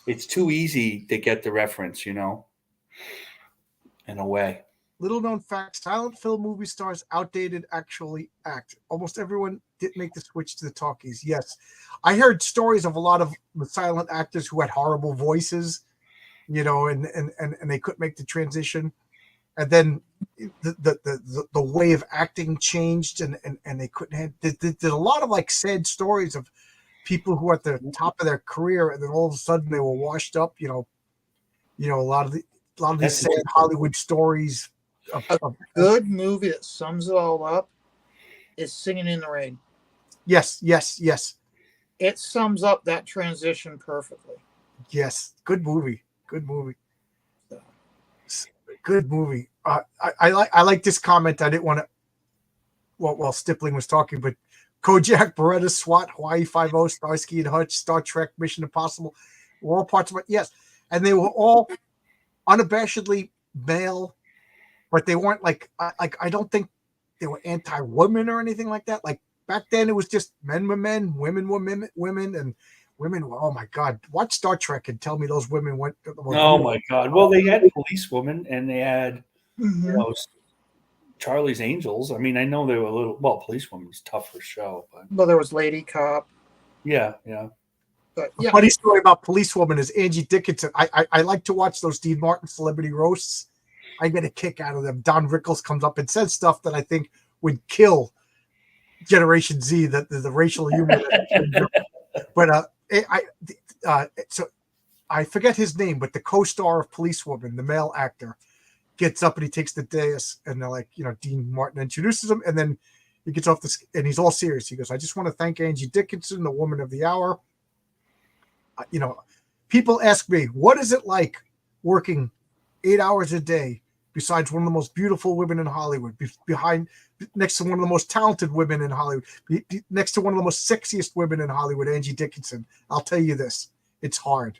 it's too easy to get the reference, in a way. Little known fact, silent film movie stars outdated actually act. Almost everyone did make the switch to the talkies. Yes. I heard stories of a lot of silent actors who had horrible voices, and they couldn't make the transition. And then the way of acting changed, and they couldn't have. There's a lot of like sad stories of people who were at the top of their career, and then all of a sudden they were washed up. A lot of these sad Hollywood stories. A good movie that sums it all up is Singing in the Rain. Yes. It sums up that transition perfectly. Yes, good movie. Good movie. Good movie. I like this comment. I didn't want to. Well, while Stippling was talking, but Kojak, Beretta, SWAT, Hawaii Five-0, Starsky and Hutch, Star Trek, Mission Impossible, were all parts of it. Yes, and they were all unabashedly male, but they weren't like I don't think they were anti-women or anything like that. Like back then, it was just men were men, women were women, and women were. Oh my God, watch Star Trek and tell me those women went. Oh my God! Well, they had policewomen and they had Charlie's Angels. I mean, I know they were a little. Well, policewoman was tougher show, but Well, there was Lady Cop. yeah. But A funny story about policewoman is Angie Dickinson. I like to watch those Steve Martin celebrity roasts. I get a kick out of them. Don Rickles comes up and says stuff that I think would kill Generation Z, that the racial humor. But so I forget his name, but the co-star of Policewoman, the male actor, gets up and he takes the dais, and they're like, Dean Martin introduces him, and then he gets off this, and he's all serious. He goes, "I just want to thank Angie Dickinson, the woman of the hour. People ask me, what is it like working 8 hours a day besides one of the most beautiful women in Hollywood, next to one of the most talented women in Hollywood, next to one of the most sexiest women in Hollywood, Angie Dickinson? I'll tell you this, it's hard.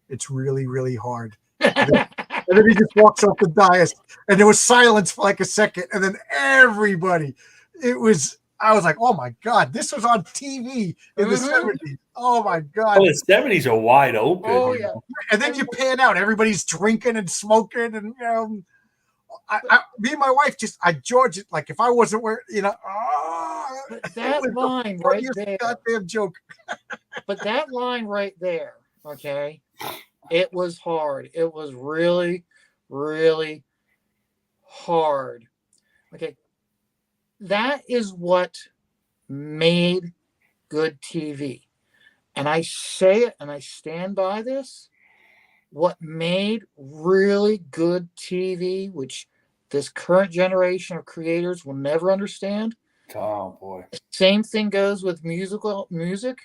It's really, really hard." And then he just walks off the dais, and there was silence for like a second, and then everybody, I was like, oh my God, this was on TV in the 70s. Oh my God. Oh, the 70s are wide open. Oh yeah. And then you pan out, everybody's drinking and smoking, and me and my wife I George it like if I wasn't wearing, But that line right there. Goddamn joke. But that line right there, okay, it was hard. It was really, really hard. Okay. That is what made good TV. And I say it and I stand by this. What made really good TV, which this current generation of creators will never understand. Oh boy. Same thing goes with music.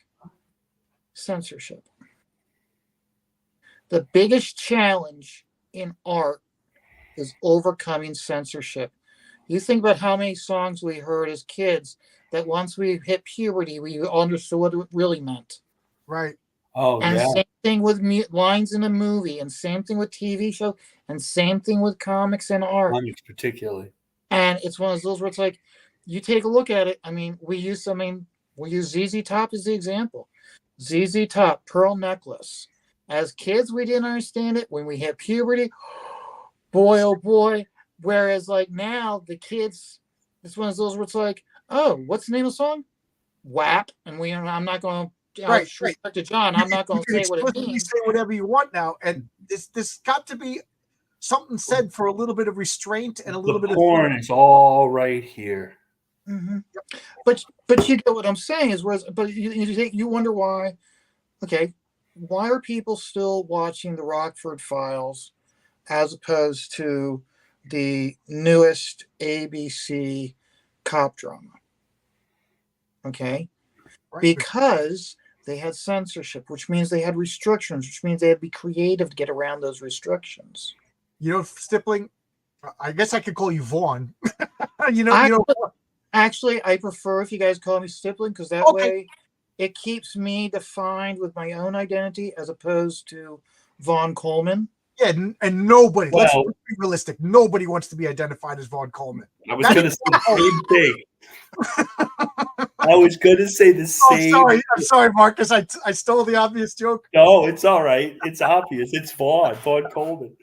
Censorship. The biggest challenge in art is overcoming censorship. You think about how many songs we heard as kids that once we hit puberty, we understood what it really meant. Right. Oh, and yeah. Same thing with lines in a movie, and same thing with TV shows, and same thing with comics and art. Comics particularly. And it's one of those where it's like, you take a look at it. I mean, we use ZZ Top as the example. ZZ Top, Pearl Necklace. As kids, we didn't understand it. When we hit puberty, boy, oh boy. Whereas like now, the kids, it's one of those where it's like, oh, what's the name of the song? WAP. And I'm not going to, right. to John, I'm not going to say what it means. Say whatever you want now. And this got to be something said for a little bit of restraint and a little bit of porn is all right here. Mm-hmm. But you get what I'm saying is, but you wonder why. Okay, why are people still watching the Rockford Files as opposed to the newest ABC cop drama? Okay, right. Because they had censorship, which means they had restrictions, which means they had to be creative to get around those restrictions. Stippling, I guess I could call you Vaughn. Actually, I prefer if you guys call me Stippling, because that way it keeps me defined with my own identity as opposed to Vaughn Coleman. Yeah, and nobody, let's be realistic, nobody wants to be identified as Vaughn Coleman. I was going to say the same thing. I was going to say the same. I'm sorry, Marcus. I stole the obvious joke. No, it's all right. It's obvious. It's Vaughn Coleman.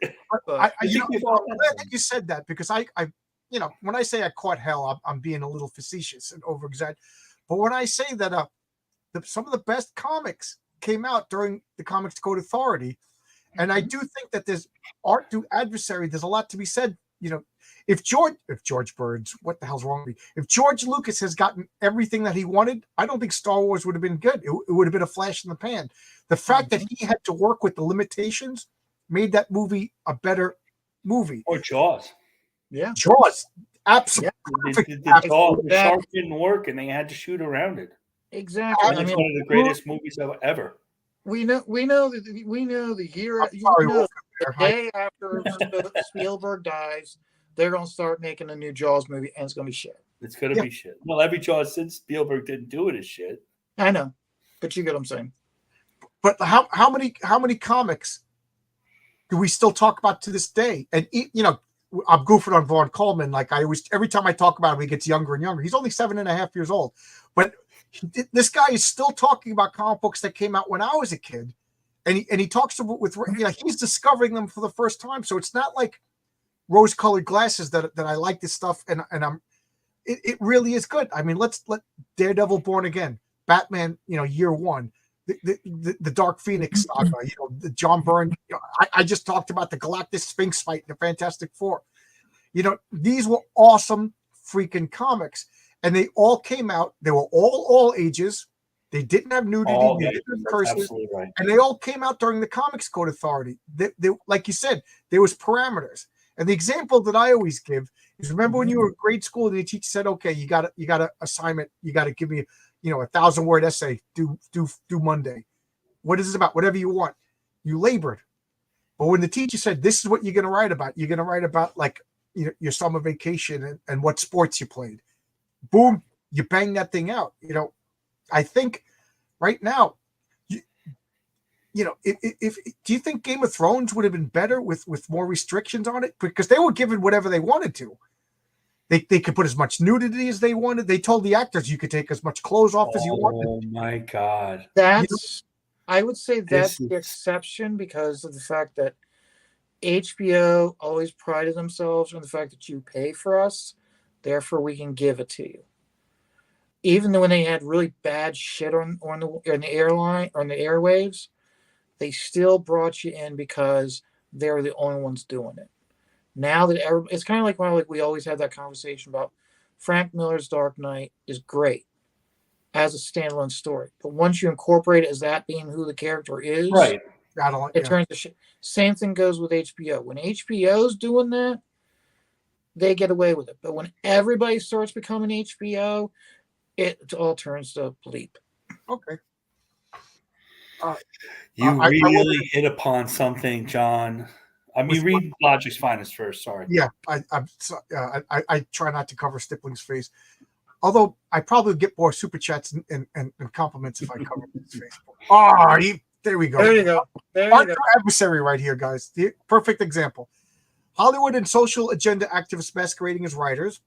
I'm glad that you said that, because I when I say I caught hell, I'm being a little facetious and over-exaggerated. But when I say that some of the best comics came out during the Comics Code Authority, and I do think that there's art to adversary. There's a lot to be said. If George Burns, what the hell's wrong with me? If George Lucas has gotten everything that he wanted, I don't think Star Wars would have been good. It would have been a flash in the pan. The fact that he had to work with the limitations made that movie a better movie. Or Jaws. Yeah. Jaws. Absolutely. The shark didn't work and they had to shoot around it. Exactly. It's one of the greatest movies ever. we know the year I'm sorry, the Wolf. There. day after Spielberg dies, they're gonna start making a new Jaws movie, and it's gonna be shit. It's gonna Yeah. be shit. Well, every Jaws since Spielberg didn't do it is shit. I know, but you get what I'm saying. But how many comics do we still talk about to this day? And I'm goofing on Vaughn Coleman. Like I always, every time I talk about him, he gets younger and younger. He's only 7.5 years old, but this guy is still talking about comic books that came out when I was a kid, and he talks about he's discovering them for the first time. So it's not like rose-colored glasses that I like this stuff, and it really is good. I mean, let Daredevil, Born Again, Batman, year one. The Dark Phoenix saga, the John Byrne. I just talked about the Galactus Sphinx fight in the Fantastic Four. These were awesome freaking comics, and they all came out. They were all ages. They didn't have nudity, they didn't have curses, right. And they all came out during the Comics Code Authority. They, like you said, there was parameters. And the example that I always give is, remember when you were in grade school and the teacher said, "Okay, you got an assignment. You got to give me, 1,000-word essay due Monday. What is it about? Whatever you want." You labored. But when the teacher said, "This is what you're going to write about," you're going to write about your summer vacation and what sports you played. Boom, you bang that thing out. I think right now, if do you think Game of Thrones would have been better with more restrictions on it? Because they were given whatever they wanted to. They could put as much nudity as they wanted. They told the actors you could take as much clothes off as you wanted. Oh my God. I would say that's the exception, because of the fact that HBO always prided themselves on the fact that you pay for us, therefore we can give it to you. Even though when they had really bad shit on the airline or on the airwaves, they still brought you in because they were the only ones doing it. Now that it's kind of like we always had that conversation about Frank Miller's Dark Knight is great as a standalone story, but once you incorporate it as that being who the character is, right, it turns to shit. Same thing goes with HBO. When HBO's doing that, they get away with it. But when everybody starts becoming HBO, it all turns to bleep. Okay. You really hit upon something, John. I mean, read Logic's Finest first. Sorry. Yeah, I try not to cover Stipling's face, although I probably get more super chats and compliments if I cover his face. There we go. There you go. Our adversary right here, guys. The perfect example. Hollywood and social agenda activists masquerading as writers.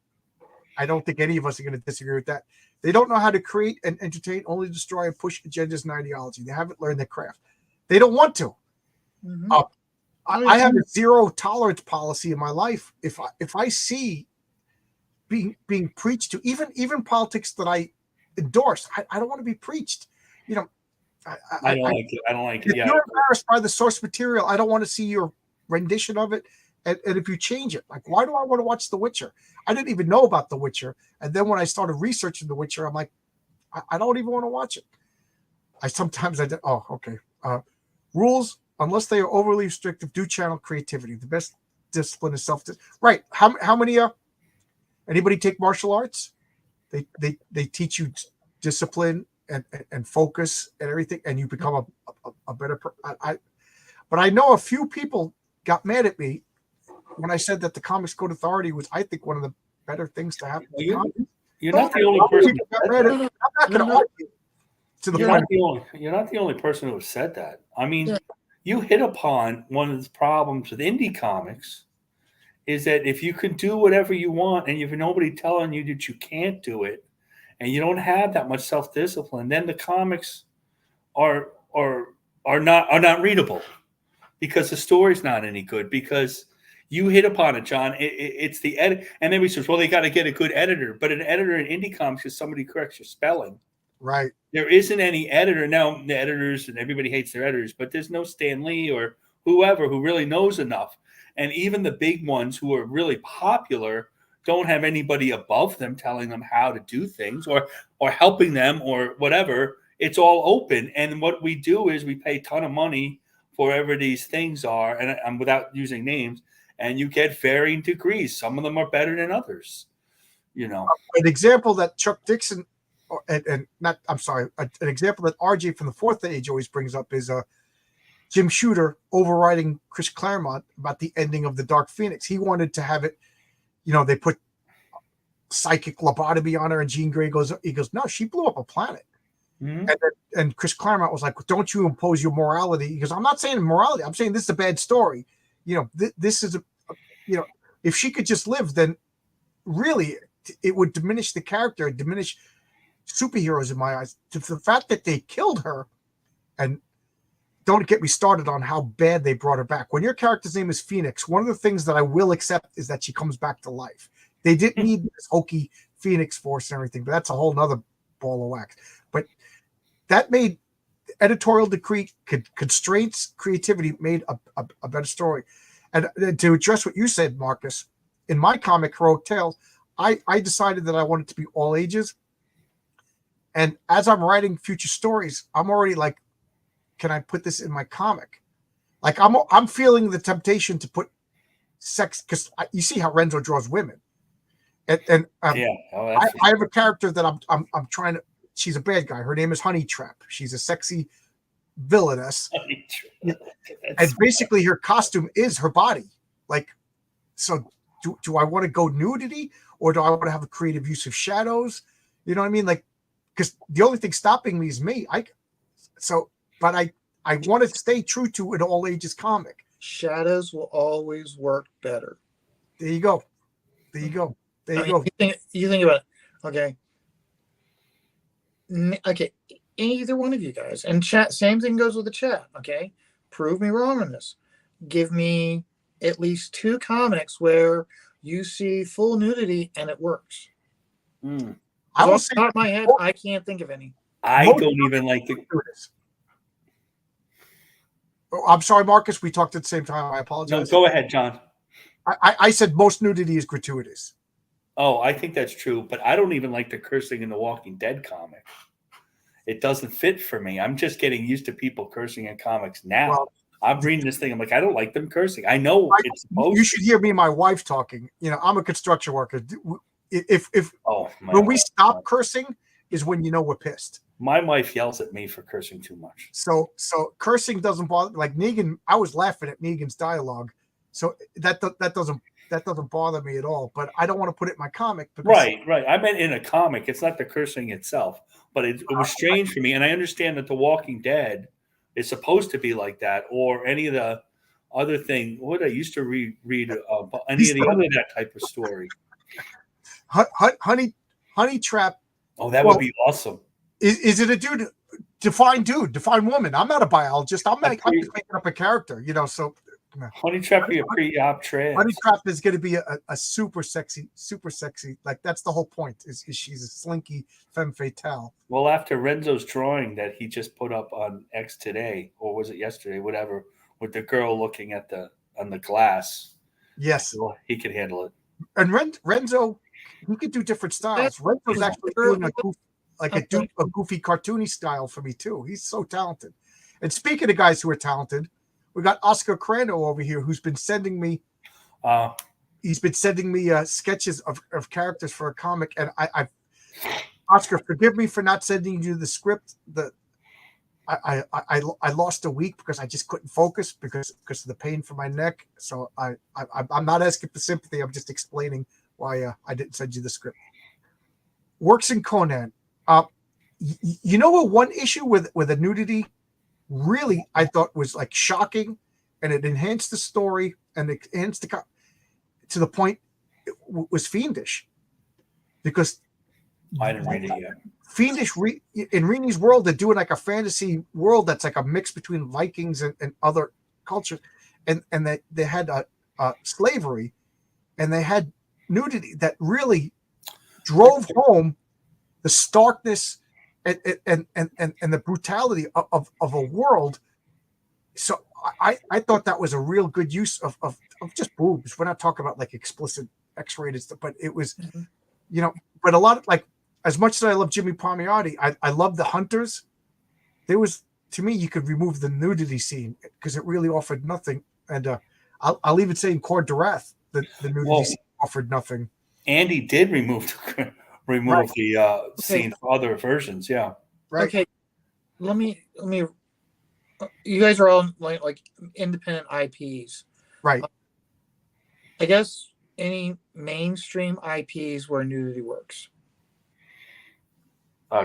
I don't think any of us are going to disagree with that. They don't know how to create and entertain, only destroy and push agendas and ideology. They haven't learned their craft. They don't want to. Mm-hmm. I have a zero tolerance policy in my life. If I see being preached to, even politics that I endorse, I don't want to be preached. I don't like it. I don't like it. If you're embarrassed by the source material, I don't want to see your rendition of it. And if you change it, like, why do I want to watch The Witcher? I didn't even know about The Witcher. And then when I started researching The Witcher, I'm like, I don't even want to watch it. Okay. Rules, unless they are overly restrictive, do channel creativity. The best discipline is right. How many anybody take martial arts? They teach you discipline and focus and everything, and you become a better person. But I know a few people got mad at me when I said that the Comics Code Authority was, I think, one of the better things to happen. You're not the only person. I'm not going to argue to the point. You're not the only person who has said that. I mean, you hit upon one of the problems with indie comics is that if you can do whatever you want and if nobody telling you that you can't do it and you don't have that much self-discipline, then the comics are not readable because the story's not any good, because you hit upon it, John. It's the edit. And then we said, well, they got to get a good editor. But an editor in indie comics is somebody who corrects your spelling. Right. There isn't any editor. Now, the editors, and everybody hates their editors, but there's no Stan Lee or whoever who really knows enough. And even the big ones who are really popular don't have anybody above them telling them how to do things or helping them or whatever. It's all open. And what we do is we pay a ton of money for whatever these things are, and without using names, and you get varying degrees. Some of them are better than others, An example that Chuck Dixon and not, I'm sorry, an example that RJ from the Fourth Age always brings up is Jim Shooter overriding Chris Claremont about the ending of the Dark Phoenix. He wanted to have it, they put psychic lobotomy on her, and Jean Grey goes, no, she blew up a planet. Mm-hmm. And Chris Claremont was like, don't you impose your morality? He goes, I'm not saying morality. I'm saying this is a bad story. This is if she could just live, then really it would diminish the character, diminish superheroes in my eyes. The fact that they killed her, and don't get me started on how bad they brought her back. When your character's name is Phoenix, one of the things that I will accept is that she comes back to life. They didn't need this hokey Phoenix Force and everything, but that's a whole nother ball of wax. But that made editorial decree, constraints, creativity made a better story. And to address what you said, Marcus, in my comic, Heroic Tales, I decided that I wanted to be all ages. And as I'm writing future stories, I'm already like, can I put this in my comic? Like I'm feeling the temptation to put sex, because you see how Renzo draws women, and yeah, I have a character that I'm trying to. She's a bad guy. Her name is Honey Trap. She's a sexy villainess, and basically her costume is her body. Like, so do I want to go nudity, or do I want to have a creative use of shadows? You know what I mean? Like, because the only thing stopping me is me. But I want to stay true to an all ages comic. Shadows will always work better. There you go. There you go. There you go. You think about it. Okay. Okay. Either one of you guys. And chat, same thing goes with the chat. Okay. Prove me wrong on this. Give me at least 2 comics where you see full nudity and it works. I will off the top of my head, I can't think of any. I don't even like to do this. Oh, I'm sorry, Marcus. We talked at the same time. I apologize. No, go ahead, John. I said most nudity is gratuitous. Oh, I think that's true, but I don't even like the cursing in the Walking Dead comic. It doesn't fit for me. I'm just getting used to people cursing in comics now. Well, I'm reading this thing. I'm like, I don't like them cursing. I know it's supposed. You should hear me and my wife talking. I'm a construction worker. When we stop cursing is when we're pissed. My wife yells at me for cursing too much. So cursing doesn't bother. Like Negan, I was laughing at Negan's dialogue, so that doesn't bother me at all. But I don't want to put it in my comic. Right. I meant in a comic. It's not the cursing itself, but it was strange for me. And I understand that The Walking Dead is supposed to be like that, or any of the other thing. What I used to read any of the other that type of story. Honey Trap. Oh, that would be awesome. Is it a dude? Define woman. I'm not a biologist. I'm just making up a character, So Honey Trap be a pre-op trans. Honey Trap is going to be a super sexy. Like that's the whole point. Is she's a slinky femme fatale. Well, after Renzo's drawing that he just put up on X today, or was it yesterday? Whatever, with the girl looking on the glass. Yes, well, he could handle it. And Renzo, he could do different styles. Renzo's actually doing a goofy cartoony style for me too. He's so talented. And speaking of guys who are talented, we got Oscar Crano over here who's been sending me sketches of characters for a comic. And I Oscar, forgive me for not sending you the script. I lost a week because I just couldn't focus because of the pain from my neck. So I'm not asking for sympathy. I'm just explaining why I didn't send you the script. Works in Conan. What one issue with a nudity really I thought was like shocking, and it enhanced the story and it enhanced to the point it was Fiendish, because I didn't read it yet. Fiendish in Reeni's world, they're doing like a fantasy world that's like a mix between Vikings and other cultures, and they had slavery, and they had nudity that really drove home the starkness and the brutality of a world. So I thought that was a real good use of just boobs. We're not talking about like explicit X-rated stuff, but it was, but a lot of like, as much as I love Jimmy Palmiotti, I love the Hunters. There was, to me, you could remove the nudity scene because it really offered nothing. And I'll even say in Cord Dorath, the nudity scene offered nothing. Andy did remove remove the scene for other versions. Yeah. Right. Okay, let me. You guys are all like independent IPs. Right. I guess any mainstream IPs where nudity works.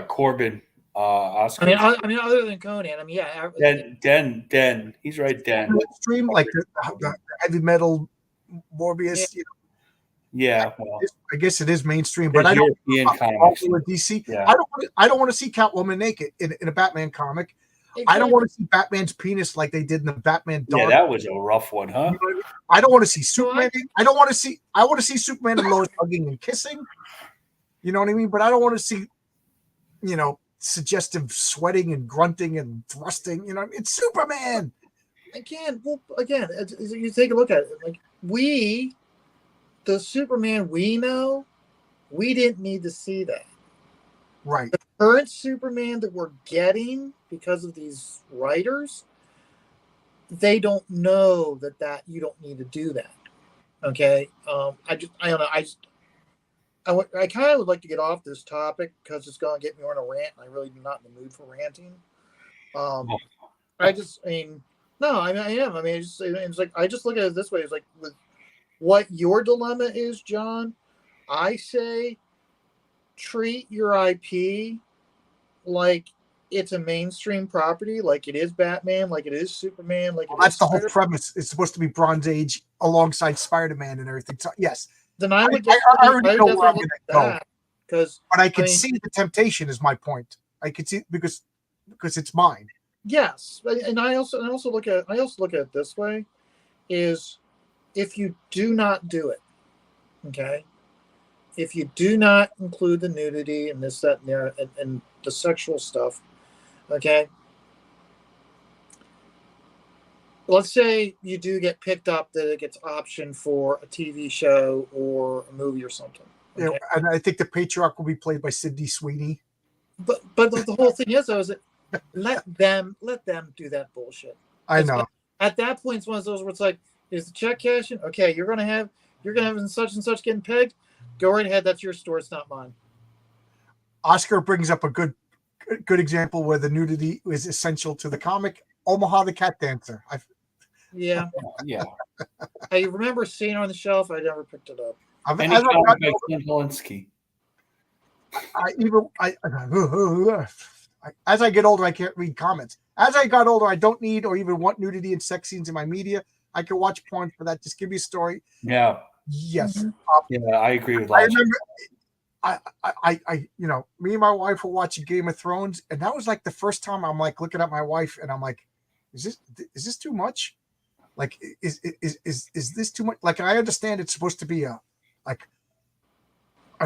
Corbin, Oscar. I mean, other than Conan. I mean, yeah. Den. He's right, Den. Mainstream, like the heavy metal Morbius. Yeah. Yeah, well, I guess it is mainstream, but I European don't. comics. Or DC. Yeah. I don't want to see Catwoman naked in a Batman comic. Exactly. I don't want to see Batman's penis like they did in the Batman. Yeah, that was a rough one, huh? You know what I mean? I don't want to see Superman. I don't want to see. I want to see Superman and Lois hugging and kissing. You know what I mean? But I don't want to see, suggestive sweating and grunting and thrusting. You know, it's Superman. Again, you take a look at it. Like the Superman we know, we didn't need to see that. Right. The current Superman that we're getting because of these writers, they don't know that you don't need to do that. Okay. I don't know. I kind of would like to get off this topic because it's going to get me on a rant. And I really am not in the mood for ranting. No, I am. I mean, it's like, I just look at it this way. It's like with what your dilemma is, John, I say treat your IP like it's a mainstream property, like it is Batman, like it is Superman, like that's the whole premise. It's supposed to be Bronze Age alongside Spider-Man and everything. So yes, then I would. I already know where I'm going to go. Because, but I can see the temptation. Is my point. I can see because it's mine. Yes, and I also look at it this way: is if you do not do it, okay. If you do not include the nudity and this, that, and there, and the sexual stuff, okay. Let's say you do get picked up that it gets optioned for a TV show or a movie or something. Okay? Yeah, and I think the patriarch will be played by Sydney Sweeney. But the whole thing is, though, is that let them do that bullshit. I know. At that point, it's one of those where it's like, is the check cashing? Okay, you're gonna have such and such getting pegged. Go right ahead. That's your store. It's not mine. Oscar brings up a good example where the nudity is essential to the comic. Omaha the Cat Dancer. Yeah. I remember seeing it on the shelf. I never picked it up. As I get older, I can't read comments. As I got older, I don't need or even want nudity and sex scenes in my media. I can watch porn for that. Just give me a story. Yeah. Yes. Yeah, I agree with that. I remember, me and my wife were watching Game of Thrones, and that was like the first time I'm like looking at my wife, and I'm like, is this too much? Like, is this too much? Like, I understand it's supposed to be an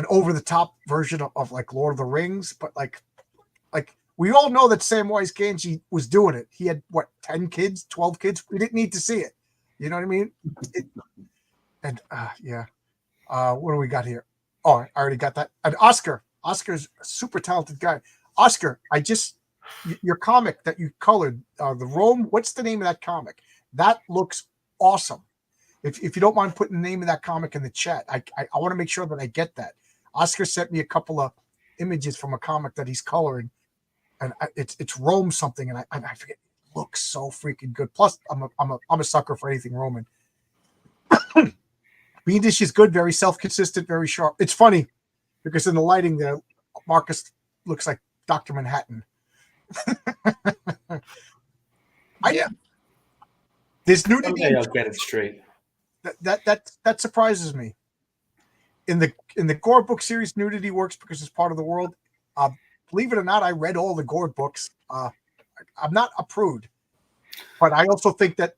over the top version of like Lord of the Rings, but like we all know that Samwise Gamgee was doing it. He had 10 kids, 12 kids. We didn't need to see it. You know what I mean? What do we got here? Oh, I already got that. And Oscar's a super talented guy. Oscar, your comic that you colored, the Rome. What's the name of that comic? That looks awesome. If you don't mind putting the name of that comic in the chat, I want to make sure that I get that. Oscar sent me a couple of images from a comic that he's coloring, and it's Rome something, and I forget. It looks so freaking good. Plus, I'm a sucker for anything Roman. Bean Dish is good, very self-consistent, very sharp. It's funny because in the lighting there, Marcus looks like Dr. Manhattan. There's nudity. I'll get it straight. That surprises me. In the Gore book series, nudity works because it's part of the world. Believe it or not, I read all the Gore books. I'm not a prude, but I also think that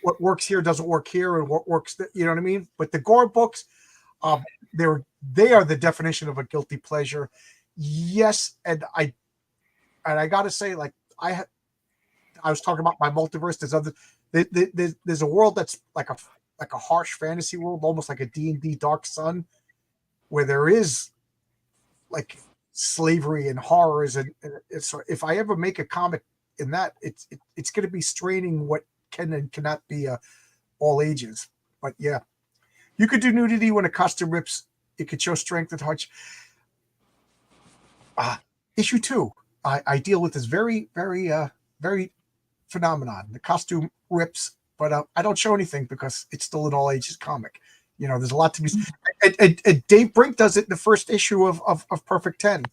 what works here doesn't work here, and what works, you know what I mean? But the Gore books, they are the definition of a guilty pleasure. Yes, and I got to say, like I was talking about my multiverse. There's a world that's like a harsh fantasy world, almost like a D&D Dark Sun, where there is like slavery and horrors, and so if I ever make a comic in that, it's going to be straining what can and cannot be all ages. But yeah, you could do nudity when a costume rips. It could show strength and touch. issue 2, I deal with this very, very phenomenon. The costume rips, but I don't show anything because it's still an all ages comic. There's a lot to be. And Dave Brink does it in the first issue of Perfect 10.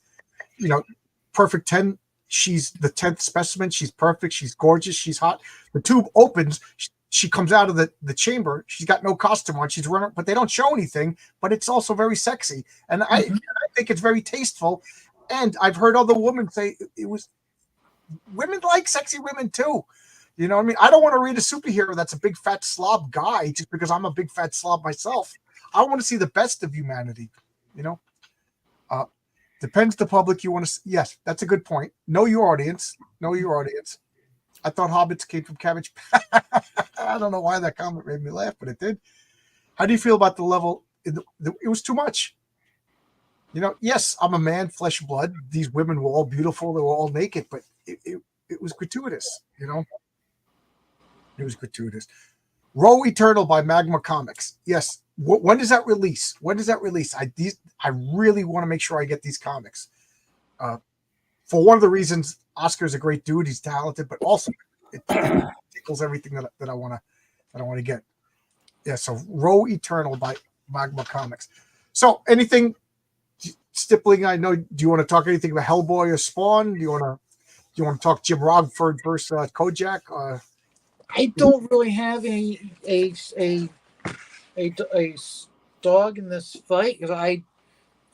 Perfect 10. She's the 10th specimen. She's perfect. She's gorgeous. She's hot. The tube opens. She comes out of the chamber. She's got no costume on. She's running, but they don't show anything. But it's also very sexy, and I think it's very tasteful. And I've heard other women say it was women like sexy women too. You know what I mean? I don't want to read a superhero that's a big fat slob guy just because I'm a big fat slob myself. I want to see the best of humanity. Depends the public you want to see. Yes, that's a good point. Know your audience. Know your audience. I thought hobbits came from Cabbage Patch. I don't know why that comment made me laugh, but it did. How do you feel about the level? It was too much. Yes, I'm a man, flesh and blood. These women were all beautiful. They were all naked, but it was gratuitous. It was gratuitous. Row Eternal by Magma Comics. Yes. When does that release? I really want to make sure I get these comics. For one of the reasons, Oscar's a great dude. He's talented, but also it tickles everything that I want to get. Yeah. So Row Eternal by Magma Comics. So anything stippling? I know. Do you want to talk anything about Hellboy or Spawn? Do you want to talk Jim Rodford versus Kojak? I don't really have a dog in this fight because I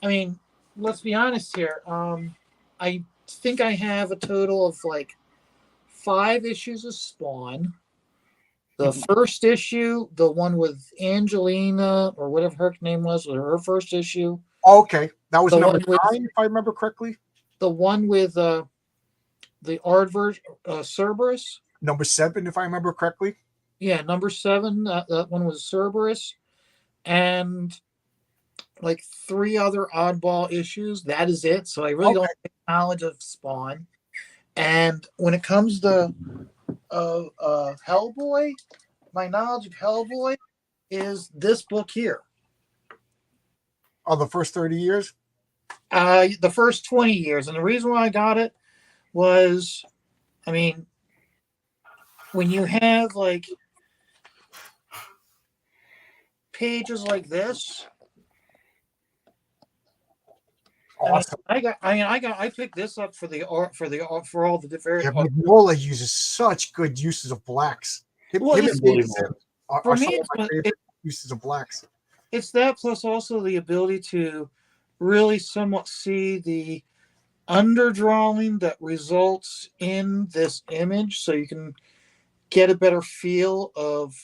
mean, let's be honest here. I think I have a total of like 5 issues of Spawn. The first issue, the one with Angelina or whatever her name was her first issue. Okay, that was The number one 9, if I remember correctly. The one with the Aardvark Cerberus. Number 7, if I remember correctly. Yeah, number 7. That one was Cerberus, and like 3 other oddball issues. That is it. So I really don't have knowledge of Spawn. And when it comes to Hellboy, my knowledge of Hellboy is this book here. Oh, the first 30 years? The first 20 years. And the reason why I got it was, I mean, when you have like pages like this, Awesome. I picked this up for all the different. Yeah, Magnola uses such good uses of blacks. Well, For me, uses of blacks. It's that plus also the ability to really somewhat see the underdrawing that results in this image, so you can get a better feel of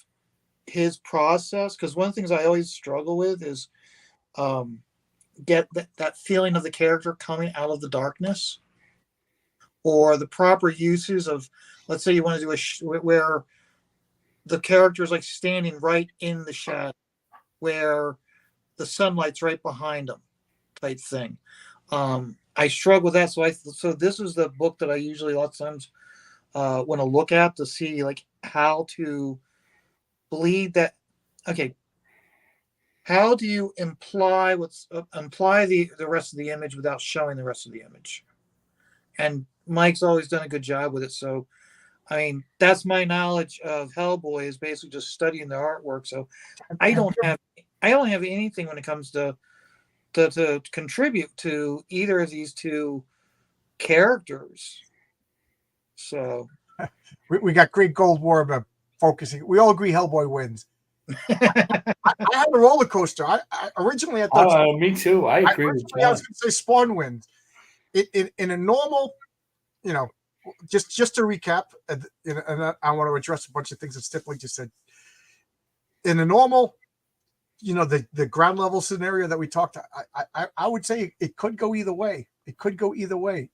his process. Because one of the things I always struggle with is get that feeling of the character coming out of the darkness, or the proper uses of, let's say you want to do where the character is like standing right in the shadow, where the sunlight's right behind him, type thing. I struggle with that, so this is the book that I usually a lot of times want to look at to see like how to bleed that. Okay, how do you imply the rest of the image without showing the rest of the image? And Mike's always done a good job with it. So, I mean, that's my knowledge of Hellboy, is basically just studying the artwork. So, I don't have anything when it comes to contribute to either of these two characters. So, we got great Gold War about focusing. We all agree Hellboy wins. I had a roller coaster. I originally I thought. Me too. I agree with John. I was going to say Spawn wins. In a normal, just to recap, and I want to address a bunch of things that Stifling just said. In a normal, the ground level scenario that we talked, I would say it could go either way. It could go either way.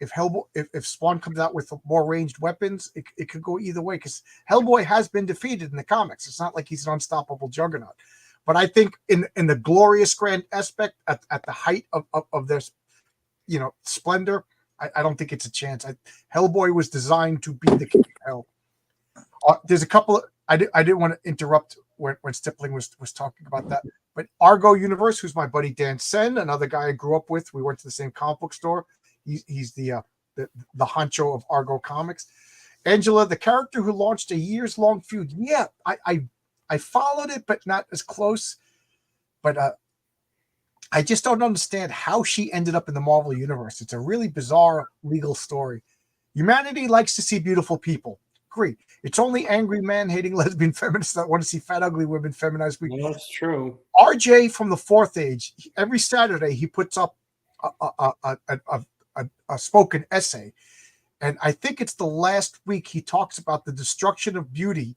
If Hellboy, if Spawn comes out with more ranged weapons, it could go either way, because Hellboy has been defeated in the comics. It's not like he's an unstoppable juggernaut. But I think in the glorious grand aspect, at the height of their splendor, I don't think it's a chance. Hellboy was designed to be the king of hell. There's a couple. I didn't want to interrupt when Stippling was talking about that. But Argo Universe, who's my buddy Dan Sen, another guy I grew up with. We went to the same comic book store. He's the honcho of Argo Comics. Angela, the character who launched a years-long feud. Yeah, I followed it, but not as close. But I just don't understand how she ended up in the Marvel Universe. It's a really bizarre legal story. Humanity likes to see beautiful people. Agree. It's only angry man-hating lesbian feminists that want to see fat, ugly women feminized. Well, that's true. RJ from the Fourth Age, every Saturday he puts up a spoken essay. And I think it's the last week he talks about the destruction of beauty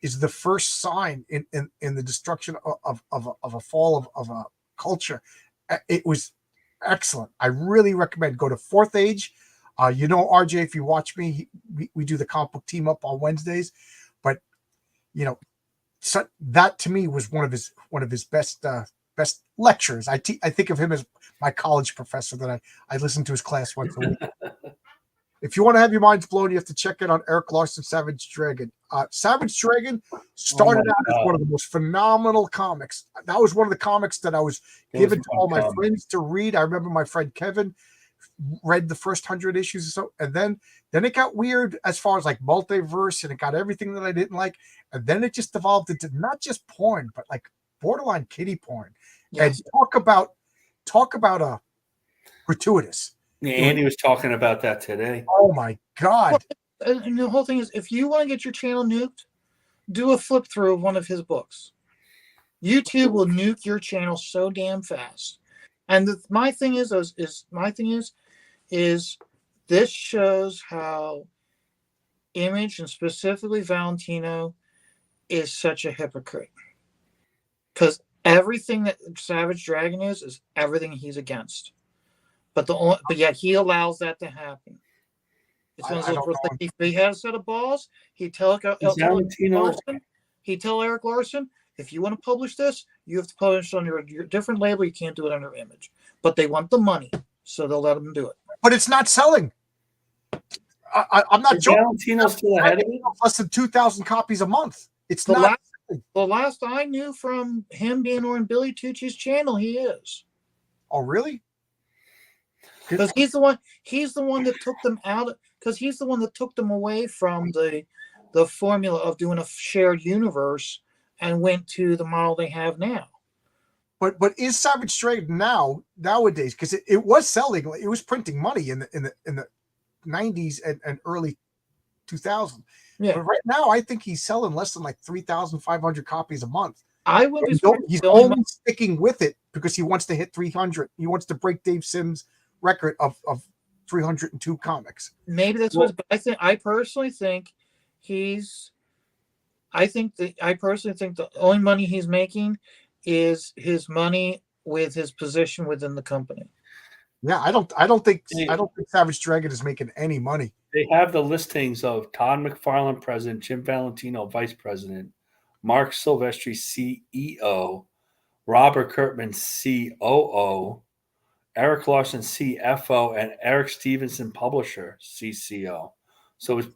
is the first sign in the destruction of a fall of a culture. It was excellent. I really recommend go to Fourth Age. RJ, if you watch me, we do the comic book team up on Wednesdays, but so that to me was one of his best lectures. I think of him as my college professor that I listened to his class once a week. If you want to have your minds blown, you have to check it on Eric Larson, Savage Dragon. Savage Dragon started out as one of the most phenomenal comics. That was one of the comics that I was given to all my friends to read. I remember my friend Kevin read the first 100 issues or so, and then it got weird as far as like multiverse, and it got everything that I didn't like, and then it just evolved into not just porn, but like borderline kiddie porn. Yes. And talk about gratuitous. Yeah, Andy was talking about that today. Oh my God. Well, and the whole thing is, if you want to get your channel nuked, do a flip through of one of his books. YouTube will nuke your channel so damn fast. And my thing is this shows how Image, and specifically Valentino, is such a hypocrite. Because everything that Savage Dragon is everything he's against. But yet he allows that to happen. It's one of those like if he had a set of balls, he'd tell Eric Larson, if you want to publish this, you have to publish it under your different label. You can't do it under Image. But they want the money, so they'll let them do it. But it's not selling. I'm not joking. Valentino's still ahead of it? Less than 2,000 copies a month. It's the last I knew from him being on Billy Tucci's channel, he is. Oh, really? Because he's the one that took them out. Because he's the one that took them away from the formula of doing a shared universe and went to the model they have now. But is Savage Dragon nowadays, because it was selling, it was printing money in the 90s and early 2000s. Yeah. But right now, I think he's selling less than like 3,500 copies a month. He's only sticking with it because he wants to hit 300. He wants to break Dave Sims' record of 302 comics. Maybe that's what. But I personally think the only money he's making is his money with his position within the company. Yeah, I don't think Savage Dragon is making any money. They have the listings of Todd McFarlane, president, Jim Valentino, vice president, Mark Silvestri, CEO, Robert Kurtman, COO, Eric Larson, CFO, and Eric Stevenson, publisher, CCO. So it's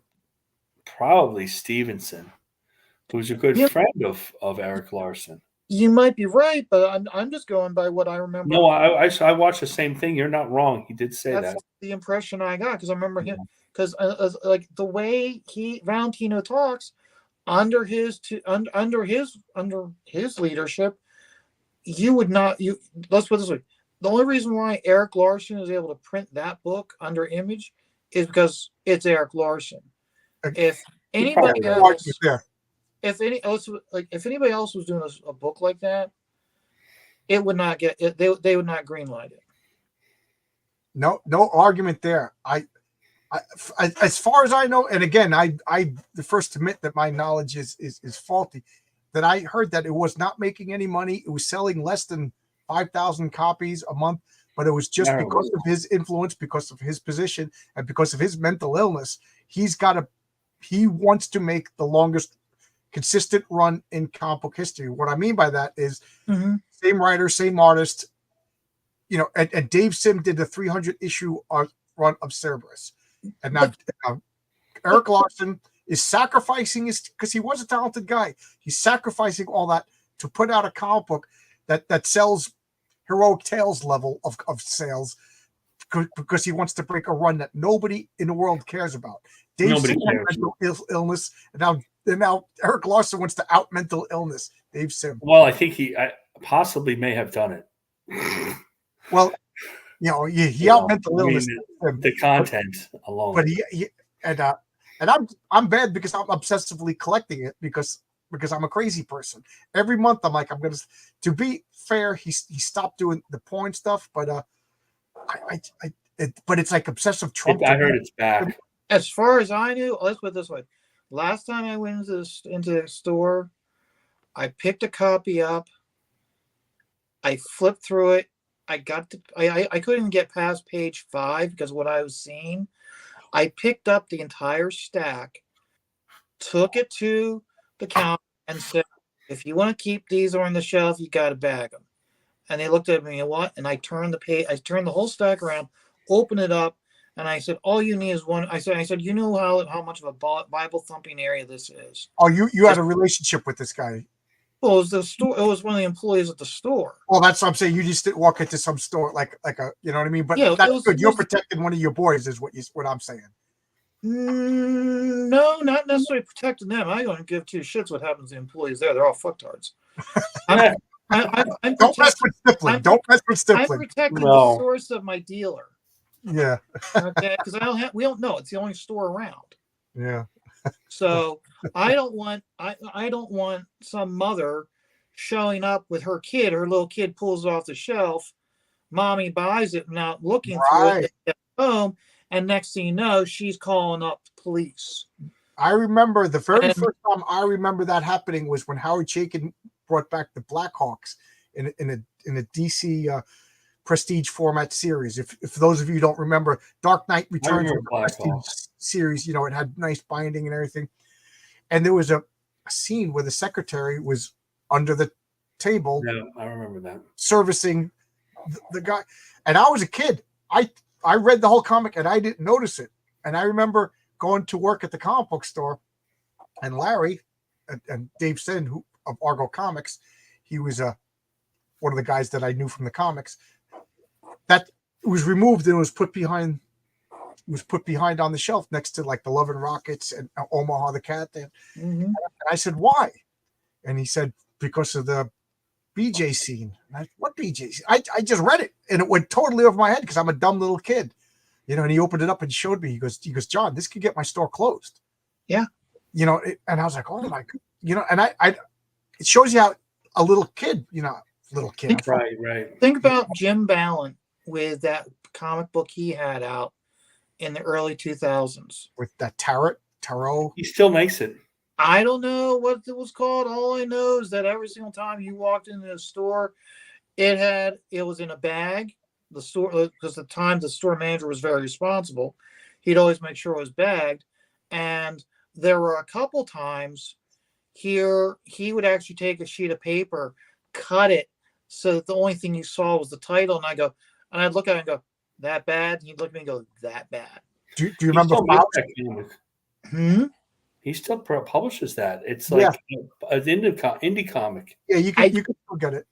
probably Stevenson, who's a good friend of Eric Larson. You might be right, but I'm just going by what I remember. No, I watched the same thing. You're not wrong. He did say That's that. The impression I got, because I remember him, because like the way Valentino talks under his leadership, let's put it this way. The only reason why Eric Larson is able to print that book under Image is because it's Eric Larson. If anybody else, if anybody else was doing a book like that, it would not get it. They would not greenlight it. No argument there. I as far as I know, and again, I the first to admit that my knowledge is faulty. That I heard that it was not making any money. It was selling less than 5,000 copies a month, but it was just because of his influence, because of his position, and because of his mental illness. He wants to make the longest consistent run in comic book history. What I mean by that is same writer, same artist, and Dave Sim did the 300 issue run of Cerberus. And now Eric Larson is sacrificing because he was a talented guy. He's sacrificing all that to put out a comic book that sells Heroic Tales level of sales because he wants to break a run that nobody in the world cares about. Dave Sim had mental illness, and now Eric Larson wants to out mental illness Dave Sim. Well, I think he possibly may have done it. Well, he out mental illness. The content alone, but I'm bad because I'm obsessively collecting it because I'm a crazy person. Every month I'm like, I'm gonna. To be fair, he stopped doing the porn stuff, but but it's like obsessive Trump. I heard it's back. As far as I knew, let's put it this way: last time I went into the store, I picked a copy up. I flipped through it. I couldn't even get past page 5 because of what I was seeing. I picked up the entire stack, took it to the counter, and said, "If you want to keep these on the shelf, you got to bag them." And they looked at me, and what? And I turned the whole stack around, opened it up, and I said, "All you need is one." I said, "You know how much of a Bible thumping area this is." Oh, you had a relationship with this guy. Well, it was the store. It was one of the employees at the store. Well, that's what I'm saying. You just didn't walk into some store like a, you know what I mean? But yeah, that's good. You're protecting one of your boys, is what I'm saying. No, not necessarily protecting them. I don't give two shits what happens to the employees there. They're all fucktards. I'm Don't mess with Stifling. Don't mess with Stifling. I'm protecting the source of my dealer. Yeah. Okay, because we don't know. It's the only store around. Yeah. So I don't want some mother showing up with her little kid pulls it off the shelf, mommy buys it, not looking for it at home, and next thing you know, she's calling up the police. I remember the first time I remember that happening was when Howard Chaykin brought back the Blackhawks in a DC prestige format series. If those of you don't remember, Dark Knight Returns was a prestige series. It had nice binding and everything. And there was a scene where the secretary was under the table. Yeah, I remember that. Servicing the guy. And I was a kid. I read the whole comic and I didn't notice it. And I remember going to work at the comic book store, and Larry and Dave Sin, of Argo Comics, he was one of the guys that I knew from the comics. That was removed and was put behind on the shelf next to like the Love and Rockets and Omaha the Cat. Mm-hmm. And I said, "Why?" And he said, "Because of the BJ scene." And what BJ scene? I just read it and it went totally over my head because I'm a dumb little kid, and he opened it up and showed me. He goes, "John, this could get my store closed." Yeah. And I was like, "Oh my God," and it shows you how a little kid, Right. Think about Jim Ballant with that comic book he had out in the early 2000s. With that tarot. He still makes it. I don't know what it was called. All I know is that every single time you walked into the store, it was in a bag. The store, because at the time the store manager was very responsible, he'd always make sure it was bagged. And there were a couple times here he would actually take a sheet of paper, cut it so that the only thing you saw was the title. And I'd look at it and go, "That bad?" And he'd look at me and go, "That bad." Do you remember? He still publishes that. It's like an indie comic. Yeah, you can still get it.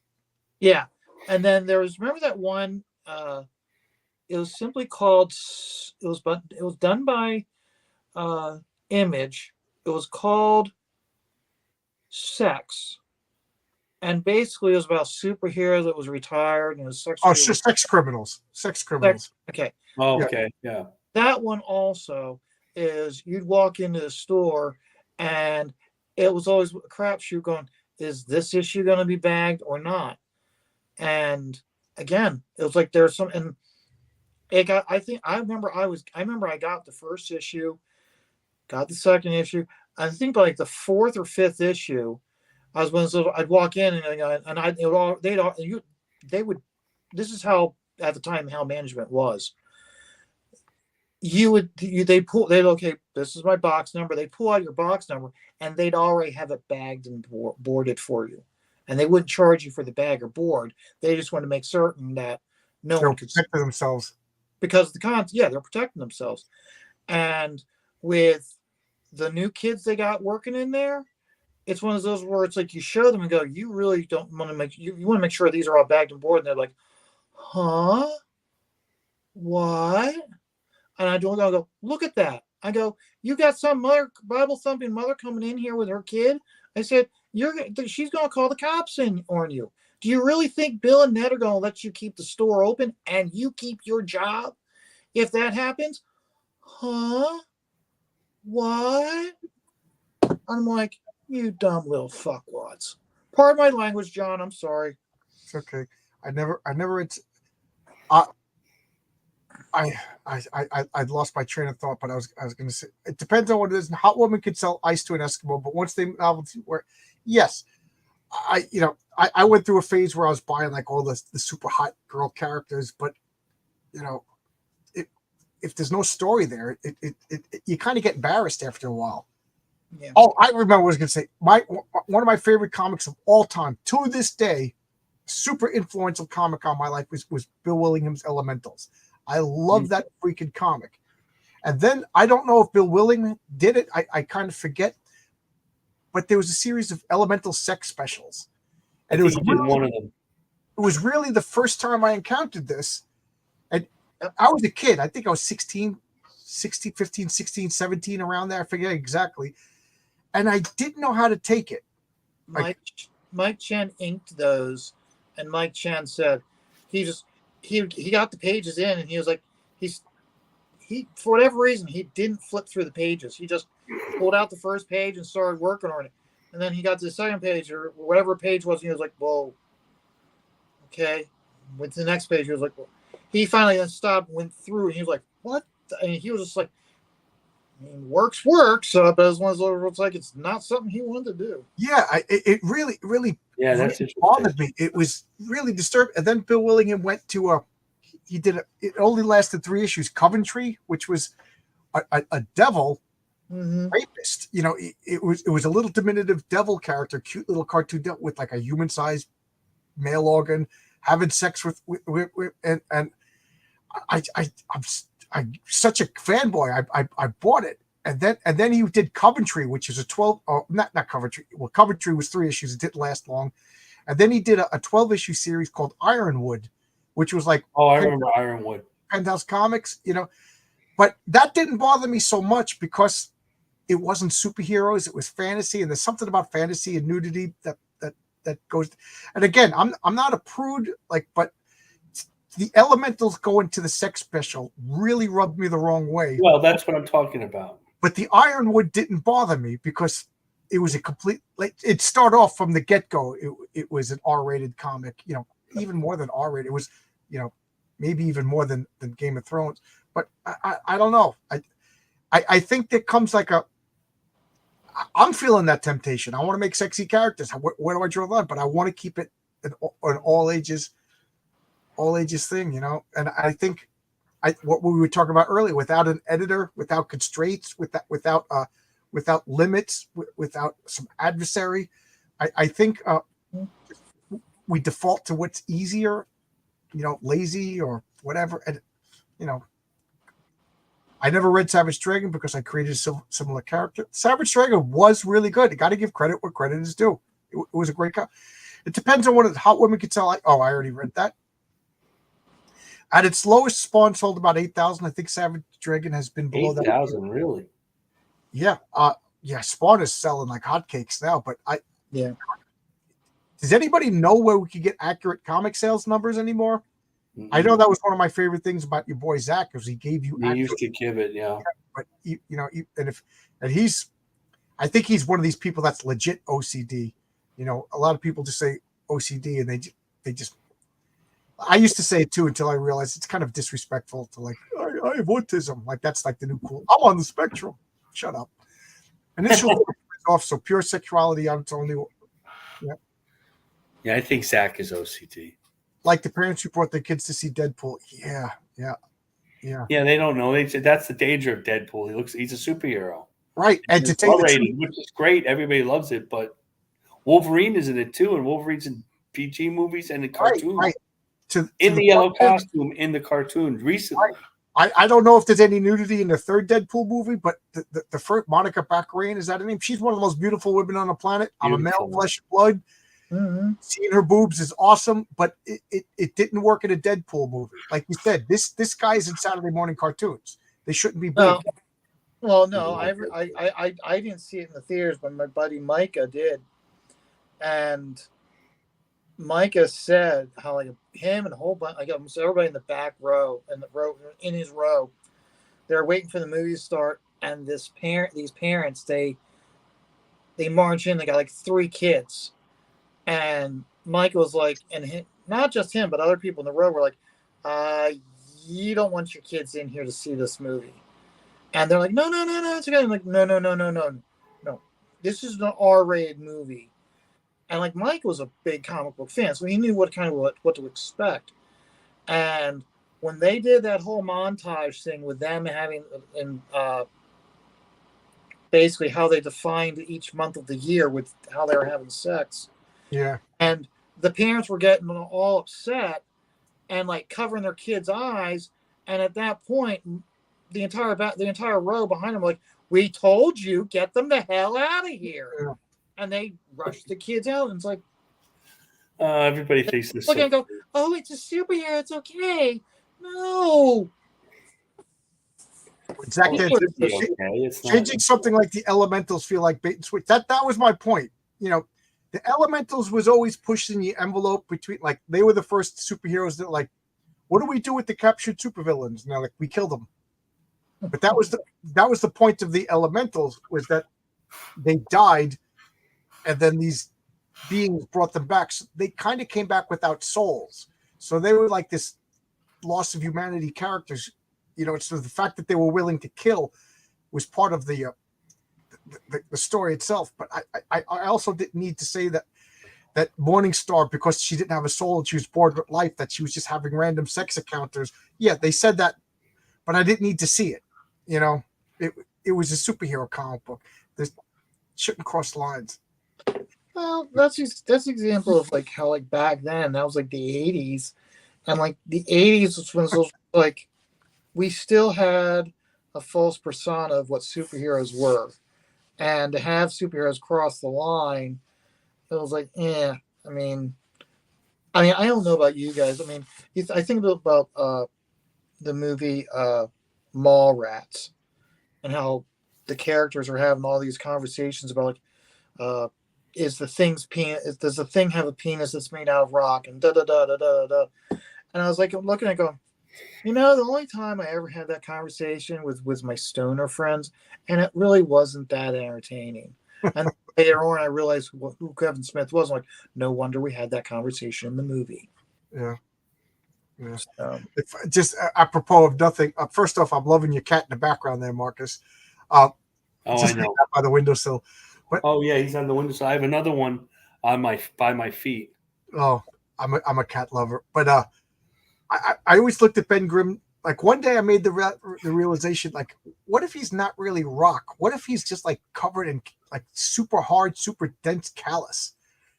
Yeah, and then remember that one. It was simply called. It was done by Image. It was called Sex, and basically it was about superheroes that was retired and it was sex. Oh, sex criminals. Okay. Oh, okay. Yeah. That one also is you'd walk into the store and it was always a crapshoot going, is this issue going to be bagged or not? And again, it was like there's some, and it got, I remember I got the first issue, got the second issue. I think by like the fourth or fifth issue, I'd walk in they would, this is how, at the time, how management was. Okay, this is my box number. They pull out your box number and they'd already have it bagged and boarded for you. And they wouldn't charge you for the bag or board. They just want to make certain that no one could protect themselves. Because they're protecting themselves. And with the new kids they got working in there, it's one of those where it's like you show them and go, you really don't want to you want to make sure these are all bagged and board, and they're like, huh? What? And I don't go, look at that. I go, you got some mother, Bible thumping mother coming in here with her kid. I said, she's going to call the cops on you. Do you really think Bill and Ned are going to let you keep the store open and you keep your job if that happens? Huh? What? I'm like, you dumb little fuckwads. Pardon my language, John. I'm sorry. It's okay. I lost my train of thought, but I was going to say it depends on what it is. And Hot Woman could sell ice to an Eskimo, but once they novelty where, yes, I went through a phase where I was buying like all the super hot girl characters, but if there's no story there, you kind of get embarrassed after a while. Yeah. Oh, I remember what I was going to say. One of my favorite comics of all time to this day, super influential comic on my life was Bill Willingham's Elementals. I love that freaking comic. And then I don't know if Bill Willingham did it. I kind of forget. But there was a series of Elemental sex specials. And it was really, one of them. It was really the first time I encountered this. And I was a kid. I think I was 15, 16, 17, around there. I forget exactly. And I didn't know how to take it. Mike Chen inked those, and Mike Chen said he got the pages in, and he was like, he for whatever reason he didn't flip through the pages. He just pulled out the first page and started working on it, and then he got to the second page or whatever page was, and he was like, whoa, okay. Went to the next page. He was like, well, he finally then stopped, went through, and he was like, what? And he was just like, I mean, works. But as one of those, it's like it's not something he wanted to do. Yeah, it really that's bothered me. It was really disturbing. And then Bill Willingham went to it only lasted 3 issues. Coventry, which was a devil rapist. It was a little diminutive devil character, cute little cartoon devil with like a human-sized male organ, having sex with and I'm such a fanboy. I bought it, and then he did Coventry, which is a 12. Oh, not Coventry. Well, Coventry was 3 issues. It didn't last long, and then he did a 12-issue series called Ironwood, which was like I remember Ironwood. Penthouse Comics, but that didn't bother me so much because it wasn't superheroes. It was fantasy, and there's something about fantasy and nudity that goes. And again, I'm not a prude, but the Elementals going to the sex special really rubbed me the wrong way. Well, that's what I'm talking about. But the Ironwood didn't bother me because it was a complete. It started off from the get-go. It was an R-rated comic. Even more than R-rated. It was, maybe even more than Game of Thrones. But I don't know. I think there comes like I'm feeling that temptation. I want to make sexy characters. Where do I draw the line? But I want to keep it an all ages thing, and I think what we were talking about earlier, without an editor, without constraints, without limits, without some adversary, I think we default to what's easier, lazy or whatever. And I never read Savage Dragon because I created a similar character. Savage Dragon was really good. You got to give credit where credit is due. It was a great comic. It depends on what Hot Women could sell. I already read that. At its lowest, Spawn sold about 8,000. I think Savage Dragon has been below 8,000, really? Yeah. Spawn is selling like hotcakes now. But does anybody know where we could get accurate comic sales numbers anymore? Mm-hmm. I know that was one of my favorite things about your boy Zach, because he gave you. He used to give it, yeah. But I think he's one of these people that's legit OCD. A lot of people just say OCD, and they just. I used to say it too until I realized it's kind of disrespectful to I have autism. Like that's like the new cool. I'm on the spectrum. Shut up. Initial off, so pure sexuality on its own. Yeah, I think Zach is OCD. Like the parents who brought their kids to see Deadpool. Yeah. Yeah, they don't know. That's the danger of Deadpool. He's a superhero. Right. And to take rating, which is great. Everybody loves it, but Wolverine is in it too, and Wolverine's in PG movies and in cartoons. Right. In the yellow costume in the cartoon recently. I don't know if there's any nudity in the third Deadpool movie, but the first Monica Baccarin, is that her name? She's one of the most beautiful women on the planet. I'm a male, flesh and blood. Mm-hmm. Seeing her boobs is awesome, but it didn't work in a Deadpool movie. Like you said, this guy is in Saturday morning cartoons. They shouldn't be big. Well, no, I didn't see it in the theaters, but my buddy Micah did, and Micah said how like him and a whole bunch, like almost everybody in the back row and in his row, they're waiting for the movie to start, and these parents, they march in. They got like 3 kids, and Micah was like, and not just him, but other people in the row were like, "You don't want your kids in here to see this movie," and they're like, "No, it's okay." I'm like, no, this is an R-rated movie. And like Mike was a big comic book fan, so he knew what to expect. And when they did that whole montage thing with them having and basically how they defined each month of the year with how they were having sex, Yeah, and the parents were getting all upset and like covering their kids' eyes, and at that point, the entire row behind them were like, "We told you, get them the hell out of here." yeah. And they rushed the kids out, and it's like, everybody thinks this. look and go, "Oh, it's a superhero. It's okay." No. Exactly. Changing something like the Elementals feel like bait and switch. That was my point. You know, the Elementals was always pushing the envelope between, like, they were the first superheroes that, like, what do we do with the captured supervillains? And they're like, we kill them. But that was the point of the Elementals, was that they died, and then these beings brought them back. So they kind of came back without souls. So they were like this loss of humanity characters. You know, so the fact that they were willing to kill was part of the story itself. But I also didn't need to say that Morningstar, because she didn't have a soul and she was bored with life, that she was just having random sex encounters. Yeah, they said that, but I didn't need to see it. You know, it was a superhero comic book. This shouldn't cross lines. Well, that's an example of like how like back then that was like the 80s, and like the 80s was when it was like we still had a false persona of what superheroes were, and to have superheroes cross the line, it was like, I mean, I don't know about you guys. I mean, I think about the movie Mallrats, and how the characters are having all these conversations about like, does the thing have a penis that's made out of rock, and da da da da da da. And I was like, I'm looking at it going, you know, the only time I ever had that conversation was my stoner friends, and it really wasn't that entertaining. And later on, I realized who Kevin Smith was. I'm like, no wonder we had that conversation in the movie. Yeah. Just apropos of nothing. First off, I'm loving your cat in the background there, Marcus. I know. By the windowsill. But, yeah, he's on the windowsill. I have another one by my feet. Oh, I'm a cat lover. But I always looked at Ben Grimm. Like, one day I made the realization, like, what if he's not really rock? What if he's just like covered in like super hard, super dense callus?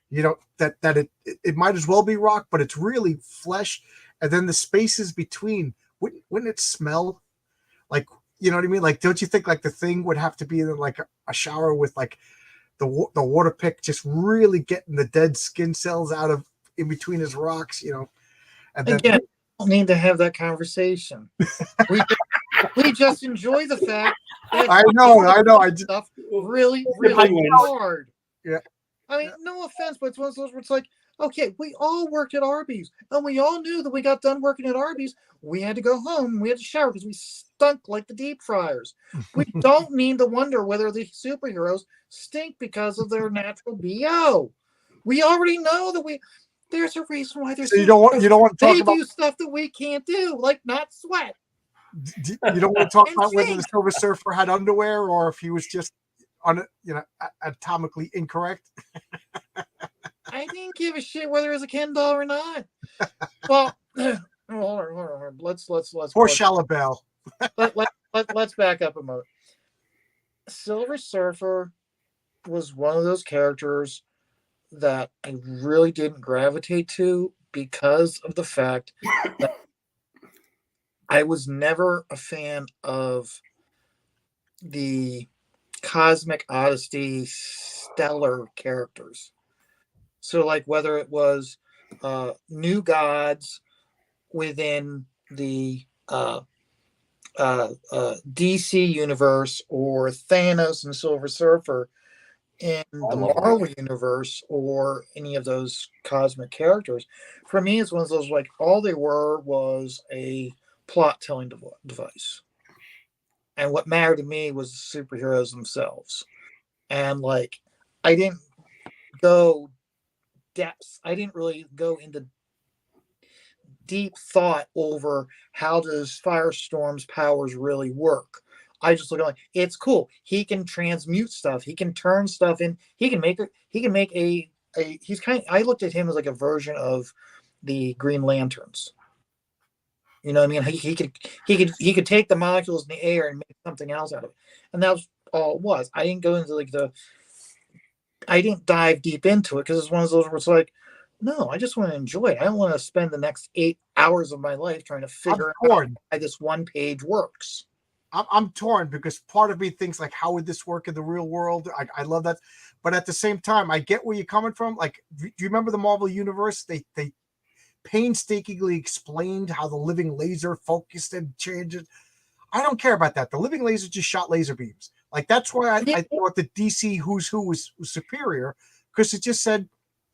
You know, that it might as well be rock, but it's really flesh. And then the spaces between, wouldn't it smell like, you know what I mean? Like, don't you think like the Thing would have to be in like a shower with like the water pick, just really getting the dead skin cells out of in between his rocks, you know? And then, again, we don't need to have that conversation. we just enjoy the fact that I know. I just stuff really hard. Yeah. I mean, no offense, but it's one of those where it's like, okay, we all worked at Arby's, and we all knew that we got done working at Arby's, we had to go home, we had to shower because we stunk like the deep fryers. We don't need to wonder whether the superheroes stink because of their natural BO. We already know that there's a reason why so you don't want to talk they about do stuff that we can't do, like not sweat. You don't want to talk about whether the Silver Surfer had underwear or if he was just atomically incorrect. I didn't give a shit whether it was a Ken doll or not. Well, hold on. Let's Poor Shalabelle. let's back up a moment. Silver Surfer was one of those characters that I really didn't gravitate to because of the fact that I was never a fan of the Cosmic Odyssey stellar characters. So, like, whether it was new gods within the DC universe, or Thanos and Silver Surfer in I the love it. Marvel universe, or any of those cosmic characters, for me, it's one of those, like, all they were was a plot telling device. And what mattered to me was the superheroes themselves. And, like, I didn't go depths. I didn't really go into deep thought over how does Firestorm's powers really work. I just look at, like, it's cool. He can transmute stuff. He can turn stuff in. He can make a he's kind of, I looked at him as like a version of the Green Lanterns. You know what I mean? He could take the molecules in the air and make something else out of it. And that was all it was. I didn't go into like I didn't dive deep into it because it's one of those where it's like, no, I just want to enjoy it. I don't want to spend the next 8 hours of my life trying to figure out how this one page works. I'm torn because part of me thinks, like, how would this work in the real world? I love that. But at the same time, I get where you're coming from. Like, do you remember the Marvel Universe? They painstakingly explained how the living laser focused and changed. I don't care about that. The living laser just shot laser beams. Like, that's why I thought the DC Who's Who was superior, because it just said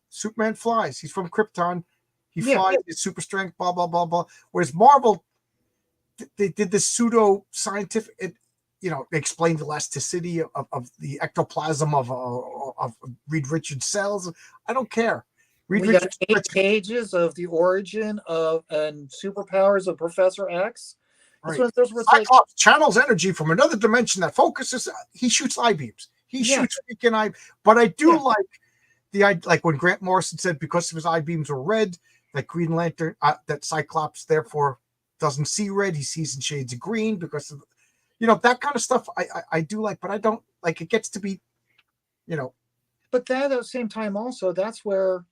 Superman flies. He's from Krypton. He flies. It's super strength, blah, blah, blah, blah. Whereas Marvel, they did this pseudo scientific, they explained the elasticity of the ectoplasm of Reed Richards cells. I don't care. We got 8 pages of the origin of and superpowers of Professor X. Right. Cyclops channels energy from another dimension that focuses. He shoots eye beams. He shoots freaking eye. But I do like when Grant Morrison said because his eye beams were red, that Green Lantern, that Cyclops therefore doesn't see red. He sees in shades of green because of, that kind of stuff. I do like, but I don't like. It gets to be, But that at the same time also, that's where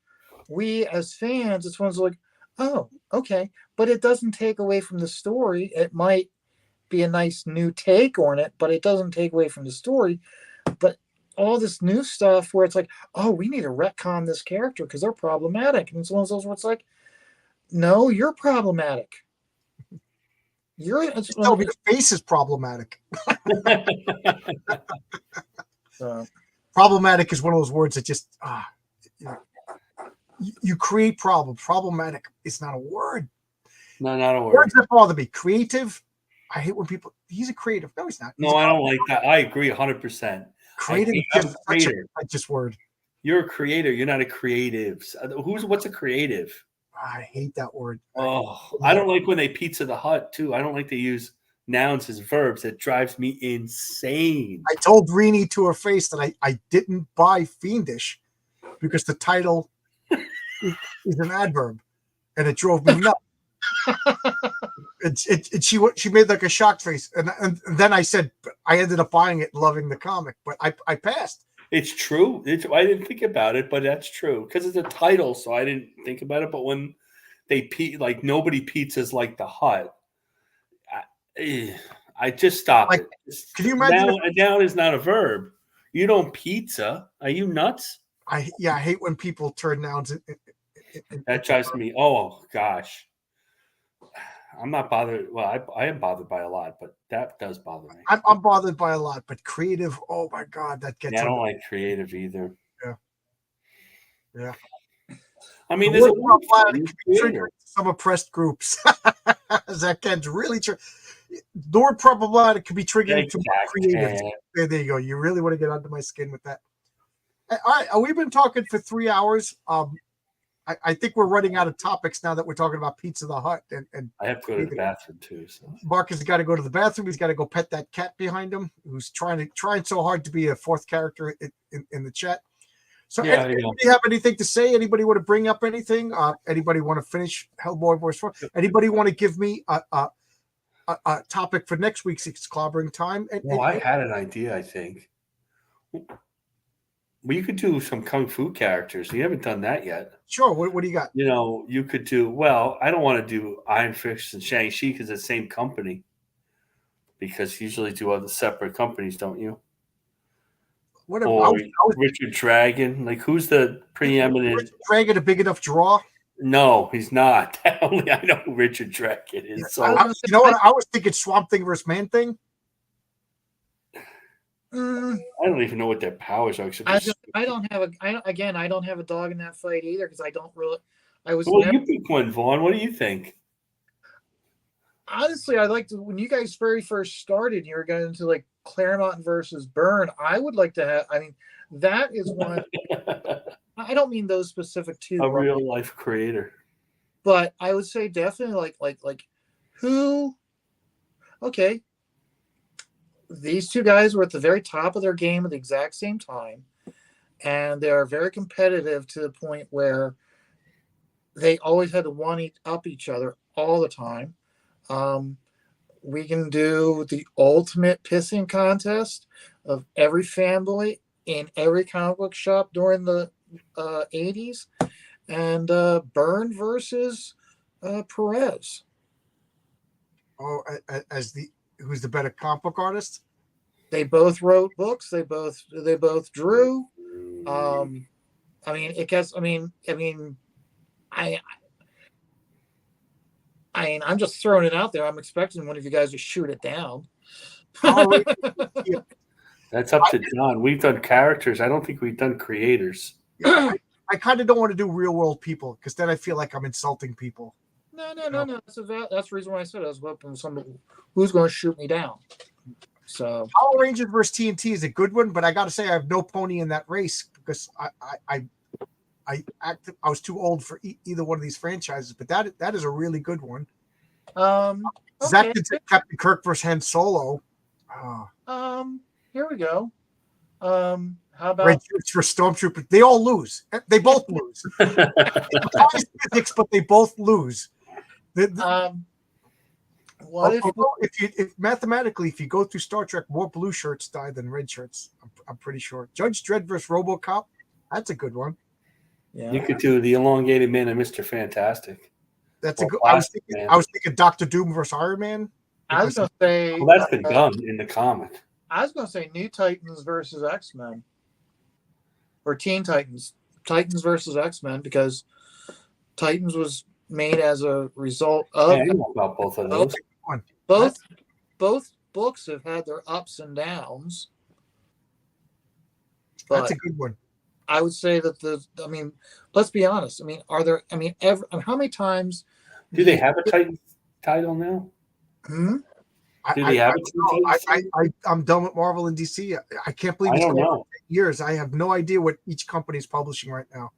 we as fans, it's one's like, oh, okay, but it doesn't take away from the story. It might be a nice new take on it, but it doesn't take away from the story. But all this new stuff where it's like, oh, we need to retcon this character because they're problematic, and it's one of those where it's like, no, you're problematic. Your face is problematic. Problematic is one of those words that just you create problems. Problematic is not a word. No, not a word. Words that bother me. Creative. I hate when people. He's a creative. No, he's not. No, I don't like that. I agree 100%. Creative is just word. You're a creator. You're not a creative. What's a creative? I hate that word. Oh, I don't like when they Pizza the Hut too. I don't like to use nouns as verbs. It drives me insane. I told Rini to her face that I didn't buy Fiendish because the title is an adverb, and it drove me nuts. She made like a shocked face, and then I said I ended up buying it, loving the comic, but I passed. It's true. I didn't think about it, but that's true because it's a title, so I didn't think about it. But when they like nobody pizzas like the Hut, I just stopped it. Can you imagine? A noun is not a verb. You don't pizza. Are you nuts? I hate when people turn nouns. That drives me. Oh gosh, I'm not bothered. Well, I am bothered by a lot, but that does bother me. I'm bothered by a lot, but creative. Oh my god, that gets. Yeah, I don't like creative either. Yeah. I mean, there's some oppressed groups. That gets really true. The word problematic could be triggering to creative. There you go. You really want to get under my skin with that. All right, we've been talking for 3 hours. I think we're running out of topics now that we're talking about Pizza the Hut. And I have to go to the bathroom too. So Marcus has got to go to the bathroom. He's got to go pet that cat behind him, who's trying so hard to be a fourth character in the chat. So, anybody have anything to say? Anybody want to bring up anything? Anybody want to finish Hellboy Voice 4? Anybody want to give me a topic for next week's It's Clobbering Time? I had an idea, I think. Well, you could do some kung fu characters. You haven't done that yet. Sure. What do you got? You could do, well, I don't want to do Iron Fist and Shang-Chi because it's the same company. Because you usually do other separate companies, don't you? Whatever. Or Richard Dragon. Like, who's the preeminent? Richard Dragon a big enough draw? No, he's not. Only I know who Richard Dragon is. So you know what? I was thinking Swamp Thing versus Man Thing. I don't even know what their powers are. I don't have a dog in that fight either because I don't really. You pick one, Vaughn. What do you think? Honestly, I like to when you guys very first started. You were going to like Claremont versus Byrne. I would like to have. I mean, that is one. I don't mean those specific two. A real life creator. But I would say definitely like who. Okay. These two guys were at the very top of their game at the exact same time, and they are very competitive to the point where they always had to one-up each other all the time. We can do the ultimate pissing contest of every fanboy in every comic book shop during the 80s, and Byrne versus Perez. Oh, who's the better comic book artist? They both wrote books. They both drew. I mean, it gets. I mean, I'm just throwing it out there. I'm expecting one of you guys to shoot it down. That's up to John. We've done characters. I don't think we've done creators. Yeah, I kind of don't want to do real world people because then I feel like I'm insulting people. No. That's the reason why I said I was hoping for somebody who's going to shoot me down. So Power Rangers versus TNT is a good one, but I got to say I have no pony in that race because I was too old for either one of these franchises. But that is a really good one. Zach did Captain Kirk versus Han Solo. Here we go. How about Red Shirts for Stormtrooper? They all lose. They both lose. It's physics, but they both lose. If mathematically, if you go through Star Trek, more blue shirts die than red shirts. I'm pretty sure. Judge Dredd versus RoboCop. That's a good one. Yeah. You could do the Elongated Man and Mr. Fantastic. That's a good. I was thinking Doctor Doom versus Iron Man. I was going to say. Well, that's been done in the comic. I was going to say New Titans versus X-Men, or Teen Titans. Titans versus X-Men because Titans was made as a result of. Yeah, I know about both of those. Both books have had their ups and downs. That's a good one. I would say that let's be honest. How many times do they have a Titan title now? Do they have I'm done with Marvel and DC. I can't believe it's been years. I have no idea what each company is publishing right now.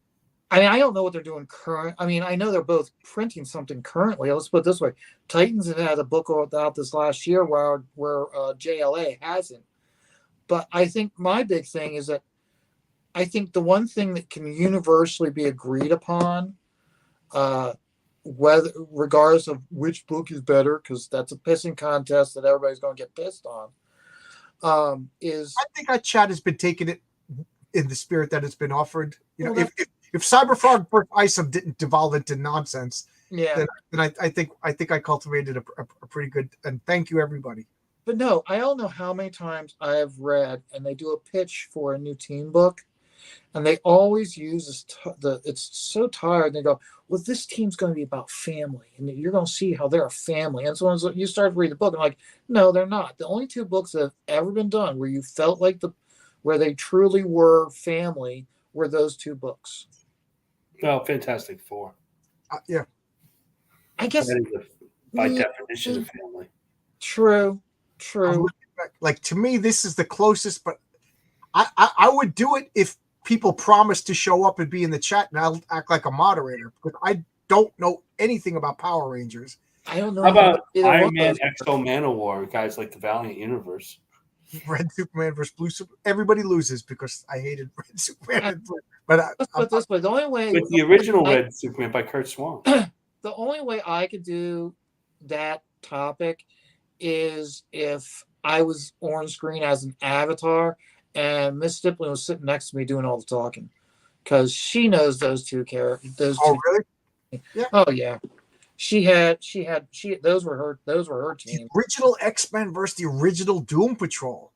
I don't know what they're doing current. I know they're both printing something currently. Let's put it this way: Titans have had a book out this last year where JLA hasn't. But I think my big thing is that I think the one thing that can universally be agreed upon, regardless of which book is better, because that's a pissing contest that everybody's going to get pissed on, is I think our chat has been taking it in the spirit that it's been offered. If Cyberfrog versus Isom didn't devolve into nonsense, then I think I cultivated a pretty good. And thank you, everybody. But no, I don't know how many times I have read, and they do a pitch for a new team book, and they always use it's so tired. And they go, well, this team's going to be about family, and you're going to see how they're a family. And so when you start to read the book, I'm like, no, they're not. The only two books that have ever been done where you felt like where they truly were family were those two books. Well, Fantastic Four. Yeah. I guess that is by definition of family. True. Like, to me, this is the closest, but I would do it if people promise to show up and be in the chat, and I'll act like a moderator because I don't know anything about Power Rangers. I don't know. How about Iron Man, Exo Manowar, guys like the Valiant Universe? Red Superman versus Blue Superman. Everybody loses because I hated Red Superman. But let's put it this way: the only way with the original Red Superman by Kurt Swan. The only way I could do that topic is if I was on screen as an avatar and Miss Stipling was sitting next to me doing all the talking because she knows those two characters. Oh, really? Yeah. Oh yeah. She had those were her team. The original X-Men versus the original Doom Patrol.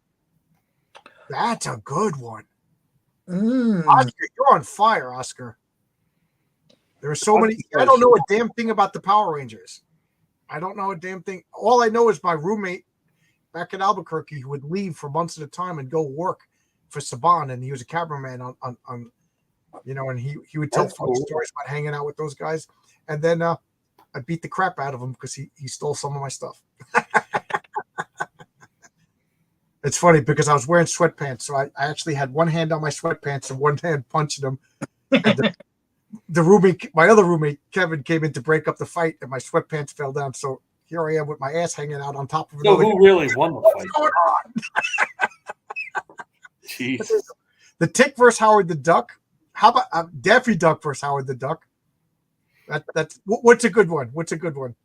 That's a good one. Oscar, you're on fire, Oscar. There are so many. I don't know a damn thing about the Power Rangers. I don't know a damn thing. All I know is my roommate back in Albuquerque who would leave for months at a time and go work for Saban, and he was a cameraman on and he would tell funny stories about hanging out with those guys. And then I beat the crap out of him because he stole some of my stuff. It's funny because I was wearing sweatpants, so I actually had one hand on my sweatpants and one hand punching them. And the roommate, my other roommate, Kevin, came in to break up the fight, and my sweatpants fell down. So here I am with my ass hanging out on top of it. So who really won the fight? What's going on? Jeez. The Tick versus Howard the Duck. How about Daffy Duck versus Howard the Duck? That's what's a good one? What's a good one?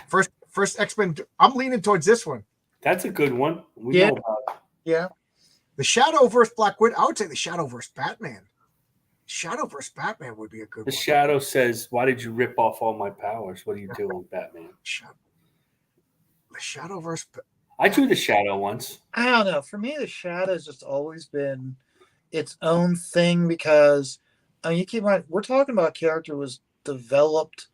First X-Men. I'm leaning towards this one. That's a good one. We know about it. Yeah. The Shadow versus Black Widow. I would say the Shadow versus Batman. Shadow versus Batman would be a good one. The Shadow says, "Why did you rip off all my powers? What are you doing, Batman?" The Shadow versus. I drew the Shadow once. I don't know. For me, the Shadow's just always been its own thing because, I mean, you keep in mind, we're talking about a character who was developed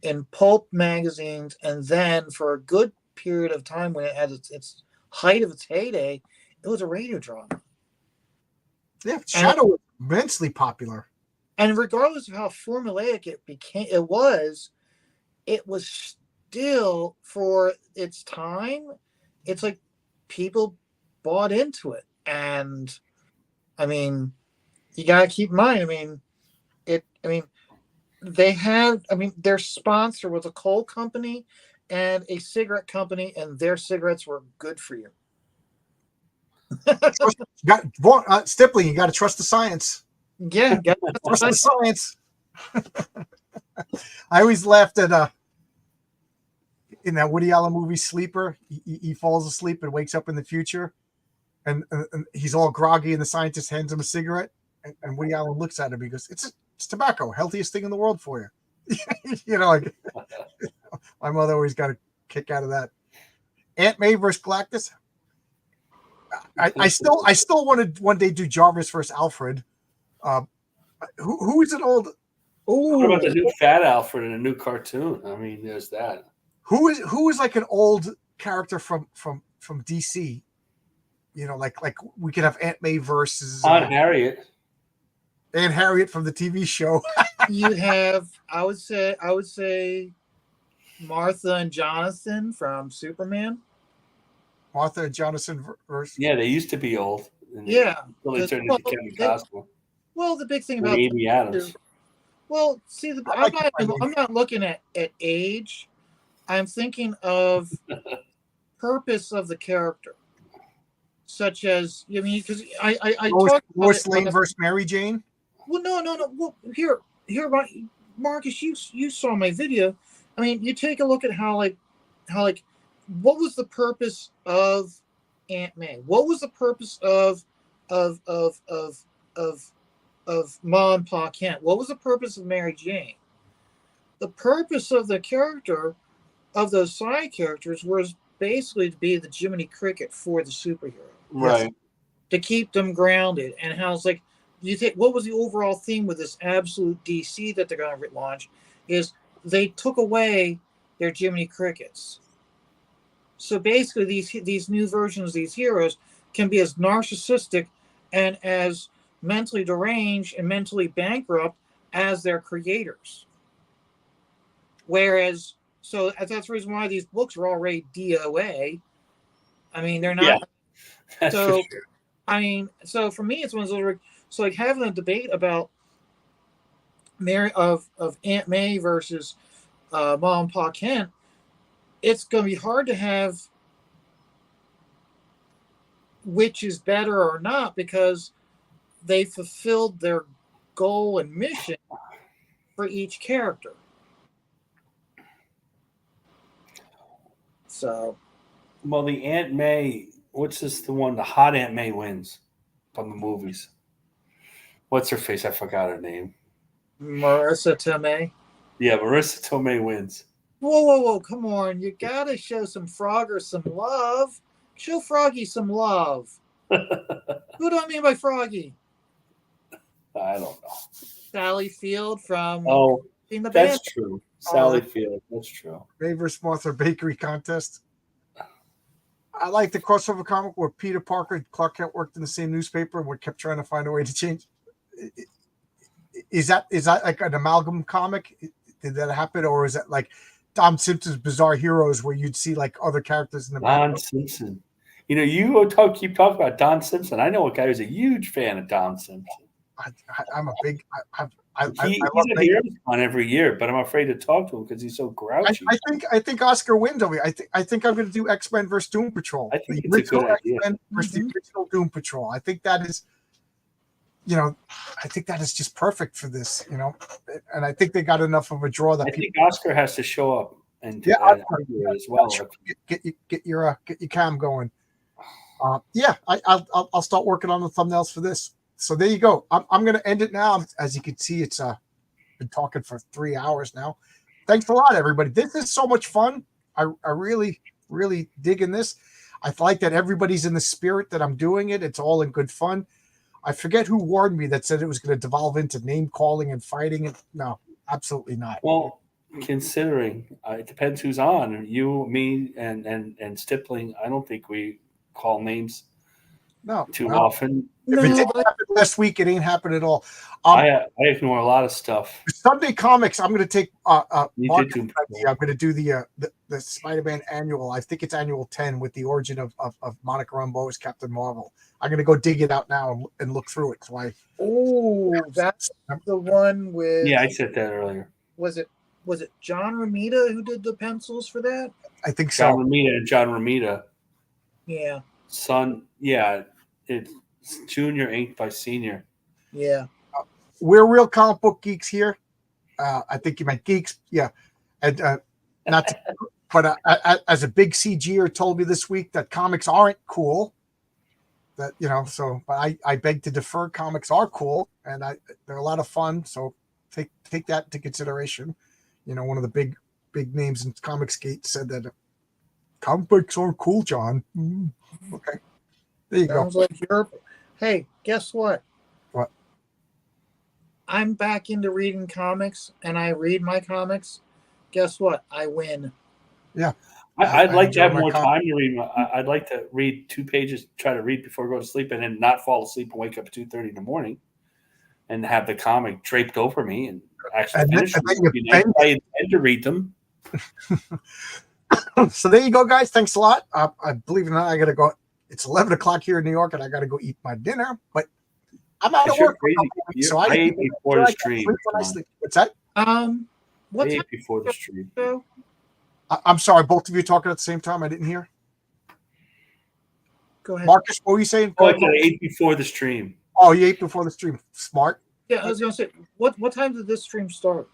in pulp magazines, and then for a good period of time when it had its height of its heyday, it was a radio drama. Yeah, Shadow was immensely popular. And regardless of how formulaic it was still, for its time, it's like people bought into it. And I mean, you gotta keep in mind, their sponsor was a coal company and a cigarette company, and their cigarettes were good for you. Stipling, you got to trust the science. Yeah, trust the science. I always laughed at in that Woody Allen movie Sleeper. He falls asleep and wakes up in the future, and he's all groggy, and the scientist hands him a cigarette, and Woody Allen looks at him. He goes, "It's tobacco, healthiest thing in the world for you." Like my mother always got a kick out of that. Aunt May versus Galactus. I still want to one day do Jarvis versus Alfred. Who is an old? What about the new Fat Alfred in a new cartoon? I mean, there's that. Who is like an old character from DC? Like we could have Aunt May versus Aunt Harriet. Aunt Harriet from the TV show. You have, I would say, Martha and Jonathan from Superman. Martha and Jonathan versus. Yeah, they used to be old. Yeah. They turned into Kevin Costner. Well, the big thing about Amy Adams. Well, see, I'm not looking at age. I'm thinking of purpose of the character, such as because I Lois Lane versus Mary Jane. Well, no. Well, here, Marcus, you saw my video. I mean, you take a look at how what was the purpose of Aunt May? What was the purpose of Ma and Pa Kent? What was the purpose of Mary Jane? The purpose of the character of those side characters was basically to be the Jiminy Cricket for the superhero, right? To keep them grounded. And how it's like, you think, what was the overall theme with this absolute DC that they're going to launch? Is they took away their Jiminy Crickets. So basically, these new versions of these heroes can be as narcissistic and as mentally deranged and mentally bankrupt as their creators. Whereas, so that's the reason why these books are already DOA. I mean, they're not. Yeah, so, sure. I mean, so for me, it's one of those. So, like having a debate about Aunt May versus Ma and Pa Kent, it's going to be hard to have which is better or not, because they fulfilled their goal and mission for each character. So, well, the Aunt May what's this? The one, the hot Aunt May wins from the movies. What's her face? I forgot her name. Marissa Tomei. Yeah, Marissa Tomei wins. Whoa! Come on! You gotta show some Frogger some love. Show Froggy some love. Who do I mean by Froggy? I don't know. Sally Field from Oh, the that's band. true. Sally Field. That's true. Ray vs. Martha Bakery contest. I like the crossover comic where Peter Parker and Clark Kent worked in the same newspaper and we kept trying to find a way to change. Is that like an amalgam comic? Did that happen, or is that like Don Simpson's Bizarre Heroes, where you'd see like other characters in the Don Simpson. You know, you keep talking about Don Simpson. I know a guy who's a huge fan of Don Simpson. I'm a big. He's a hero on every year, but I'm afraid to talk to him because he's so grouchy. I think Oscar wins over me. I think I'm going to do X-Men versus Doom Patrol. I think it's a good idea. X-Men versus the original Doom Patrol. I think that is, I think that is just perfect for this. And I think they got enough of a draw that I think Oscar has to show up and as well. Get your cam going. I'll start working on the thumbnails for this. So there you go. I'm going to end it now. As you can see, it's been talking for 3 hours now. Thanks a lot, everybody. This is so much fun. I really, really digging this. I like that everybody's in the spirit that I'm doing it. It's all in good fun. I forget who warned me that said it was going to devolve into name calling and fighting. No, absolutely not. Well, considering it depends who's on. You, me, and Stippling. I don't think we call names too often. If it didn't happen last week, it ain't happened at all. I ignore a lot of stuff. Sunday Comics, I'm going to take I'm going to do the Spider-Man annual. I think it's annual 10 with the origin of Monica Rambeau as Captain Marvel. I'm going to go dig it out now and look through it. That's the one with. Yeah, I said that earlier. Was it John Romita who did the pencils for that? I think so. John Romita. Yeah. Son, yeah, it's junior inked by senior. Yeah. We're real comic book geeks here. I think you meant geeks. Yeah. And but as a big CGer told me this week that comics aren't cool. That, but I beg to defer. Comics are cool and they're a lot of fun. So take that into consideration. One of the big names in Comicsgate said that comic books are cool, John. Okay. There you Sounds go. Like you're. Hey, guess what? What? I'm back into reading comics, and I read my comics. Guess what? I win. Yeah. I'd like to have more time to read. I'd like to read 2 pages, try to read before I go to sleep, and then not fall asleep and wake up at 2:30 in the morning, and have the comic draped over me and actually finish it. I intend to read them. So there you go, guys. Thanks a lot. I believe it or not, I got to go. It's 11 o'clock here in New York, and I got to go eat my dinner. But I'm out of work. So I ate before the stream. What's that? What I time ate before the stream. I'm sorry. Both of you talking at the same time. I didn't hear. Go ahead, Marcus. What were you saying? I ate before the stream. Oh, you ate before the stream. Smart. Yeah, I was going to say, what time did this stream start?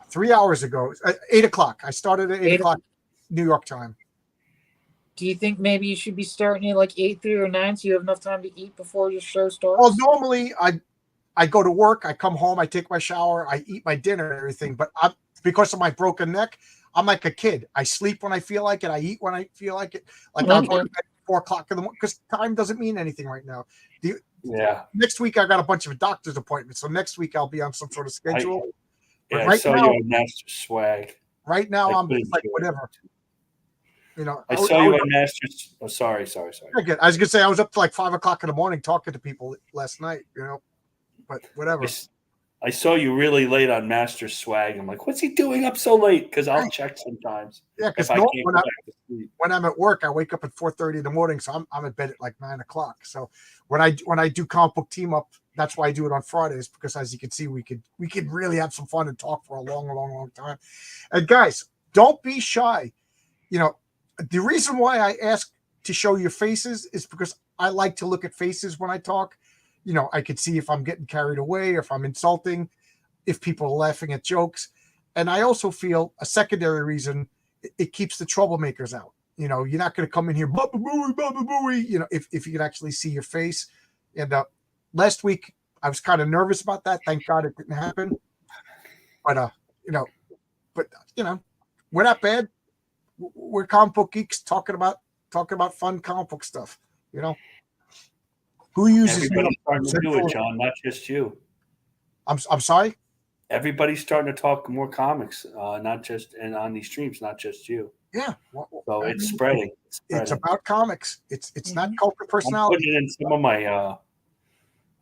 3 hours ago. 8 o'clock. I started at 8 o'clock New York time. Do you think maybe you should be starting at like 8:30 or 9 so you have enough time to eat before your show starts? Well, normally I go to work, I come home, I take my shower, I eat my dinner and everything. But because of my broken neck, I'm like a kid. I sleep when I feel like it. I eat when I feel like it. Like I'll go to bed at 4 o'clock in the morning because time doesn't mean anything right now. Next week I got a bunch of doctor's appointments, so next week I'll be on some sort of schedule. I saw you on Master Swag. Right now I'm just like whatever. I saw you on Masters. Oh, sorry. Good. I was gonna say I was up to like 5 o'clock in the morning talking to people last night. But whatever. I saw you really late on Master Swag. I'm like, what's he doing up so late? Because I'll check sometimes. Yeah, because when I'm at work, I wake up at 4:30 in the morning, so I'm at bed at like 9 o'clock. So when I do comic book team up, that's why I do it on Fridays, because as you can see, we could really have some fun and talk for a long time. And guys, don't be shy. The reason why I ask to show your faces is because I like to look at faces when I talk. I could see if I'm getting carried away, or if I'm insulting, if people are laughing at jokes. And I also feel a secondary reason, it keeps the troublemakers out. You know, you're not going to come in here, baba booey, you know, if you can actually see your face. And last week, I was kind of nervous about that. Thank God it didn't happen. But, you know, we're not bad. We're comic book geeks talking about fun comic book stuff, you know. Who uses Everybody's starting to do it, John, not just you. I'm sorry? Everybody's starting to talk more comics, not just and on these streams, not just you. Yeah. So it's spreading. It's about comics. It's not corporate personality. I'm putting it in some of my.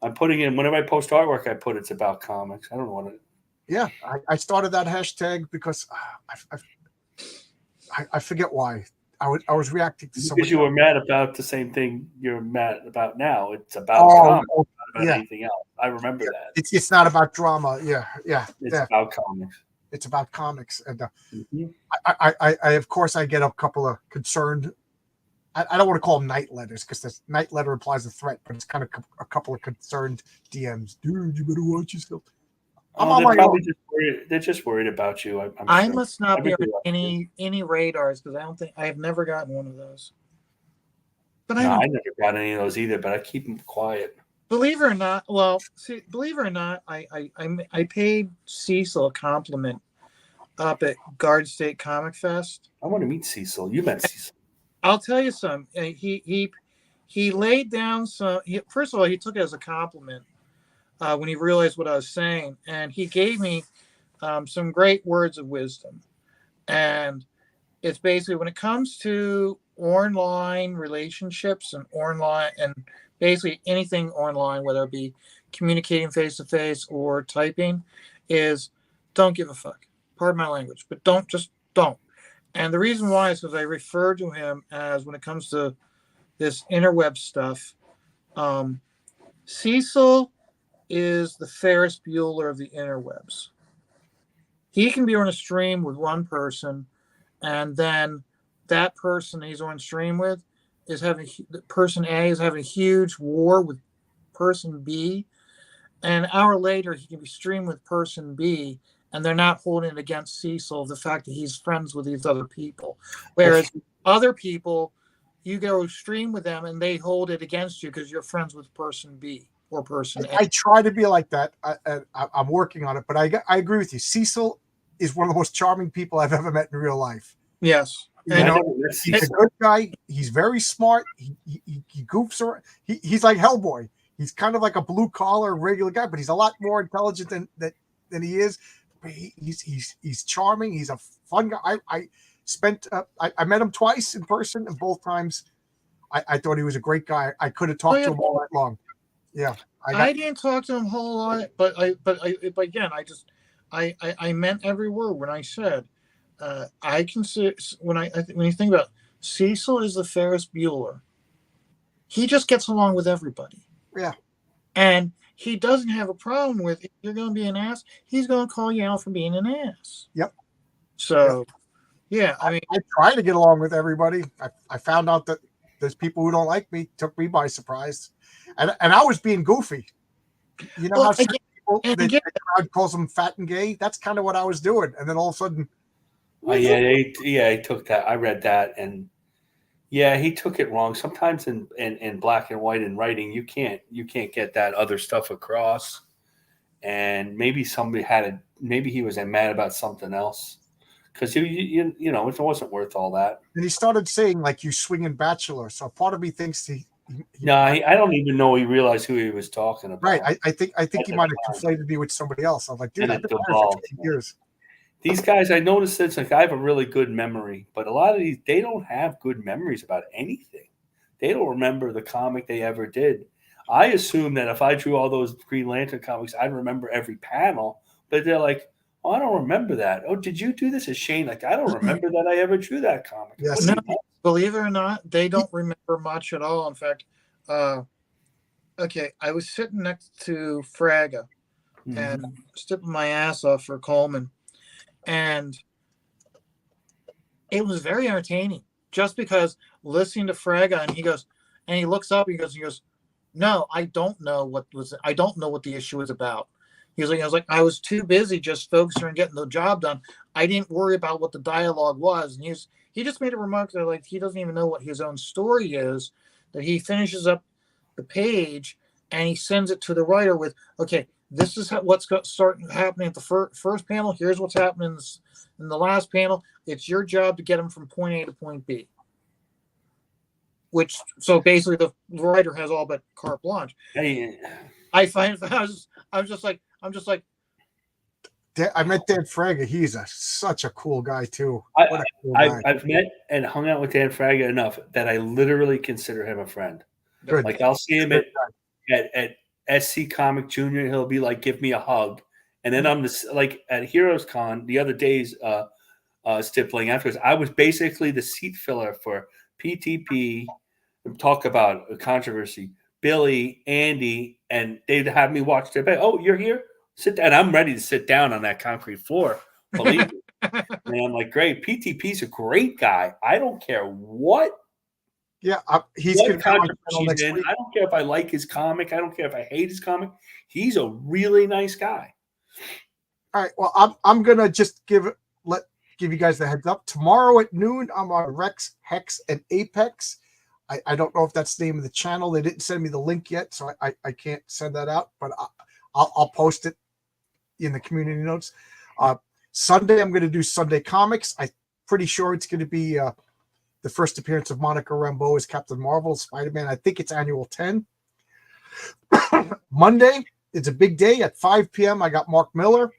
I'm putting in whenever I post artwork. I put it's about comics. I don't know what it. Yeah, I started that hashtag because I forget why. I was reacting to somebody. Because you were mad about the same thing you're mad about now. It's about comics, not about anything else. I remember that. It's not about drama. Yeah. It's about comics. It's about comics, and I of course I get a couple of concerned. I don't want to call them night letters because the night letter implies a threat, but it's kind of a couple of concerned DMs. Dude, you better watch yourself. They're just worried about you. I sure. Must not be on any radars because I've never gotten one of those. But I never got any of those either. But I keep them quiet. Believe it or not, I paid Cecil a compliment up at Garden State Comic Fest. I want to meet Cecil. You met Cecil. I'll tell you something. He laid down some. First of all, he took it as a compliment when he realized what I was saying, and he gave me some great words of wisdom. And it's basically when it comes to online relationships and online and basically anything online, whether it be communicating face to face or typing, is don't give a fuck. Pardon my language, but don't. And the reason why is because I refer to him as, when it comes to this interweb stuff, Cecil is the Ferris Bueller of the interwebs. He can be on a stream with one person, and then that person he's on stream with person A is having a huge war with person B, and an hour later he can be streamed with person B, and they're not holding it against Cecil the fact that he's friends with these other people. Whereas other people, you go stream with them and they hold it against you because you're friends with person B or person A. I try to be like that. I'm working on it, but I agree with you. Cecil is one of the most charming people I've ever met in real life. Yes. He's a good guy. He's very smart. He goofs around. He's like Hellboy. He's kind of like a blue collar regular guy, but he's a lot more intelligent than he is. He's charming. He's a fun guy. I met him twice in person, and both times I thought he was a great guy. I could have talked to him all night long. Yeah, I didn't talk to him a whole lot, but again, I meant every word when I said I consider when you think about it, Cecil is the Ferris Bueller. He just gets along with everybody. Yeah, and he doesn't have a problem with, if you're going to be an ass, he's going to call you out for being an ass. Yep. So, yeah, I try to get along with everybody. I found out that there's people who don't like me. Took me by surprise, and I was being goofy. You know how the crowd calls them fat and gay? That's kind of what I was doing, and then all of a sudden, he took that. I read that, and yeah, he took it wrong. Sometimes in black and white in writing, you can't get that other stuff across. And maybe maybe he was mad about something else, because you know it wasn't worth all that. And he started saying like you swinging bachelor. So part of me thinks I don't even know he realized who he was talking about. Right. I think he might have conflated me with somebody else. I was like, dude, I've been married for 15 years. These guys, I noticed it's like I have a really good memory, but a lot of these, they don't have good memories about anything. They don't remember the comic they ever did. I assume that if I drew all those Green Lantern comics, I'd remember every panel, but they're like, oh, I don't remember that. Oh, did you do this as Shane? Like, I don't remember that I ever drew that comic. Yes. No, believe it or not, they don't remember much at all. In fact, I was sitting next to Fraga and stepping my ass off for Coleman. And it was very entertaining just because listening to Fraga, and he goes, and he looks up and he goes, no, I don't know what the issue is about. He was like, I was too busy just focusing on getting the job done. I didn't worry about what the dialogue was. And he just made a remark that like he doesn't even know what his own story is. That he finishes up the page and he sends it to the writer with, okay, this is what's starting happening at the first panel. Here's what's happening in the last panel. It's your job to get them from point A to point B. Which, so basically the writer has all but carte blanche. Hey, I find I'm just like I met Dan Fraga. He's such a cool guy too. I've met and hung out with Dan Fraga enough that I literally consider him a friend. Good. Like I'll see him at SC Comic Junior. He'll be like, "Give me a hug," and then I'm just like at Heroes Con the other days, stippling afterwards. I was basically the seat filler for PTP. Talk about a controversy. Billy, Andy, and they'd have me watch their bed. Oh, you're here? Sit down. And I'm ready to sit down on that concrete floor. Believe me. And I'm like, great. PTP's a great guy. I don't care what. Yeah, he's going to come next week. I don't care if I like his comic. I don't care if I hate his comic. He's a really nice guy. All right. Well, I'm gonna just give you guys the heads up. Tomorrow at noon, I'm on Rex, Hex, and Apex. I don't know if that's the name of the channel. They didn't send me the link yet, so I can't send that out. But I'll post it in the community notes. Sunday, I'm going to do Sunday Comics. I'm pretty sure it's going to be the first appearance of Monica Rambeau as Captain Marvel, Spider-Man. I think it's Annual 10. Monday, it's a big day at 5 p.m. I got Mark Miller.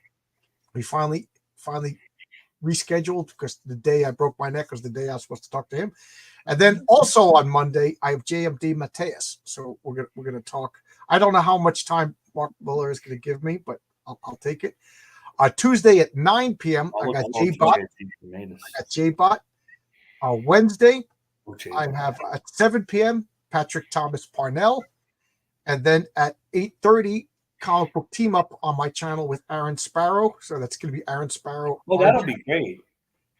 We finally rescheduled because the day I broke my neck was the day I was supposed to talk to him. And then also on Monday, I have JMD Mateus. So we're gonna talk. I don't know how much time Mark Miller is going to give me, but I'll take it. Tuesday at 9 p.m. I got J-Bot. Wednesday, I have at 7 p.m. Patrick Thomas Parnell. And then at 8:30, comic book team up on my channel with Aaron Sparrow. So that's going to be Aaron Sparrow. Well, that'll be great.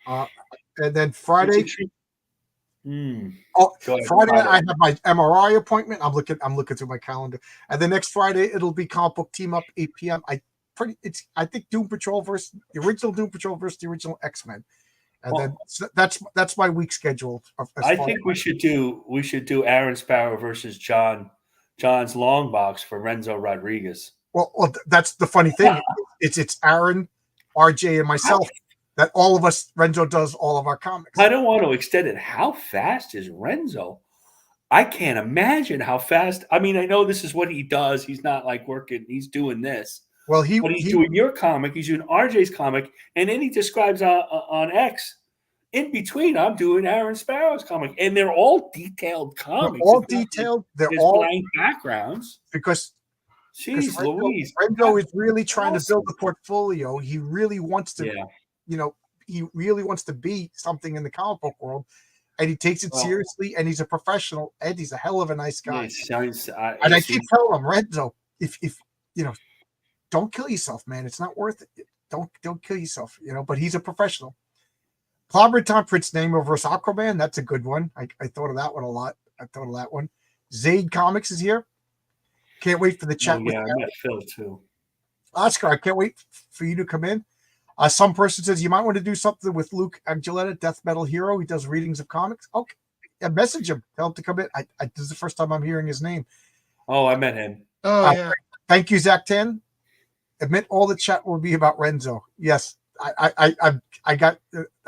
And then Friday. Friday I have my MRI appointment. I'm looking through my calendar. And the next Friday it'll be comic book team up 8 p.m. I think Doom Patrol versus the original Doom Patrol versus the original X-Men. And then that's my week schedule. I think we should do Aaron Sparrow versus John's long box for Renzo Rodriguez. Well, that's the funny thing. It's Aaron, RJ, and myself. That all of us, Renzo does all of our comics. I don't want to extend it. How fast is Renzo? I can't imagine how fast. I mean, I know this is what he does. He's not like working. He's doing this. Well, he's doing your comic. He's doing RJ's comic. And then he describes on X. In between, I'm doing Aaron Sparrow's comic. And they're all detailed comics. They're all detailed. They're all blank backgrounds. Because Louise. Renzo is really trying to build a portfolio. He really wants to. Yeah. He really wants to be something in the comic book world, and he takes it seriously, and he's a professional. He's a hell of a nice guy. I keep telling him, Renzo, if don't kill yourself, man. It's not worth it. Don't kill yourself, but he's a professional. Clobberin Tom Prince Namor versus Aquaman, that's a good one. I thought of that one a lot. I thought of that one. Zaid Comics is here. Can't wait for the chat. I met Phil too. Oscar, I can't wait for you to come in. Some person says you might want to do something with Luke Angeletta, Death Metal Hero. He does readings of comics. Okay, message him. Tell him to come in. This is the first time I'm hearing his name. Oh, I met him. Oh, yeah. Thank you, Zach Tan. Admit all the chat will be about Renzo. Yes, I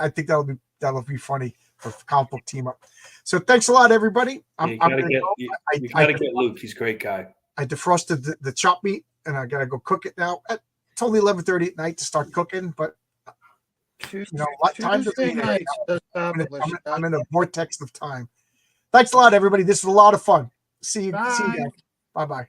think that'll be funny for comic book team up. So thanks a lot, everybody. You gotta get Luke. He's a great guy. I defrosted the chop meat, and I gotta go cook it now. It's only 11:30 at night to start cooking, but time to be I'm in a vortex of time. Thanks a lot, everybody. This was a lot of fun. See you guys. Bye bye.